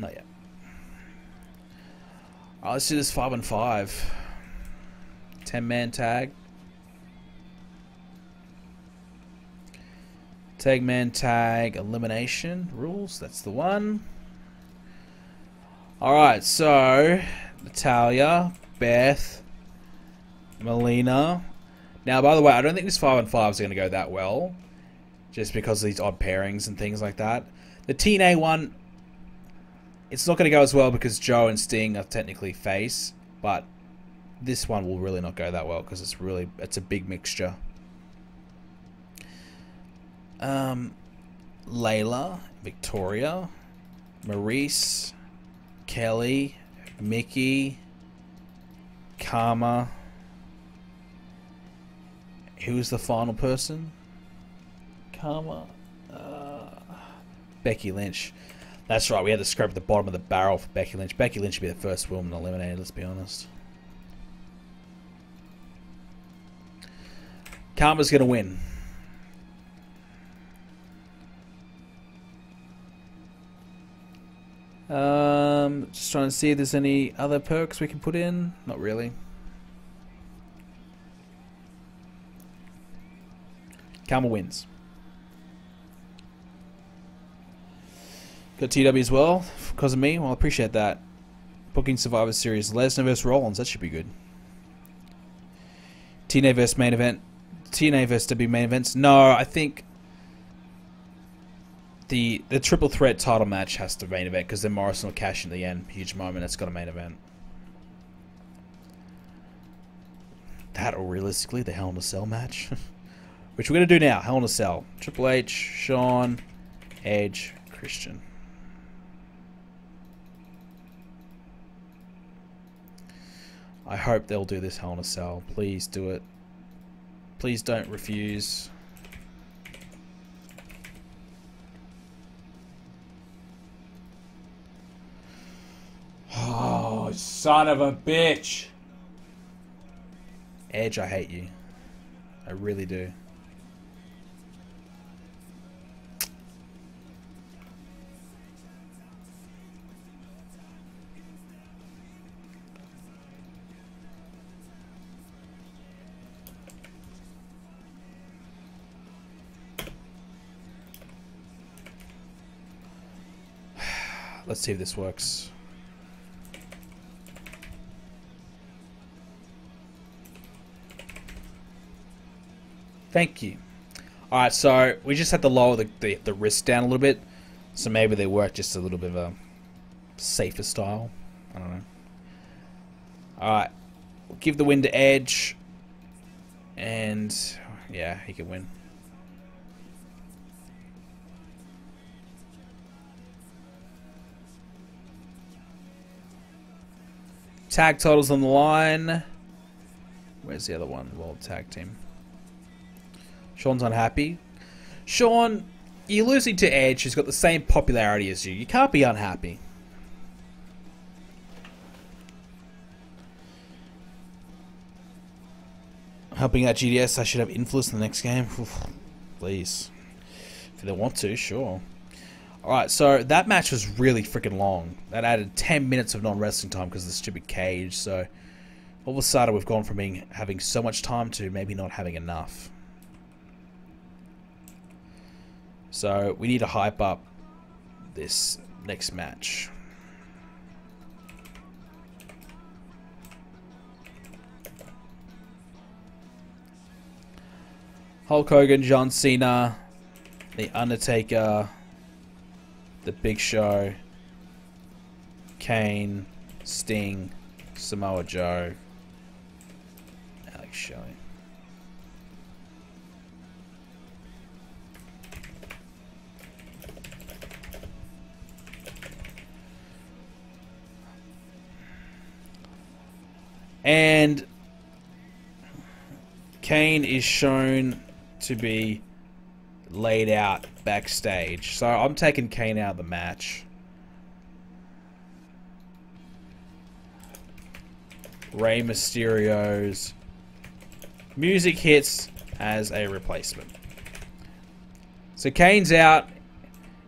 Not yet. Alright, let's do this 5-on-5. 10-man tag. Tag man tag elimination rules. That's the one. Alright, so Natalya, Beth, Melina. Now, by the way, I don't think this 5-on-5 is going to go that well, just because of these odd pairings and things like that. The TNA one, it's not going to go as well because Joe and Sting are technically face, but this one will really not go that well because it's a big mixture. Layla, Victoria, Maurice, Kelly, Mickey, Karma. Who's the final person? Karma. Becky Lynch. That's right, we had to scrape the bottom of the barrel for Becky Lynch. Becky Lynch should be the first woman eliminated, let's be honest. Karma's going to win. Just trying to see if there's any other perks we can put in. Not really. Karma wins. Got TEW as well, because of me. Well, I appreciate that. Booking Survivor Series. Lesnar vs. Rollins. That should be good. TNA vs. main event. TNA vs. W main events. No, I think the triple threat title match has to main event, because then Morrison will cash in the end. Huge moment. That's got a main event. That, or realistically, the Hell in a Cell match. Which we're going to do now. Hell in a Cell. Triple H, Shawn, Edge, Christian. I hope they'll do this Hell in a Cell. Please do it. Please don't refuse. Oh, son of a bitch. Edge, I hate you. I really do. Let's see if this works. Thank you. Alright, so we just had to lower the wrist down a little bit. So maybe they work just a little bit of a safer style. I don't know. Alright. We'll give the win to Edge. And yeah, he can win. Tag titles on the line. Where's the other one? World Tag Team. Shawn's unhappy. Shawn, you're losing to Edge, who's got the same popularity as you. You can't be unhappy. Helping out GDS, I should have influence in the next game. Oof, please. If they want to, sure. Alright, so that match was really freaking long. That added 10 minutes of non-wrestling time because of the stupid cage. So, all of a sudden we've gone from having so much time to maybe not having enough. So, we need to hype up this next match. Hulk Hogan, John Cena, The Undertaker, The Big Show, Kane, Sting, Samoa Joe, Alex Shelley. And Kane is shown to be laid out backstage. So I'm taking Kane out of the match. Rey Mysterio's music hits as a replacement. So Kane's out.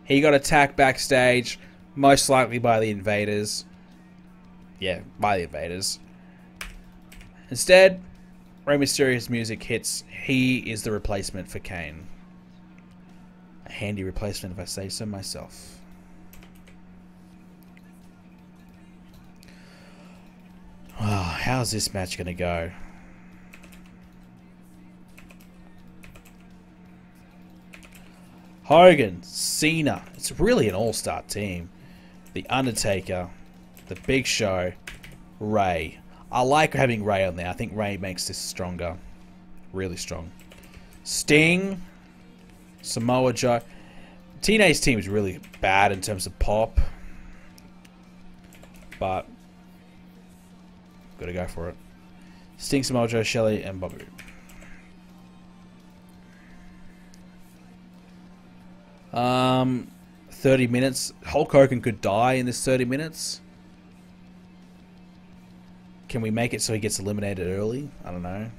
He got attacked backstage, most likely by the Invaders. Yeah, by the Invaders. Instead, Rey Mysterio's music hits. He is the replacement for Kane. A handy replacement, if I say so myself. Oh, how's this match going to go? Hogan, Cena. It's really an all-star team. The Undertaker, The Big Show, Rey. I like having Rey on there. I think Rey makes this stronger. Really strong. Sting, Samoa Joe. TNA's team is really bad in terms of pop. But gotta go for it. Sting, Samoa Joe, Shelley, and Bobby. 30 minutes. Hulk Hogan could die in this 30 minutes. Can we make it so he gets eliminated early? I don't know.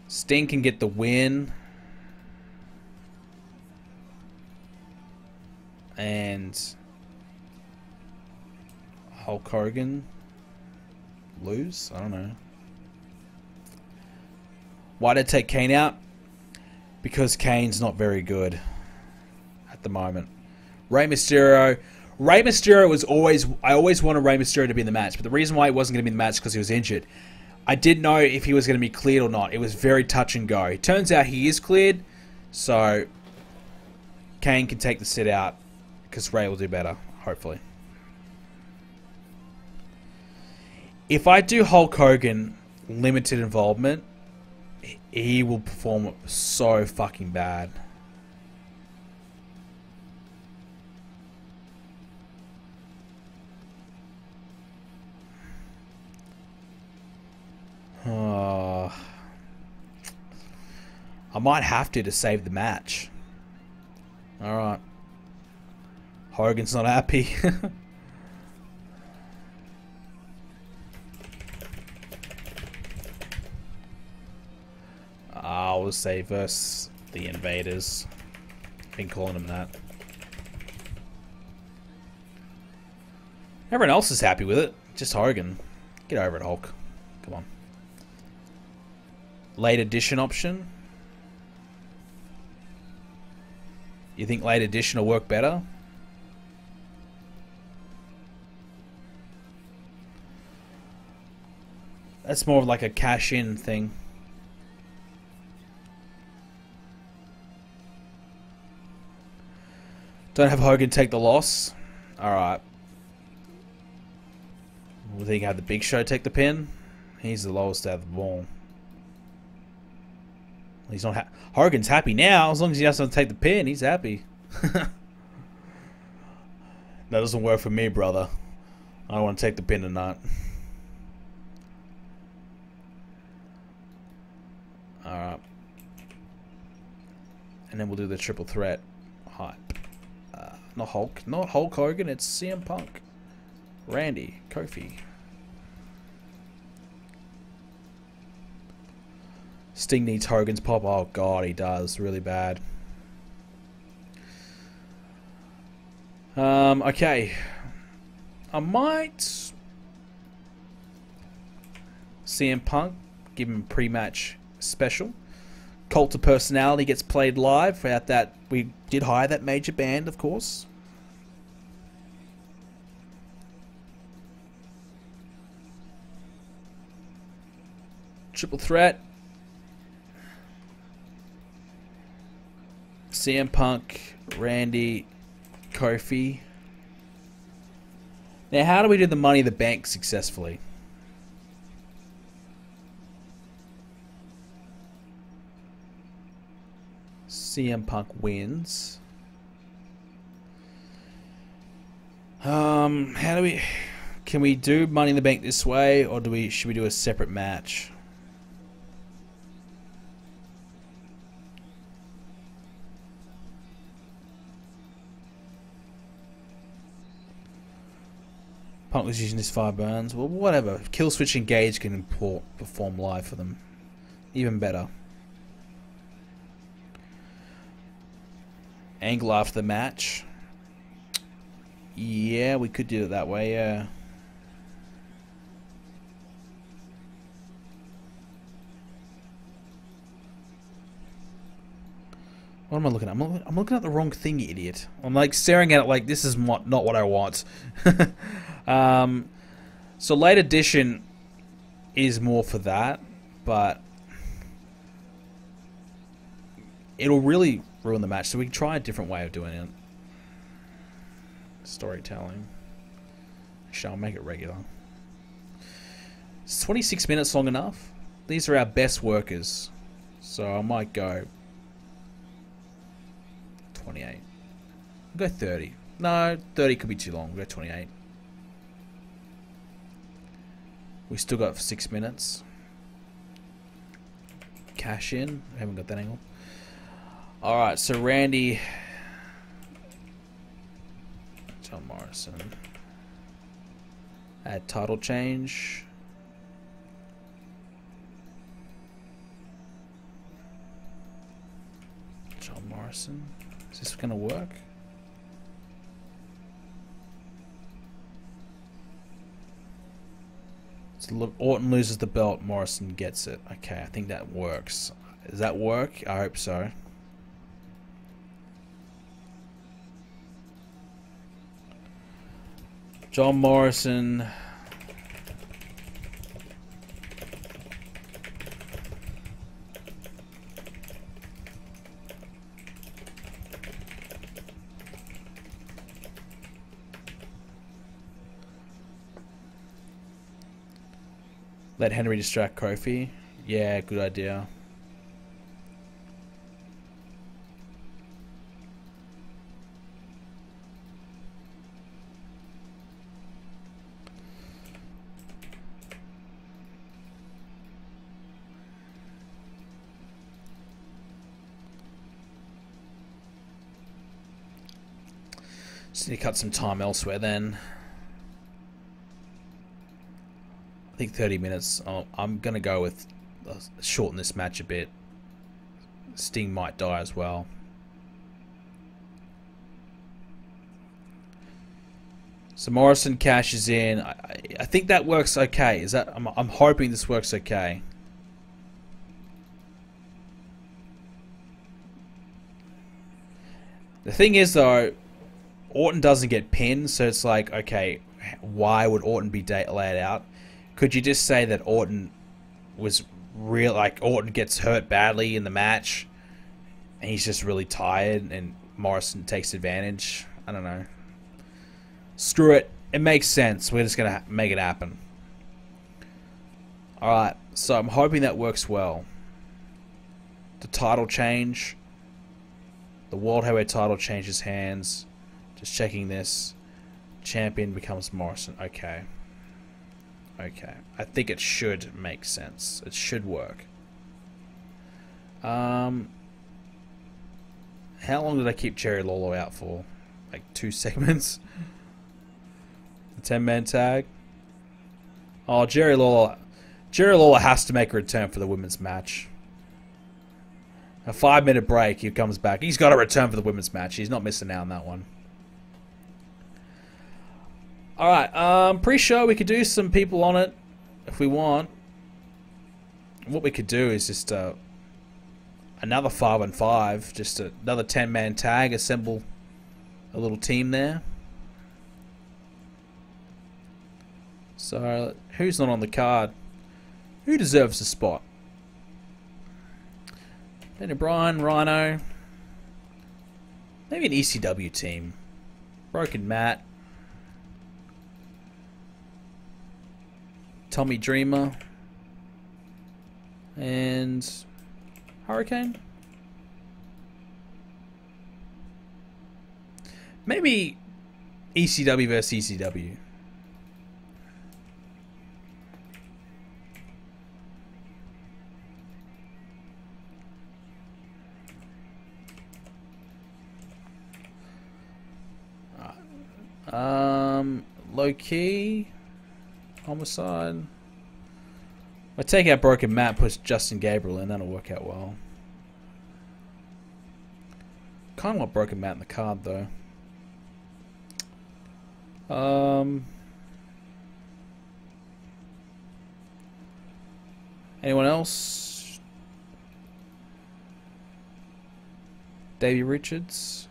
Sting can get the win. And Hulk Hogan lose? I don't know. Why did I take Kane out? Because Kane's not very good at the moment. Rey Mysterio. Rey Mysterio was always... I always wanted Rey Mysterio to be in the match. But the reason why he wasn't going to be in the match is because he was injured. I didn't know if he was going to be cleared or not. It was very touch and go. It turns out he is cleared. So Kane can take the sit out. Because Rey will do better. Hopefully. If I do Hulk Hogan limited involvement, he will perform so fucking bad. I might have to save the match. Alright. Hogan's not happy. I'll say versus the Invaders. Been calling them that. Everyone else is happy with it. Just Hogan. Get over it, Hulk. Come on. Late edition option. You think late edition will work better? That's more of like a cash-in thing. Don't have Hogan take the loss. Alright. We think have the Big Show take the pin. He's the lowest out of the ball. He's not Hogan's happy now. As long as he doesn't take the pin, he's happy. That doesn't work for me, brother. I don't want to take the pin tonight. Alright. And then we'll do the triple threat hype. Not Hulk Hogan, it's CM Punk. Randy, Kofi. Sting needs Hogan's pop. Oh god, he does. Really bad. Okay. I might CM Punk, give him a pre-match special. Cult of Personality gets played live. Without that, we did hire that major band, of course. Triple threat. CM Punk, Randy, Kofi. Now, how do we do the Money in the Bank successfully? CM Punk wins. How do we... Can we do Money in the Bank this way, or should we do a separate match? Punk was using his fire burns. Well, whatever. Killswitch Engage can perform live for them. Even better. Angle after the match. Yeah, we could do it that way, yeah. What am I looking at? I'm looking at the wrong thing, you idiot. I'm like staring at it like this is not what I want. So late edition is more for that, but it'll really ruin the match. So we can try a different way of doing it. Storytelling. Actually, I'll make it regular. Is 26 minutes long enough? These are our best workers, so I might go 28. We'll go 30. No, 30 could be too long. We'll go 28. We still got 6 minutes. Cash in. We haven't got that angle. Alright, so Randy. John Morrison. Add title change. John Morrison. Is this going to work? So look, Orton loses the belt, Morrison gets it. Okay, I think that works. Does that work? I hope so. John Morrison. Let Henry distract Kofi. Yeah, good idea. Just need to cut some time elsewhere then. I think 30 minutes. I'm going to go with shorten this match a bit. Sting might die as well. So Morrison cashes in. I think that works okay. Is that? I'm hoping this works okay. The thing is though, Orton doesn't get pinned, so it's like, okay, why would Orton be laid out? Could you just say that Orton was Orton gets hurt badly in the match and he's just really tired and Morrison takes advantage? I don't know. Screw it. It makes sense. We're just going to make it happen. Alright, so I'm hoping that works well. The title change. The World Heavyweight title changes hands. Just checking this. Champion becomes Morrison. Okay. Okay. I think it should make sense. It should work. How long did I keep Jerry Lawler out for? Like 2 segments? The 10-man tag? Oh, Jerry Lawler has to make a return for the women's match. A 5-minute break, he comes back. He's got to return for the women's match. He's not missing out on that one. Alright, pre-show we could do some people on it if we want. What we could do is just another 5-on-5, just another 10-man tag, assemble a little team there. So, who's not on the card? Who deserves a spot? Daniel Bryan, Rhino. Maybe an ECW team. Broken Matt. Tommy Dreamer. And Hurricane. Maybe ECW versus ECW. Low key. Homicide. I take out Broken Matt, push Justin Gabriel in, that'll work out well. Kinda want Broken Matt in the card though. Anyone else? Davey Richards.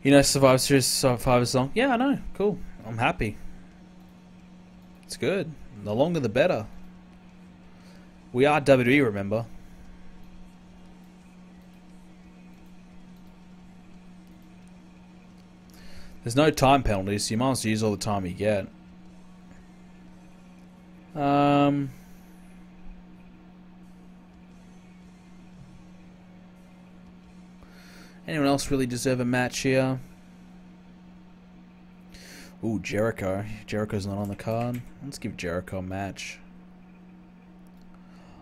You know, Survivor Series, Survivor song. Yeah, I know. Cool. I'm happy. It's good. The longer the better. We are WWE, remember. There's no time penalties, so you might as well use all the time you get. Anyone else really deserve a match here? Ooh, Jericho. Jericho's not on the card. Let's give Jericho a match.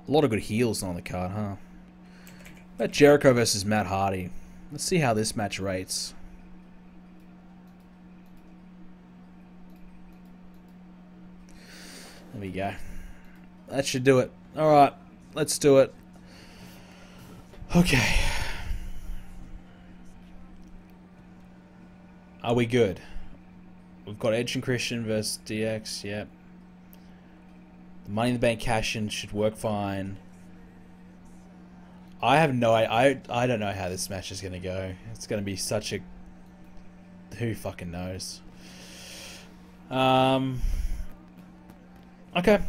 A lot of good heels on the card, huh? About Jericho versus Matt Hardy. Let's see how this match rates. There we go. That should do it. Alright, let's do it. Okay. Are we good? We've got Edge and Christian versus DX, yep. The Money in the Bank cash-in should work fine. I have no idea. I don't know how this match is going to go. It's going to be such a... Who fucking knows? Okay.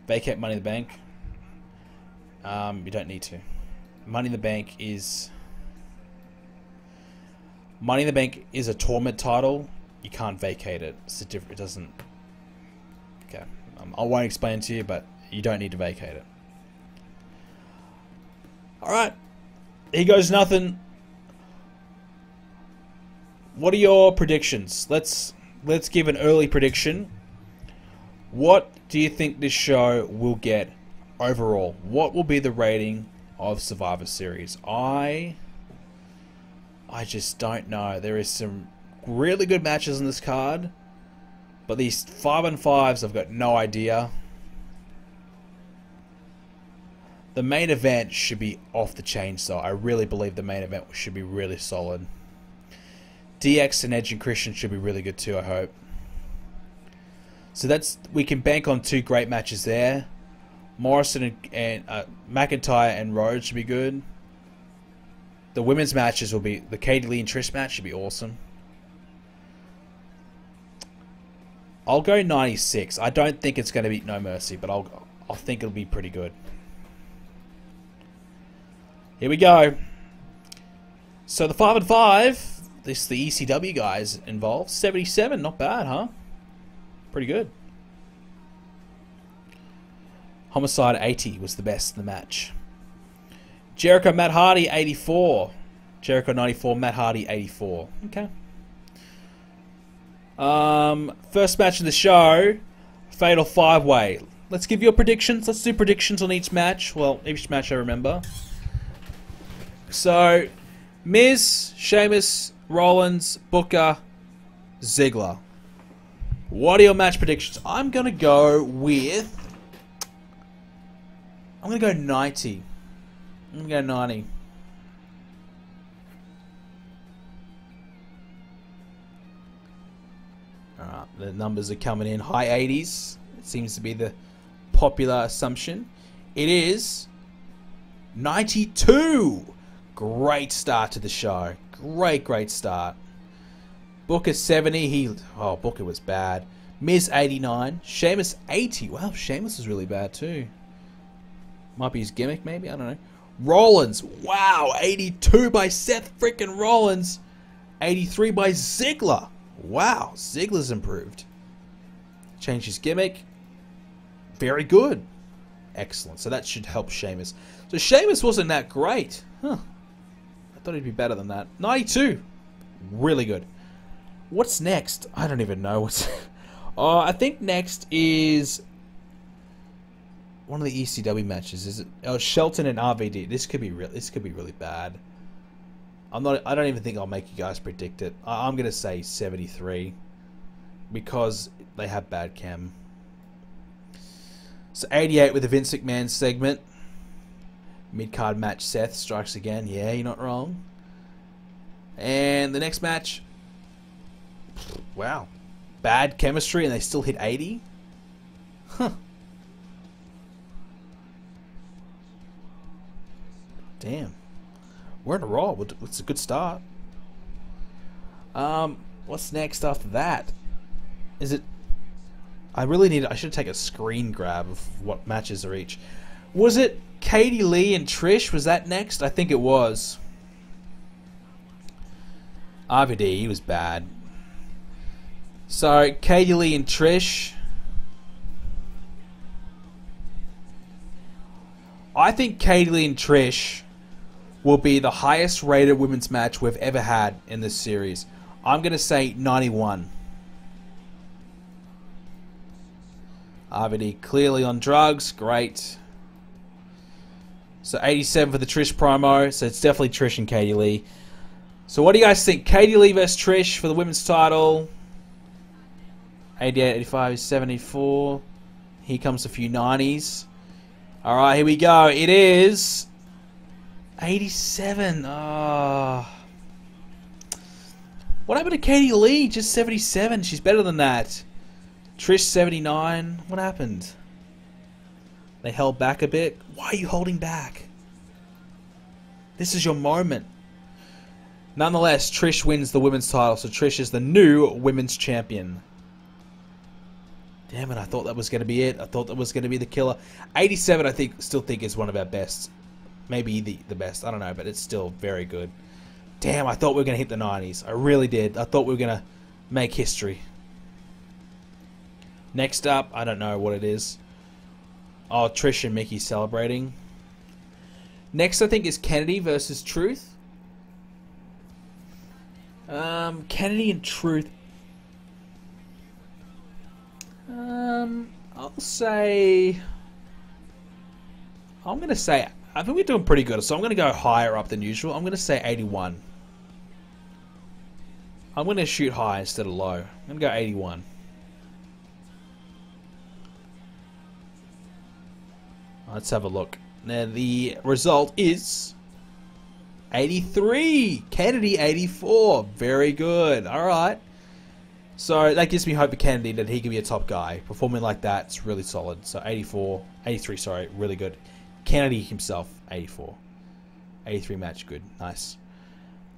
Vacate Money in the Bank. You don't need to. Money in the Bank is... Money in the Bank is a tournament title. You can't vacate it. It's a different. It doesn't. Okay, I won't explain it to you, but you don't need to vacate it. All right, here goes nothing. What are your predictions? Let's give an early prediction. What do you think this show will get overall? What will be the rating of Survivor Series? I just don't know. There is some really good matches on this card, but these 5-on-5s, I've got no idea. The main event should be off the chain, so I really believe the main event should be really solid. DX and Edge and Christian should be really good too, I hope. So we can bank on 2 great matches there. Morrison and McIntyre and Rhodes should be good. The women's matches will be... The Katie Lee and Trish match should be awesome. I'll go 96. I don't think it's going to be No Mercy, but I'll think it'll be pretty good. Here we go. So the 5-on-5, this the ECW guys involved. 77, not bad, huh? Pretty good. Homicide 80 was the best in the match. Jericho, Matt Hardy, 84. Jericho, 94. Matt Hardy, 84. Okay. First match of the show, Fatal 5-Way. Let's give your predictions. Let's do predictions on each match. Well, each match I remember. So, Miz, Sheamus, Rollins, Booker, Ziggler. What are your match predictions? I'm going to go with... I'm going to go 90. I'm going to go 90. Alright, the numbers are coming in. High 80s. It seems to be the popular assumption. It is 92. Great start to the show. Great start. Booker 70. Booker was bad. Miz 89. Sheamus 80. Wow, Sheamus was really bad too. Might be his gimmick, maybe? I don't know. Rollins. Wow, 82 by Seth freaking Rollins. 83 by Ziggler. Wow, Ziggler's improved. Changed his gimmick. Very good. Excellent. So that should help Sheamus. So Sheamus wasn't that great. Huh. I thought he'd be better than that. 92. Really good. What's next? I don't even know what's... I think next is... one of the ECW matches. Is it Shelton and RVD? This could be really bad. I don't even think I'll make you guys predict it. I'm gonna say 73 because they have bad chem. So 88 with the Vince McMahon segment. Mid-card match, Seth strikes again. Yeah, you're not wrong. And the next match, wow, bad chemistry and they still hit 80. Huh. Damn. We're in a roll. It's a good start. What's next after that? Is it... I should take a screen grab of what matches are each. Was it Katie Lee and Trish? Was that next? I think it was. RVD, he was bad. So, Katie Lee and Trish. I think Katie Lee and Trish will be the highest rated women's match we've ever had in this series. I'm going to say 91. RVD clearly on drugs. Great. So 87 for the Trish promo. So it's definitely Trish and Katie Lee. So what do you guys think? Katie Lee versus Trish for the women's title. 88, 85, 74. Here comes a few 90s. Alright, here we go. It is 87. Oh. What happened to Katie Lee? Just 77. She's better than that. Trish 79. What happened? They held back a bit. Why are you holding back? This is your moment. Nonetheless, Trish wins the women's title, so Trish is the new women's champion. Damn it, I thought that was going to be it. I thought that was going to be the killer. 87, I still think is one of our best. Maybe the best. I don't know, but it's still very good. Damn, I thought we were going to hit the 90s. I really did. I thought we were going to make history. Next up, I don't know what it is. Oh, Trish and Mickey celebrating. Next, I think, is Kennedy versus Truth. Kennedy and Truth. I'll say... I'm going to say... I think we're doing pretty good, so I'm going to go higher up than usual. I'm going to say 81. I'm going to shoot high instead of low. I'm going to go 81. Let's have a look. Now, the result is 83. Kennedy, 84. Very good. All right. So that gives me hope for Kennedy that he can be a top guy. Performing like that, it's really solid. So 83, sorry, really good. Kennedy himself, 84. 83 match, good. Nice.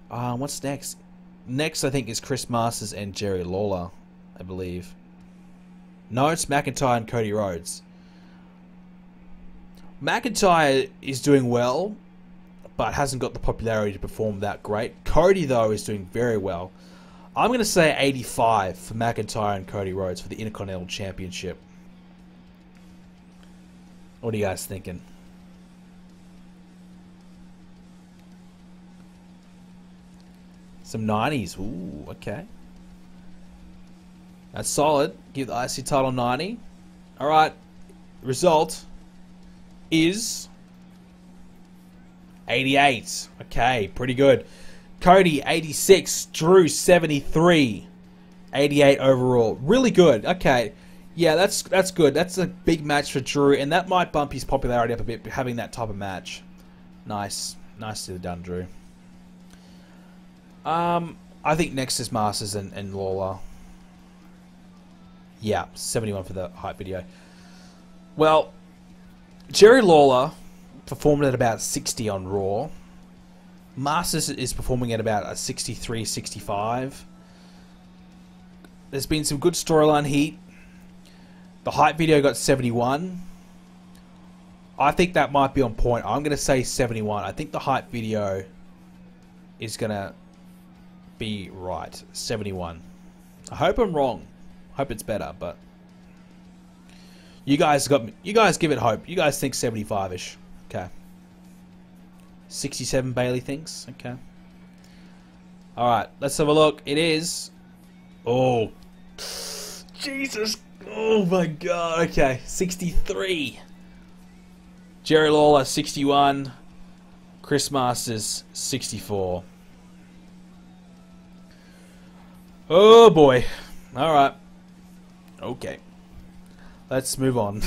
What's next? Next, I think, is Chris Masters and Jerry Lawler, I believe. No, it's McIntyre and Cody Rhodes. McIntyre is doing well, but hasn't got the popularity to perform that great. Cody, though, is doing very well. I'm going to say 85 for McIntyre and Cody Rhodes for the Intercontinental Championship. What are you guys thinking? Some 90s. Ooh, okay. That's solid. Give the IC title 90. Alright. Result is 88. Okay, pretty good. Cody, 86. Drew, 73. 88 overall. Really good. Okay. Yeah, that's good. That's a big match for Drew, and that might bump his popularity up a bit, having that type of match. Nice. Nicely done, Drew. I think next is Masters and Lawler. Yeah, 71 for the hype video. Well, Jerry Lawler performed at about 60 on Raw. Masters is performing at about a 63, 65. There's been some good storyline heat. The hype video got 71. I think that might be on point. I'm going to say 71. I think the hype video is going to be right. 71. I hope I'm wrong. I hope it's better, but you guys give it hope. You guys think 75-ish. Okay. 67 Bailey thinks. Okay. Alright, let's have a look. It is... Oh. Jesus. Oh my god. Okay. 63. Jerry Lawler, 61. Chris Masters, 64. Oh boy. Alright. Okay. Let's move on.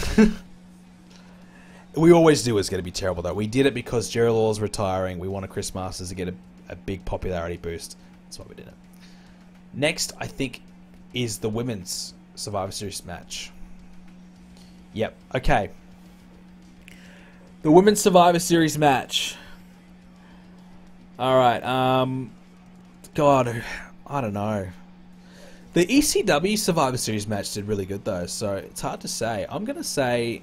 We always do it's going to be terrible, though. We did it because Jerry Lawler's retiring. We wanted Chris Masters to get a big popularity boost. That's why we did it. Next, I think, is the women's Survivor Series match. Yep. Okay. The women's Survivor Series match. Alright. God, I don't know. The ECW Survivor Series match did really good, though, so it's hard to say. I'm going to say...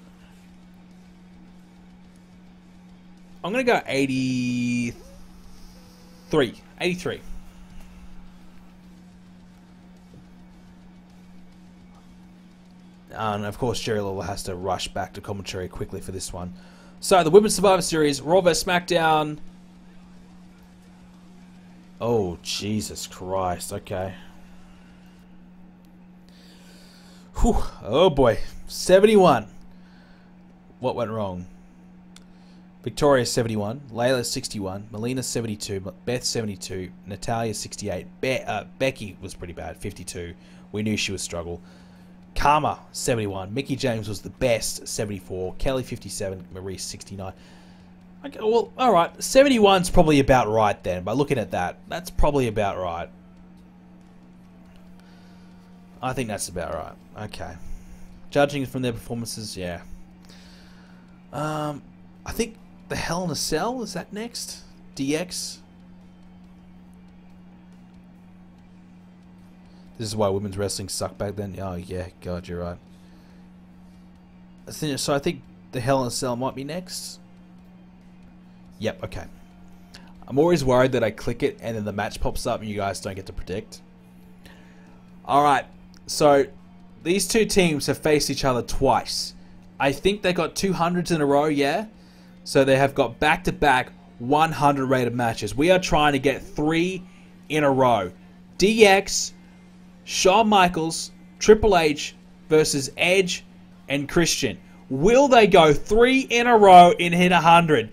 I'm going to go 83. 83. And of course, Jerry Lawler has to rush back to commentary quickly for this one. So, the Women's Survivor Series, Raw vs. SmackDown. Oh, Jesus Christ. Okay. Whew. Oh, boy. 71. What went wrong? Victoria 71, Layla 61, Melina 72, Beth 72, Natalia 68, Becky was pretty bad, 52. We knew she would struggle. Karma 71, Mickie James was the best, 74, Kelly 57, Maurice 69. Okay, well, alright, 71's probably about right then, by looking at that. That's probably about right. I think that's about right. Okay. Judging from their performances, yeah. I think the Hell in a Cell, is that next? DX? This is why women's wrestling sucked back then. Oh yeah, God, you're right. So I think the Hell in a Cell might be next. Yep, okay. I'm always worried that I click it and then the match pops up and you guys don't get to predict. Alright, so these two teams have faced each other twice. I think they got 200s in a row, yeah? So they have got back-to-back 100 rated matches. We are trying to get 3 in a row. DX, Shawn Michaels, Triple H versus Edge and Christian. Will they go 3 in a row and hit 100?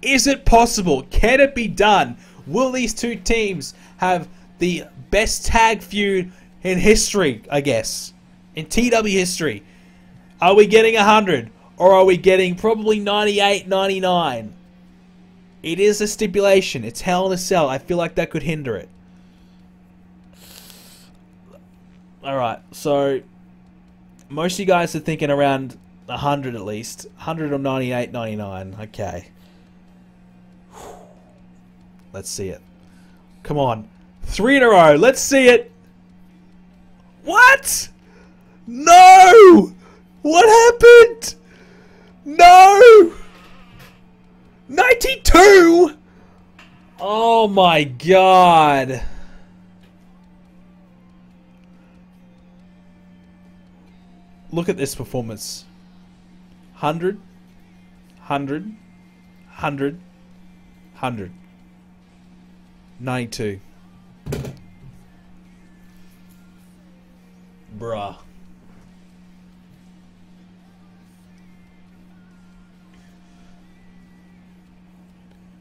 Is it possible? Can it be done? Will these two teams have the best tag feud in history, I guess? In TEW history? Are we getting 100? Or are we getting probably 98, 99? It is a stipulation. It's Hell in a Cell. I feel like that could hinder it. Alright, so most of you guys are thinking around 100 at least. 100 or 98, 99. Okay. Let's see it. Come on. 3 in a row. Let's see it. What? No! What happened? No! 92? Oh my God. Look at this performance. 100, 100, 100, 100. 92. Bruh.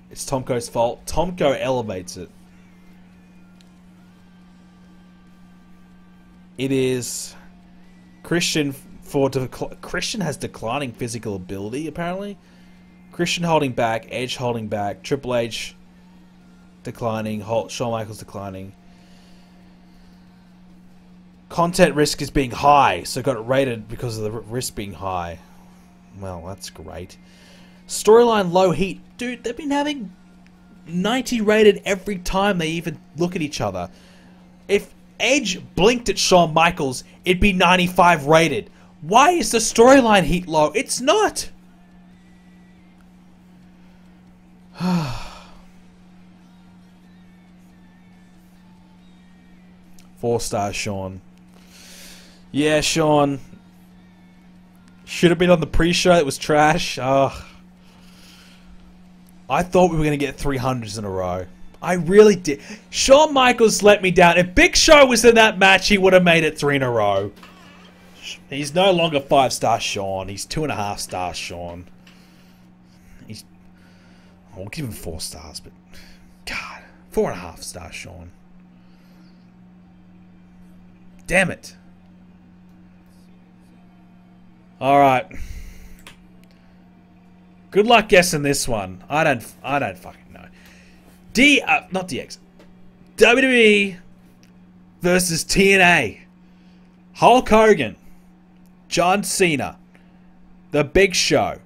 It's Tomko's fault. Tomko elevates it. It is Christian Christian has declining physical ability, apparently. Christian holding back, Edge holding back, Triple H declining, Shawn Michaels declining. Content risk is being high, so got it rated because of the risk being high. Well, that's great. Storyline low heat. Dude, they've been having 90 rated every time they even look at each other. If Edge blinked at Shawn Michaels, it'd be 95 rated. Why is the storyline heat low? It's not. 4 stars, Sean. Yeah, Sean. Should have been on the pre-show. It was trash. Ugh. I thought we were going to get 300s in a row. I really did. Shawn Michaels let me down. If Big Show was in that match, he would have made it 3 in a row. He's no longer 5-star Sean. He's 2.5 stars Sean. I'll give him 4 stars, but God, 4.5 stars Sean. Damn it. All right. Good luck guessing this one. I don't fucking know. Not DX. WWE versus TNA. Hulk Hogan, John Cena, The Big Show,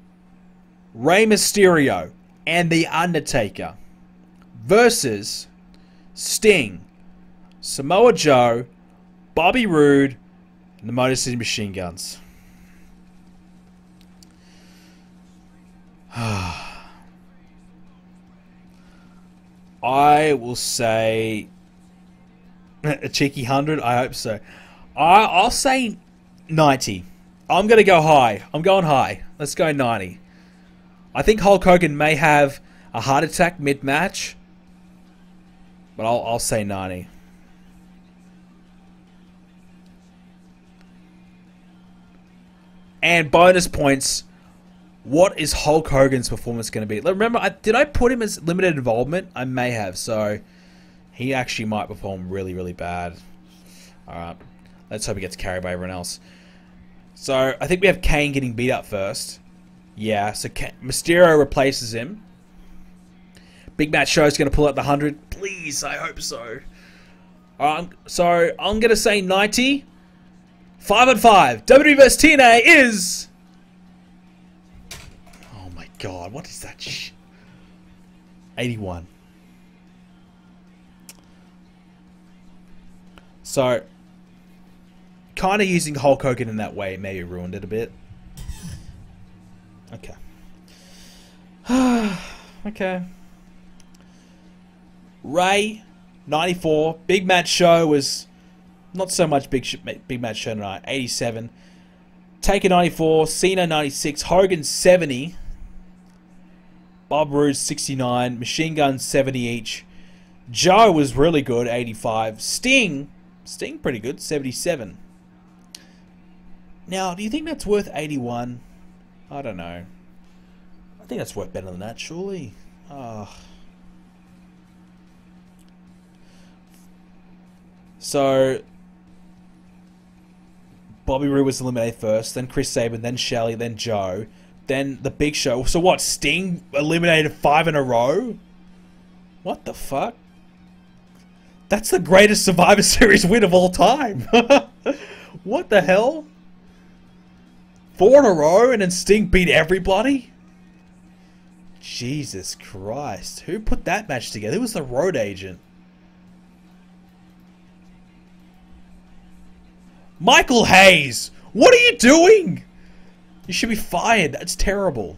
Rey Mysterio, and The Undertaker versus Sting, Samoa Joe, Bobby Roode, and the Motor City Machine Guns. I will say a cheeky 100. I hope so. I'll say 90. I'm going to go high. I'm going high. Let's go 90. I think Hulk Hogan may have a heart attack mid-match. But I'll say 90. And bonus points. What is Hulk Hogan's performance going to be? Remember, did I put him as limited involvement? I may have. So, he actually might perform really, really bad. Alright. Let's hope he gets carried by everyone else. So, I think we have Kane getting beat up first. Yeah, so Mysterio replaces him. Big Match Show is going to pull out the 100. Please, I hope so. Alright, so I'm going to say 90. 5-5. WWE vs TNA is... Oh my god, what is that shit? 81. So, kind of using Hulk Hogan in that way maybe ruined it a bit. Okay. Okay. Ray, 94. Big Match Show was not so much big match show tonight. 87. Taker, 94. Cena, 96. Hogan, 70. Bob Roode, 69. Machine Gun, 70 each. Joe was really good, 85. Sting pretty good, 77. Now, do you think that's worth 81? I don't know. I think that's worth better than that, surely. So, Bobby Roode was eliminated first, then Chris Sabin, then Shelley, then Joe, then The Big Show. So what, Sting eliminated 5 in a row? What the fuck? That's the greatest Survivor Series win of all time. What the hell? 4 in a row and then Sting beat everybody? Jesus Christ. Who put that match together? Who was the road agent? Michael Hayes! What are you doing? You should be fired. That's terrible.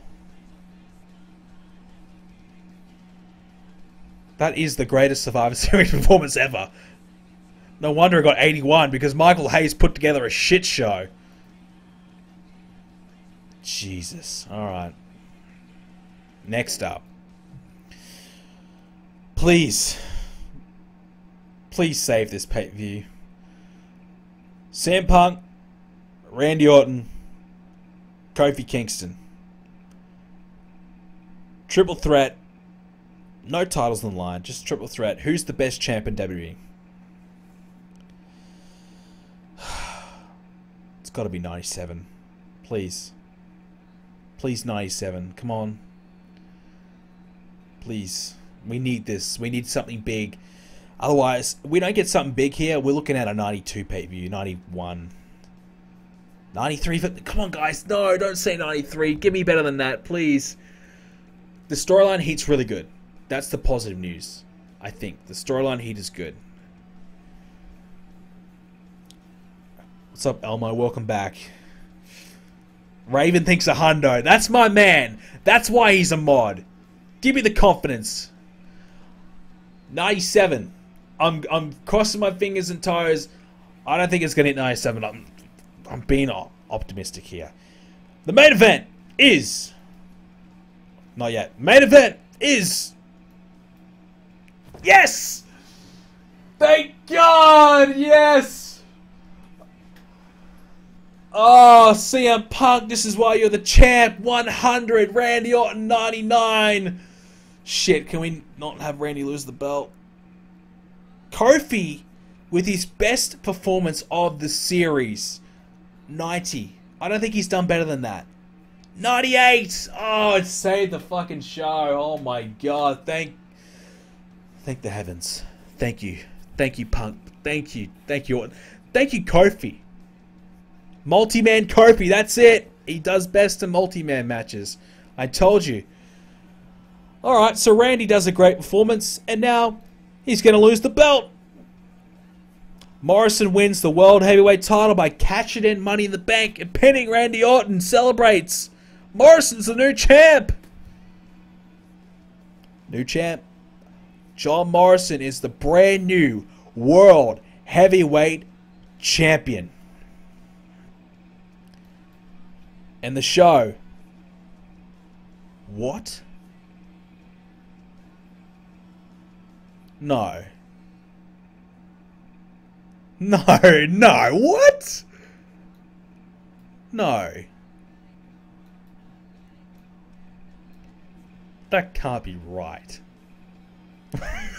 That is the greatest Survivor Series performance ever. No wonder it got 81, because Michael Hayes put together a shit show. Jesus. Alright. Next up. Please. Please save this pay-per-view. CM Punk, Randy Orton, Kofi Kingston. Triple threat. No titles on the line, just triple threat. Who's the best champ in WWE? It's got to be 97. Please. Please, 97. Come on. Please. We need this. We need something big. Otherwise, we don't get something big here. We're looking at a 92 pay-per-view, 91. 93. Come on, guys. No, don't say 93. Give me better than that, please. The storyline heat's really good. That's the positive news, I think. The storyline heat is good. What's up, Elmo? Welcome back. Raven thinks a hundo. That's my man. That's why he's a mod. Give me the confidence. 97. I'm crossing my fingers and toes. I don't think it's going to hit 97. I'm being optimistic here. The main event is... Not yet. Main event is... Yes! Thank God! Yes! Oh, CM Punk, this is why you're the champ. 100. Randy Orton, 99. Shit, can we not have Randy lose the belt? Kofi, with his best performance of the series, 90. I don't think he's done better than that. 98. Oh, it saved the fucking show. Oh my God. Thank the heavens. Thank you. Thank you, Punk. Thank you. Thank you, Orton. Thank you, Kofi. Multi-man Kofi. That's it. He does best in multi-man matches. I told you. Alright, so Randy does a great performance, and now he's going to lose the belt. Morrison wins the World Heavyweight title by cashing in Money in the Bank and pinning Randy Orton. Celebrates. Morrison's the new champ. New champ. John Morrison is the brand new World Heavyweight Champion. And the show. What? No. No, no, what? No. That can't be right.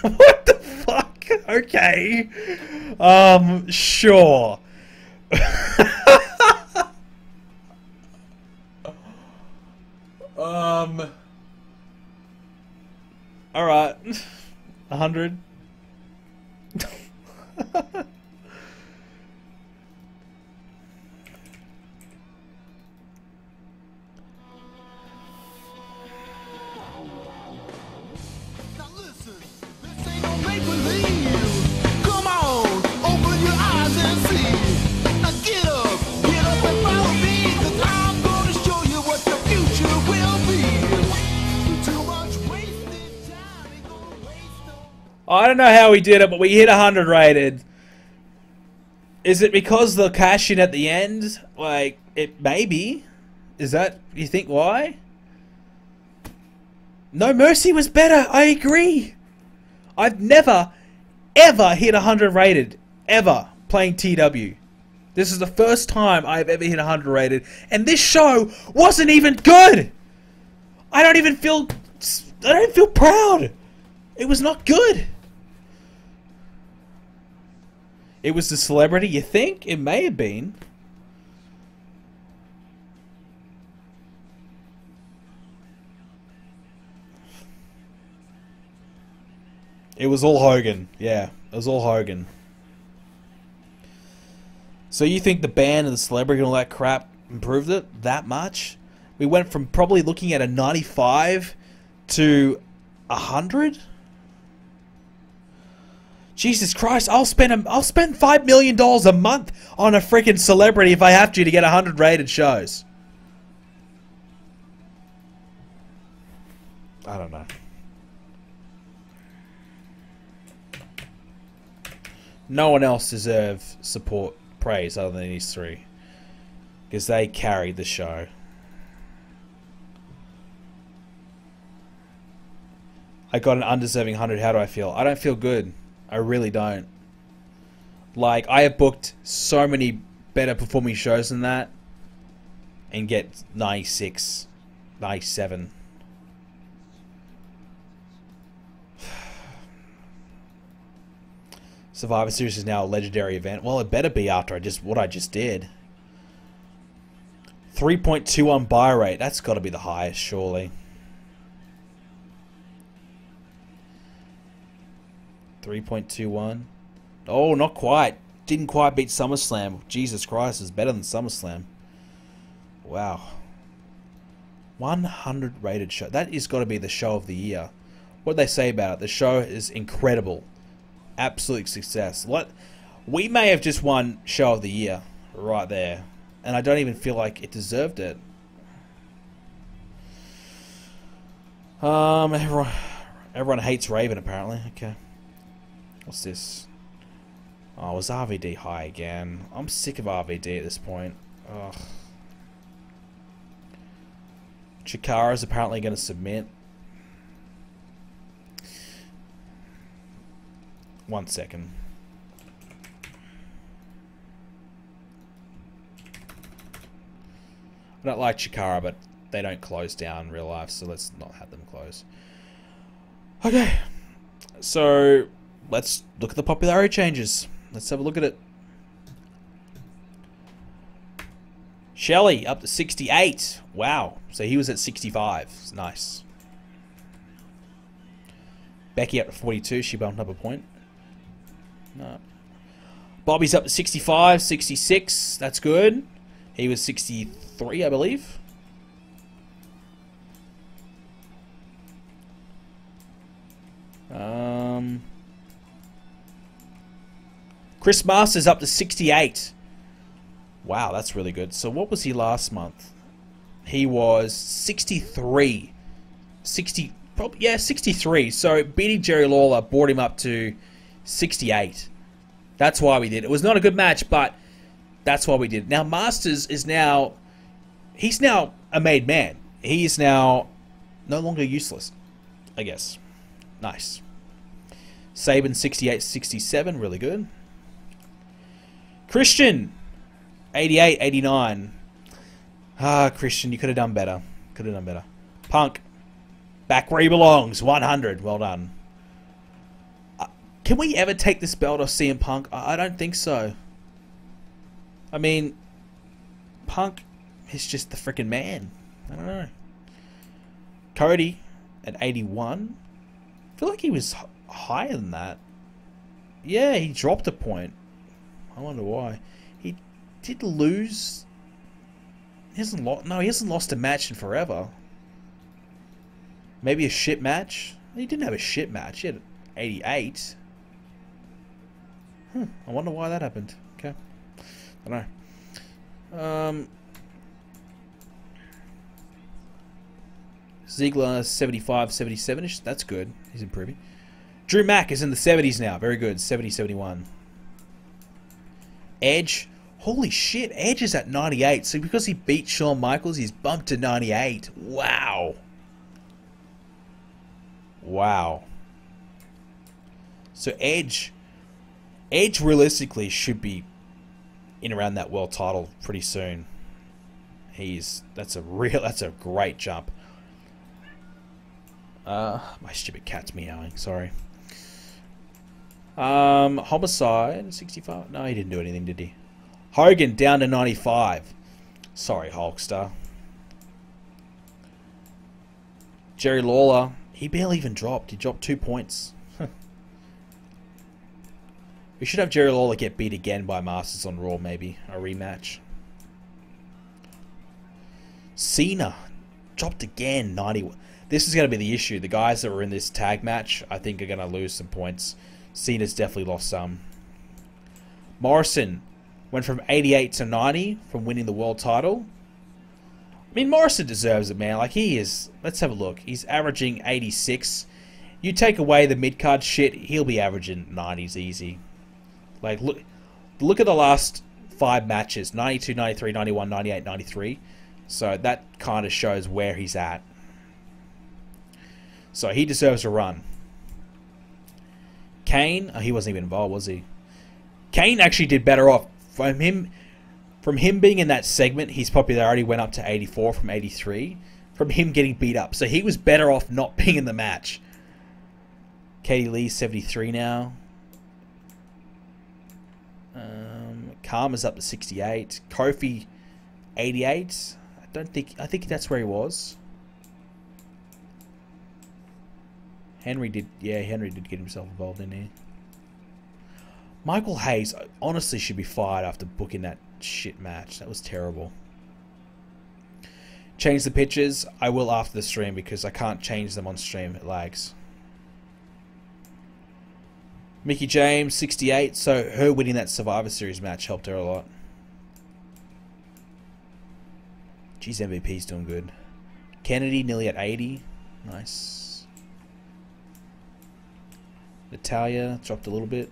What the fuck? Okay. Sure. Alright. 100. I don't know how we did it, but we hit 100 rated. Is it because the cash in at the end? Like, it maybe. Is that, you think, why? No Mercy was better, I agree. I've never, ever hit 100 rated. Ever. Playing TEW. This is the first time I've ever hit 100 rated. And this show wasn't even good. I don't feel proud. It was not good. It was the celebrity, you think? It may have been. It was all Hogan. Yeah, it was all Hogan. So you think the band and the celebrity and all that crap improved it that much? We went from probably looking at a 95 to 100? Jesus Christ, I'll spend $5 million a month on a freaking celebrity if I have to get 100 rated shows. I don't know. No one else deserves support, praise other than these three. Because they carried the show. I got an undeserving 100. How do I feel? I don't feel good. I really don't. Like, I have booked so many better performing shows than that and get 96, 97. Survivor Series is now a legendary event. Well, it better be after what I just did. 3.21 buy rate. That's got to be the highest, surely. 3.21. Oh, not quite. Didn't quite beat SummerSlam. Jesus Christ, it's better than SummerSlam. Wow. 100 rated show. That is got to be the show of the year. What do they say about it? The show is incredible. Absolute success. We may have just won show of the year right there. And I don't even feel like it deserved it. Everyone hates Raven apparently. Okay. What's this? Oh, was RVD high again? I'm sick of RVD at this point. Ugh. Chikara's apparently going to submit. 1 second. I don't like Chikara, but they don't close down in real life, so let's not have them close. Okay. So, let's look at the popularity changes. Let's have a look at it. Shelley up to 68. Wow. So he was at 65. Nice. Becky up to 42. She bumped up a point. No. Bobby's up to 65, 66. That's good. He was 63, I believe. Chris Masters up to 68. Wow, that's really good. So what was he last month? He was 63. 63. So beating Jerry Lawler brought him up to 68. That's why we did. It was not a good match, but that's why we did. Now Masters is now he's now a made man. He is now no longer useless, I guess. Nice. Saban 68-67, really good. Christian 88-89. Ah, Christian, you could have done better. Could have done better. Punk, back where he belongs. 100. Well done. Can we ever take this belt off CM Punk? I don't think so. I mean, Punk is just the freaking man. I don't know. Cody at 81. I feel like he was higher than that. Yeah, he dropped a point. I wonder why. He did lose. He hasn't lost. No, he hasn't lost a match in forever. Maybe a shit match. He didn't have a shit match. He had 88. I wonder why that happened. Okay, I don't know. Ziggler 75-77ish. That's good. He's improving. Drew Mack is in the 70s now. Very good. 70-71. Edge. Holy shit. Edge is at 98. So because he beat Shawn Michaels, he's bumped to 98. Wow. Wow. So Edge realistically should be in around that world title pretty soon. That's a great jump. My stupid cat's meowing, sorry. Homicide 65. No, he didn't do anything, did he? Hogan down to 95. Sorry, Hulkster. Jerry Lawler, he barely even dropped. He dropped 2 points. We should have Jerry Lawler get beat again by Masters on Raw, maybe. A rematch. Cena dropped again, 91. This is going to be the issue. The guys that were in this tag match, I think, are going to lose some points. Cena's definitely lost some. Morrison went from 88 to 90 from winning the world title. I mean, Morrison deserves it, man. Like, he is... Let's have a look. He's averaging 86. You take away the mid-card shit, he'll be averaging 90s easy. Like, look at the last 5 matches. 92, 93, 91, 98, 93. So that kind of shows where he's at. So he deserves a run. Kane, he wasn't even involved, was he? Kane actually did better off. From him being in that segment, his popularity went up to 84 from 83. From him getting beat up. So he was better off not being in the match. Katie Lee, 73 now. Karma's up to 68. Kofi, 88. I think that's where he was. Henry did get himself involved in here. Michael Hayes honestly should be fired after booking that shit match. That was terrible. Change the pictures. I will after the stream because I can't change them on stream. It lags. Mickie James, 68. So her winning that Survivor Series match helped her a lot. Geez, MVP's doing good. Kennedy nearly at 80. Nice. Natalia dropped a little bit.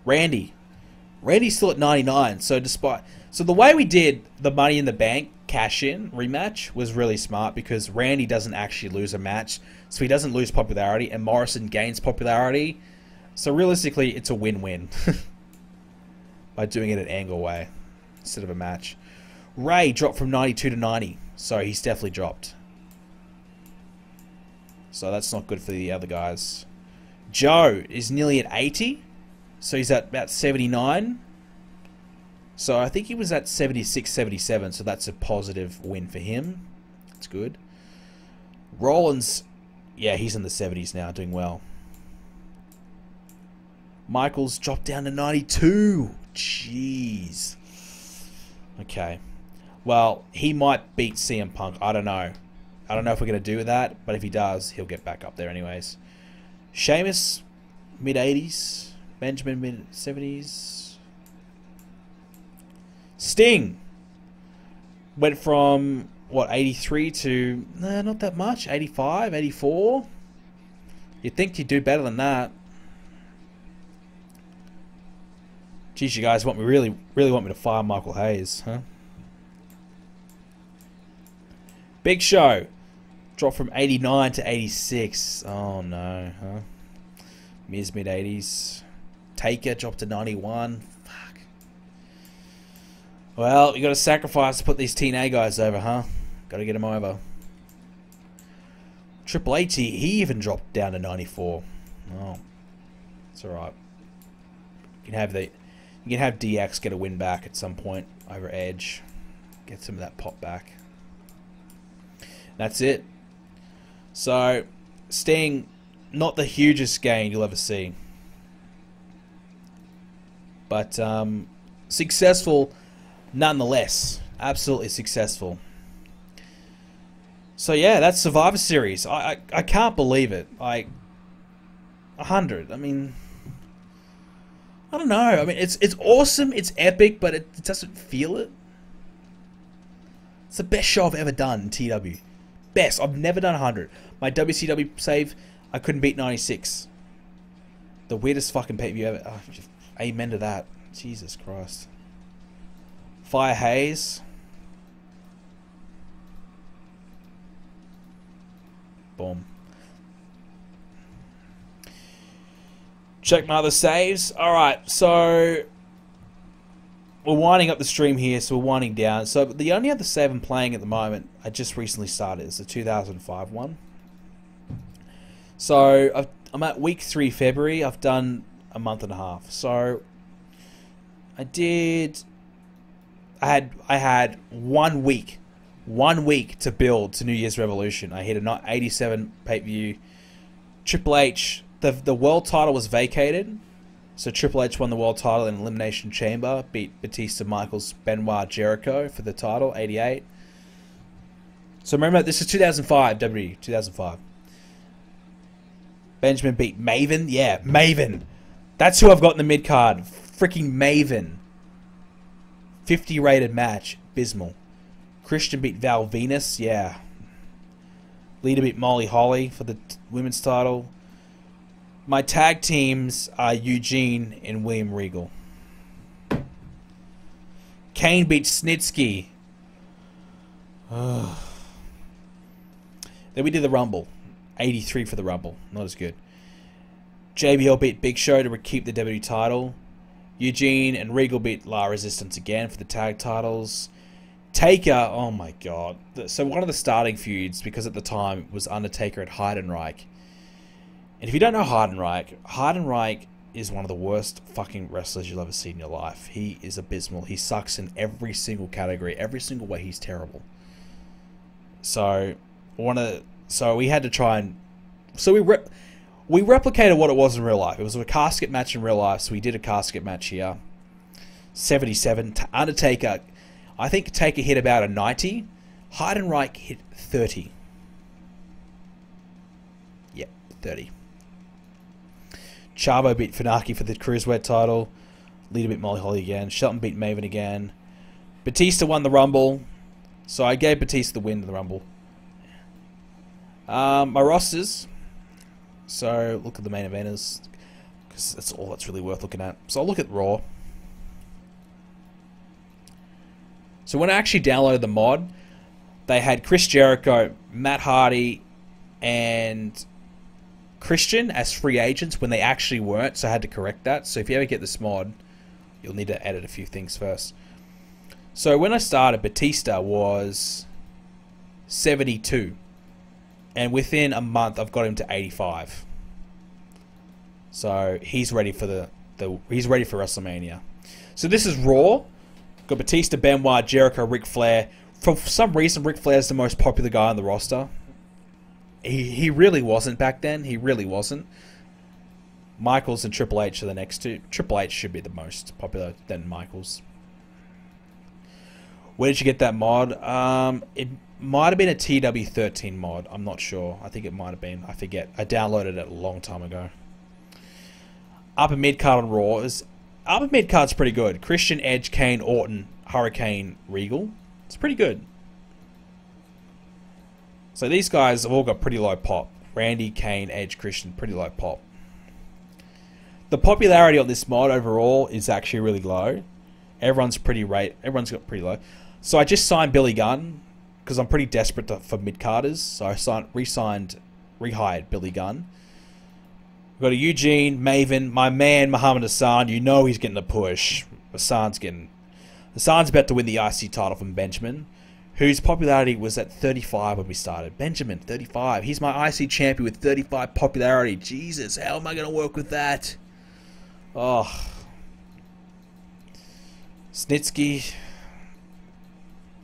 Randy's still at 99. So the way we did the Money in the Bank cash in rematch was really smart because Randy doesn't actually lose a match, so he doesn't lose popularity, and Morrison gains popularity. So realistically, it's a win-win by doing it an angle way instead of a match. Ray dropped from 92 to 90, so he's definitely dropped. So that's not good for the other guys. Joe is nearly at 80, so he's at about 79. So I think he was at 76, 77, so that's a positive win for him. That's good. Rollins, yeah, he's in the 70s now, doing well. Michaels dropped down to 92. Jeez. Okay. Well, he might beat CM Punk. I don't know. I don't know if we're going to do that, but if he does, he'll get back up there anyways. Sheamus, mid-80s. Benjamin, mid-70s. Sting went from, what, 83 to, nah, not that much, 85, 84. You'd think you'd do better than that. Geez, you guys really want me to fire Michael Hayes, huh? Big Show dropped from 89 to 86. Oh no, huh? Miz mid-80s. Taker dropped to 91. Fuck. Well, you got to sacrifice to put these TNA guys over, huh? Got to get them over. Triple H, he even dropped down to 94. Oh, it's all right. You can have DX get a win back at some point over Edge. Get some of that pop back. That's it. So, Sting, not the hugest gain you'll ever see, but successful nonetheless. Absolutely successful. So yeah, that's Survivor Series. I can't believe it. 100. I mean, I don't know. I mean, it's awesome. It's epic, but it doesn't feel it. It's the best show I've ever done in TEW. Best. I've never done 100. My WCW save, I couldn't beat 96. The weirdest fucking pay-per-view ever. Oh, amen to that. Jesus Christ. Fire Hayes. Boom. Check my other saves. Alright, so we're winding up the stream here, so we're winding down. So the only other save I'm playing at the moment, I just recently started, is the 2005 one. So I'm at week 3 February. I've done a month and a half. So I had 1 week. 1 week to build to New Year's Revolution. I hit a 87 pay-per-view. Triple H, the world title was vacated. So Triple H won the world title in Elimination Chamber. Beat Batista, Michaels, Benoit, Jericho for the title, 88. So remember, this is 2005, WWE, 2005. Benjamin beat Maven. Yeah, Maven. That's who I've got in the mid-card. Freaking Maven. 50 rated match. Abysmal. Christian beat Val Venus, yeah. Lita beat Molly Holly for the women's title. My tag teams are Eugene and William Regal. Kane beat Snitsky. Then we did the Rumble. 83 for the Rumble. Not as good. JBL beat Big Show to keep the WWE title. Eugene and Regal beat La Resistance again for the tag titles. Taker, oh my god. So one of the starting feuds, because at the time it was Undertaker at Heidenreich. And if you don't know Heidenreich is one of the worst fucking wrestlers you'll ever see in your life. He is abysmal. He sucks in every single category. Every single way he's terrible. So we had to try and... So we replicated what it was in real life. It was a casket match in real life, so we did a casket match here. 77. Undertaker... I think Taker hit about a 90. Heidenreich hit 30. Yep, 30. Chavo beat Funaki for the Cruiserweight title. Lita beat Molly Holly again. Shelton beat Maven again. Batista won the Rumble. So I gave Batista the win in the Rumble. My rosters. So look at the main eventers, because that's all that's really worth looking at. So I'll look at Raw. So when I actually downloaded the mod, they had Chris Jericho, Matt Hardy, and Christian as free agents when they actually weren't, so I had to correct that. So if you ever get this mod, you'll need to edit a few things first. So when I started, Batista was 72. And within a month, I've got him to 85. So he's ready for he's ready for WrestleMania. So this is Raw. Got Batista, Benoit, Jericho, Ric Flair. For some reason, Ric Flair's the most popular guy on the roster. He really wasn't back then. He really wasn't. Michaels and Triple H are the next two. Triple H should be the most popular, then Michaels. Where did you get that mod? It might have been a TW13 mod. I'm not sure. I think it might have been. I forget. I downloaded it a long time ago. Upper mid-card on Raw is... Upper mid-card's pretty good. Christian, Edge, Kane, Orton, Hurricane, Regal. It's pretty good. So these guys have all got pretty low pop. Randy, Kane, Edge, Christian, pretty low pop. The popularity of this mod overall is actually really low. Everyone's got pretty low. So I just signed Billy Gunn because I'm pretty desperate for mid-carders. So I rehired Billy Gunn. We've got a Eugene, Maven, my man Muhammad Hassan. You know he's getting a push. Hassan's about to win the IC title from Benjamin, whose popularity was at 35 when we started. Benjamin, 35. He's my IC champion with 35 popularity. Jesus, how am I going to work with that? Oh. Snitsky.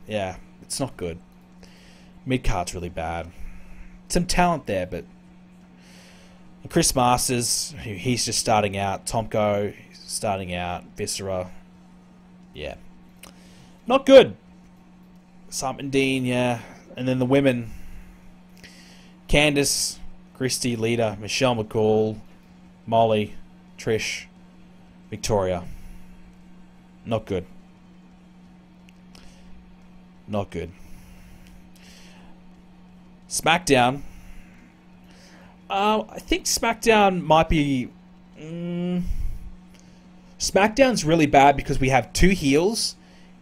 Yeah, it's not good. Mid-card's really bad. Some talent there, but... Chris Masters, he's just starting out. Tomko, starting out. Viscera. Yeah. Not good. Simon Dean, yeah. And then the women. Candice, Christy, Lita, Michelle McCall, Molly, Trish, Victoria. Not good. Not good. SmackDown. I think SmackDown might be... SmackDown's really bad because we have 2 heels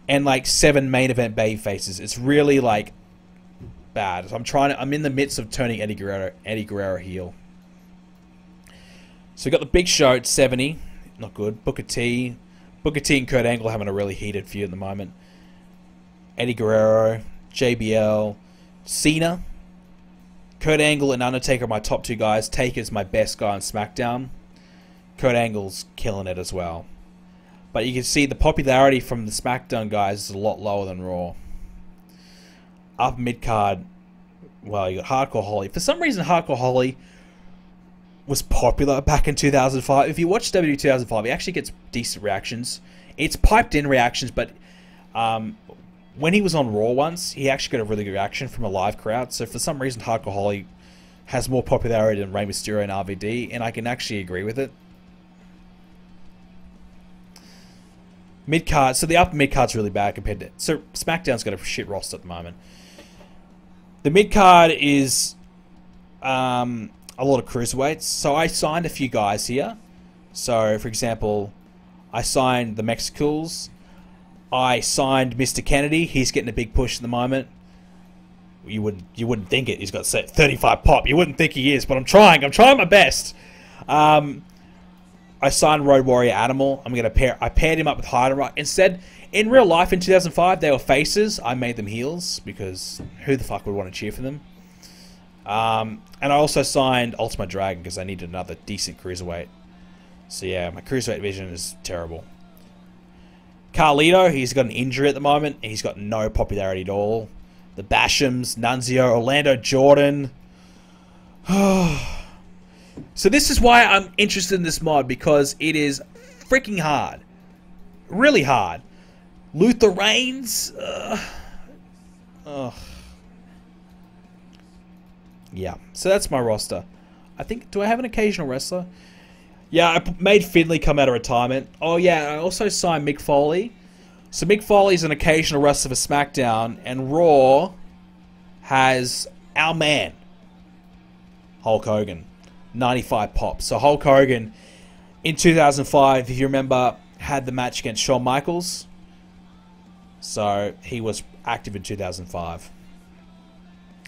and like 7 main event baby faces. It's really like bad. I'm in the midst of turning Eddie Guerrero heel. So we got the Big Show at 70. Not good. Booker T and Kurt Angle having a really heated feud at the moment. Eddie Guerrero, JBL, Cena, Kurt Angle and Undertaker are my top 2 guys. Taker's my best guy on SmackDown. Kurt Angle's killing it as well. But you can see the popularity from the SmackDown guys is a lot lower than Raw. Up mid-card, well, you got Hardcore Holly. For some reason, Hardcore Holly was popular back in 2005. If you watch WWE 2005, he actually gets decent reactions. It's piped-in reactions, but when he was on Raw once, he actually got a really good reaction from a live crowd. So for some reason, Hardcore Holly has more popularity than Rey Mysterio and RVD, and I can actually agree with it. Mid-card, so the upper mid-card's really bad compared to... So SmackDown's got a shit roster at the moment. The mid-card is a lot of cruiserweights. So I signed a few guys here. So, for example, I signed the Mexicals. I signed Mr. Kennedy. He's getting a big push at the moment. You wouldn't think it. He's got 35 pop. You wouldn't think he is, but I'm trying. I'm trying my best. I signed Road Warrior Animal. I paired him up with Heidenreich. Instead, in real life in 2005, they were faces. I made them heels because who the fuck would want to cheer for them? And I also signed Ultimate Dragon because I needed another decent cruiserweight. So yeah, my cruiserweight division is terrible. Carlito, he's got an injury at the moment. He's got no popularity at all. The Bashams, Nunzio, Orlando Jordan. So this is why I'm interested in this mod, because it is freaking hard. Really hard. Luther Reigns. Yeah, so that's my roster. I think, do I have an occasional wrestler? Yeah, I made Finlay come out of retirement. Oh yeah, I also signed Mick Foley. So Mick Foley's an occasional wrestler for SmackDown, and Raw has our man, Hulk Hogan. 95 pops. So Hulk Hogan, in 2005, if you remember, had the match against Shawn Michaels. So he was active in 2005.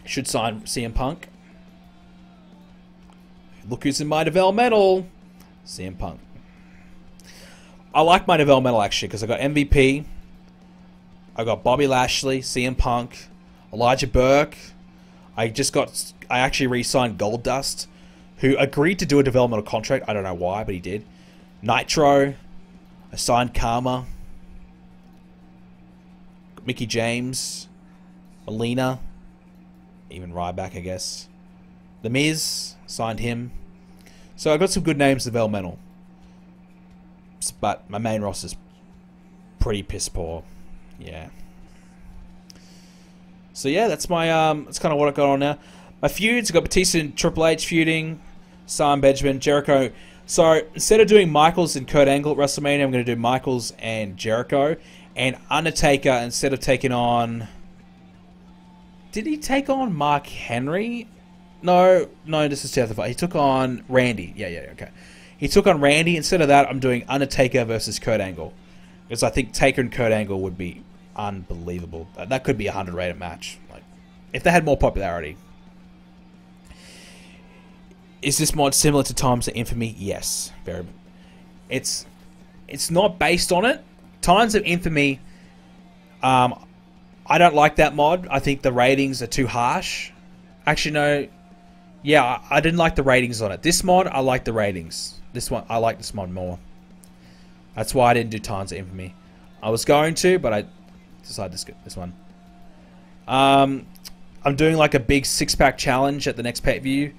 Should sign CM Punk. Look who's in my developmental. CM Punk. I like my developmental actually because I got MVP. I got Bobby Lashley, CM Punk, Elijah Burke. I actually re-signed Goldust, who agreed to do a developmental contract. I don't know why, but he did. Nitro. I signed Karma. Mickey James. Melina. Even Ryback, I guess. The Miz. Signed him. So I got some good names developmental. But my main roster's pretty piss poor. Yeah. So yeah, that's my that's kind of what I got on now. My feuds, I got Batista and Triple H feuding. Sam Benjamin, Jericho. So instead of doing Michaels and Kurt Angle at WrestleMania, I'm going to do Michaels and Jericho. And Undertaker, instead of taking on... Did he take on Mark Henry? No, this is 2005. He took on Randy. Yeah, okay. He took on Randy. Instead of that, I'm doing Undertaker versus Kurt Angle. Because I think Taker and Kurt Angle would be unbelievable. That could be a 100 rated match. Like, if they had more popularity. Is this mod similar to Times of Infamy? Yes, very. It's not based on it. Times of Infamy. I don't like that mod. I think the ratings are too harsh. Actually, no. Yeah, I didn't like the ratings on it. This mod, I like the ratings. This one, I like this mod more. That's why I didn't do Times of Infamy. I was going to, but I decided to skip this one. I'm doing like a big 6-pack challenge at the next pay-per-view.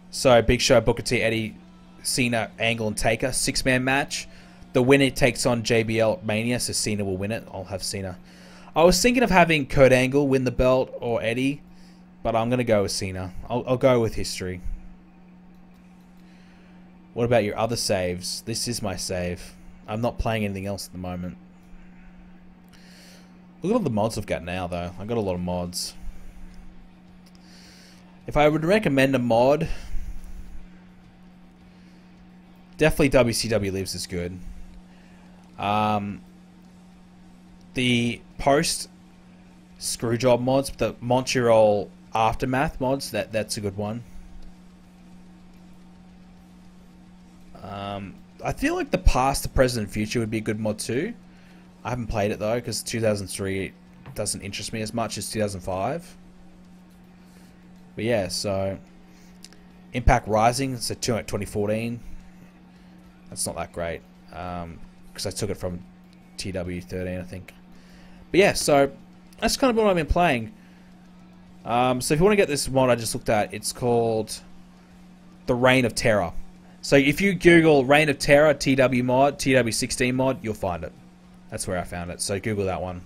So, Big Show, Booker T, Eddie, Cena, Angle, and Taker. 6-man match. The winner takes on JBL Mania, so Cena will win it. I'll have Cena. I was thinking of having Kurt Angle win the belt or Eddie, but I'm going to go with Cena. I'll go with history. What about your other saves? This is my save. I'm not playing anything else at the moment. Look at all the mods I've got now, though. I've got a lot of mods. If I would recommend a mod, definitely WCW Lives is good. The post Screwjob mods, the Montreal Aftermath mods, that's a good one. I feel like the Past, the Present, and Future would be a good mod too. I haven't played it though because 2003 doesn't interest me as much as 2005. But yeah, so Impact Rising, it's a 2014. That's not that great because I took it from TEW 13, I think. But yeah, so that's kind of what I've been playing. So if you want to get this mod I just looked at, it's called The Reign of Terror. So if you Google Reign of Terror TW mod, TW16 mod, you'll find it. That's where I found it. So Google that one.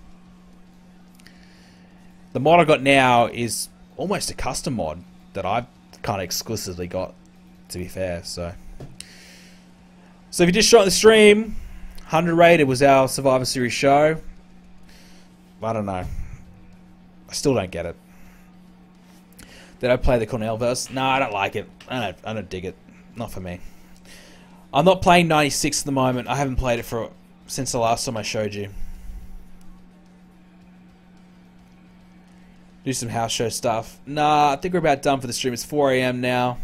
The mod I got now is almost a custom mod that I've kind of exclusively got, to be fair. So if you just shot the stream, 100 rated was our Survivor Series show. I don't know. I still don't get it. Did I play the Cornell verse? No, I don't like it. I don't dig it. Not for me. I'm not playing 96 at the moment. I haven't played it since the last time I showed you. Do some house show stuff. Nah, I think we're about done for the stream. It's 4 AM now.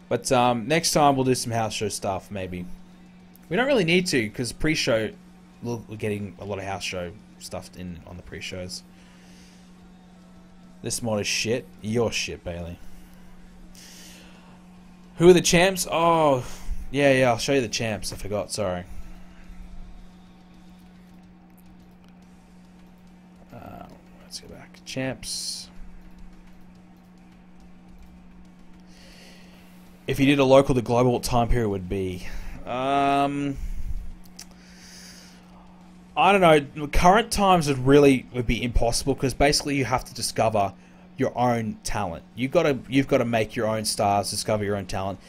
But next time we'll do some house show stuff, maybe. We don't really need to, because pre-show, we're getting a lot of house show stuff in on the pre-shows. This mod is shit. You're shit, Bailey. Who are the champs? Oh, yeah, I'll show you the champs. I forgot, sorry. Let's go back. Champs. If you did a local to global, what time period would be? I don't know. Current times would be impossible because basically you have to discover your own talent. You've got to make your own stars, discover your own talent.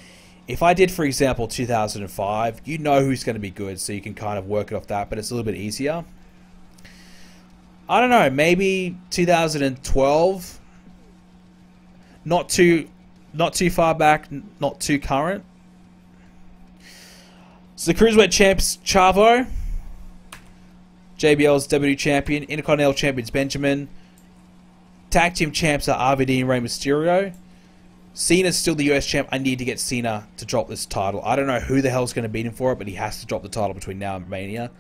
If I did, for example, 2005, you know who's going to be good, so you can kind of work it off that, but it's a little bit easier. I don't know, maybe 2012. Not too far back, not too current. So the Cruiserweight champs, Chavo. JBL's WWE champion. Intercontinental champions, Benjamin. Tag team champs are RVD and Rey Mysterio. Cena's still the US champ. I need to get Cena to drop this title. I don't know who the hell's going to beat him for it, but he has to drop the title between now and Mania.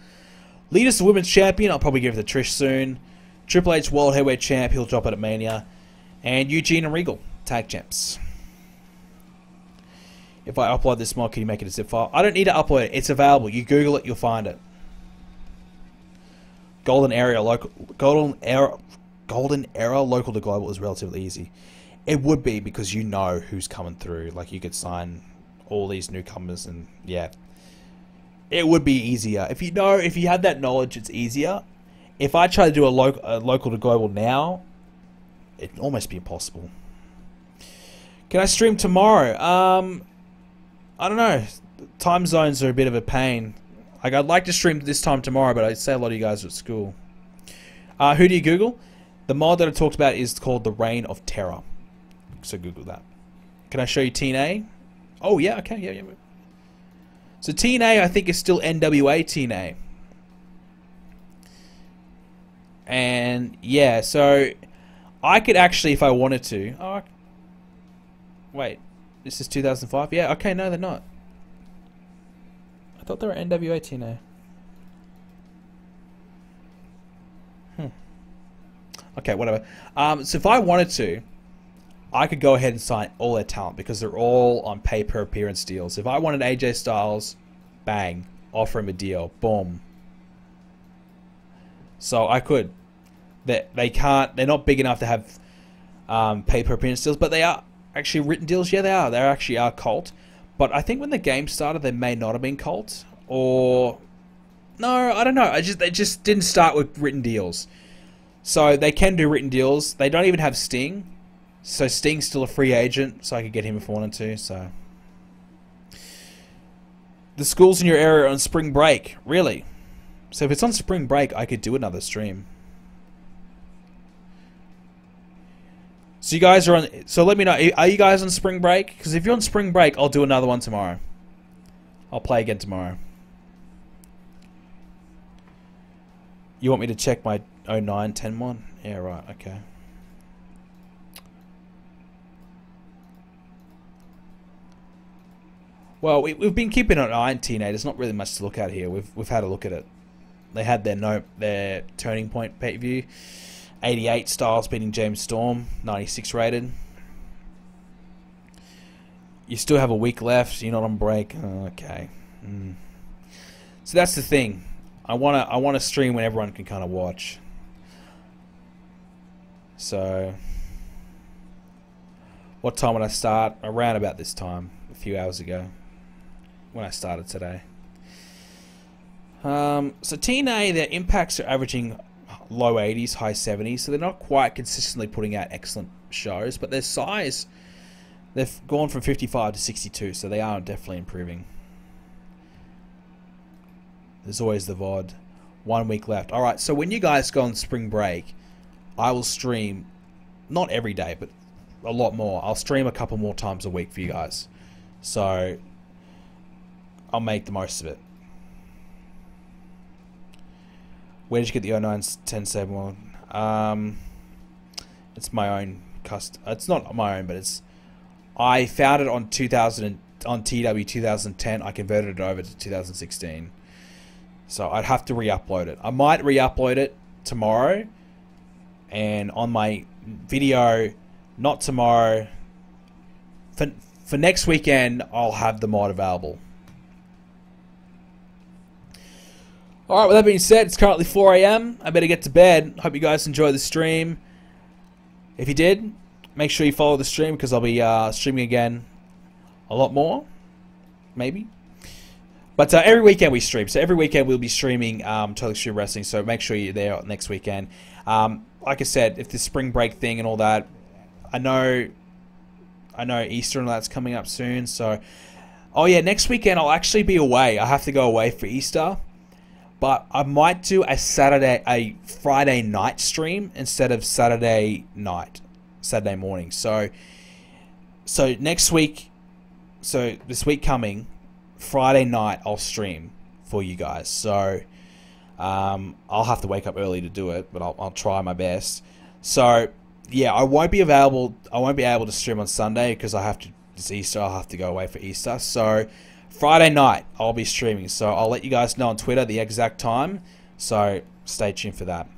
Leaders the women's champion. I'll probably give it to Trish soon. Triple H world heavyweight champ. He'll drop it at Mania. And Eugene and Regal, tag champs. If I upload this mod, can you make it a zip file? I don't need to upload it. It's available. You Google it, you'll find it. Golden era local to global is relatively easy. It would be because you know who's coming through. Like you could sign all these newcomers, and yeah, it would be easier if you had that knowledge. It's easier. If I try to do a local to global now, it'd almost be impossible. Can I stream tomorrow? I don't know. Time zones are a bit of a pain. Like I'd like to stream this time tomorrow, but I'd say a lot of you guys are at school. Who do you Google? The mod that I talked about is called The Reign of Terror. So Google that. Can I show you TNA? Oh yeah, okay, yeah. So TNA, I think, is still NWA TNA. And yeah, so I could actually, if I wanted to. Oh, wait, this is 2005. Yeah, okay, no, they're not. I thought they were NWA TNA. Okay, whatever. So if I wanted to, I could go ahead and sign all their talent because they're all on pay-per-appearance deals. If I wanted AJ Styles, bang, offer him a deal, boom. So I could. They can't. They're not big enough to have pay-per-appearance deals, but they are actually written deals. Yeah, they are. They actually are Colt. But I think when the game started, they may not have been Colt, or no, I don't know. They just didn't start with written deals. So they can do written deals. They don't even have Sting. So Sting's still a free agent, so I could get him if I wanted to. So the schools in your area are on spring break. Really? So if it's on spring break, I could do another stream. So you guys are on... So let me know. Are you guys on spring break? Because if you're on spring break, I'll do another one tomorrow. I'll play again tomorrow. You want me to check my 09-10 one? Yeah, right. Okay. Well, we've been keeping an eye on TNA. There's not really much to look at here. We've had a look at it. They had their Turning Point pay-per-view. 88 Styles beating James Storm. 96 rated. You still have a week left. You're not on break. Okay. So that's the thing. I wanna stream when everyone can kind of watch. So what time would I start? Around about this time, a few hours ago, when I started today. So TNA, their impacts are averaging low 80s, high 70s, so they're not quite consistently putting out excellent shows, but their size, they've gone from 55 to 62, so they are definitely improving. There's always the VOD. 1 week left. Alright, so when you guys go on spring break, I will stream, not every day, but a lot more. I'll stream a couple more times a week for you guys. So, I'll make the most of it. Where did you get the 09-10-7 one? It's my own custom. It's not my own, but it's... I found it on 2000 on TEW 2010. I converted it over to 2016. So I'd have to re-upload it. I might re-upload it tomorrow, and on my video, not tomorrow. For next weekend, I'll have the mod available. Alright, with that being said, it's currently 4 AM. I better get to bed. Hope you guys enjoyed the stream. If you did, make sure you follow the stream, because I'll be streaming again a lot more. Maybe. But every weekend we stream. So every weekend we'll be streaming Total Extreme Wrestling. So make sure you're there next weekend. Like I said, if the spring break thing and all that, I know Easter and all that's coming up soon. So, oh yeah, next weekend I'll actually be away. I have to go away for Easter. But I might do a Friday night stream instead of Saturday morning. So next week, so this week coming, Friday night I'll stream for you guys. So I'll have to wake up early to do it, but I'll try my best. So yeah, I won't be available. I won't be able to stream on Sunday because it's Easter. I'll have to go away for Easter. So Friday night I'll be streaming. So I'll let you guys know on Twitter the exact time. So stay tuned for that.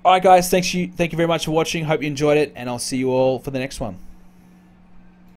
All right, guys. Thank you very much for watching. Hope you enjoyed it, and I'll see you all for the next one.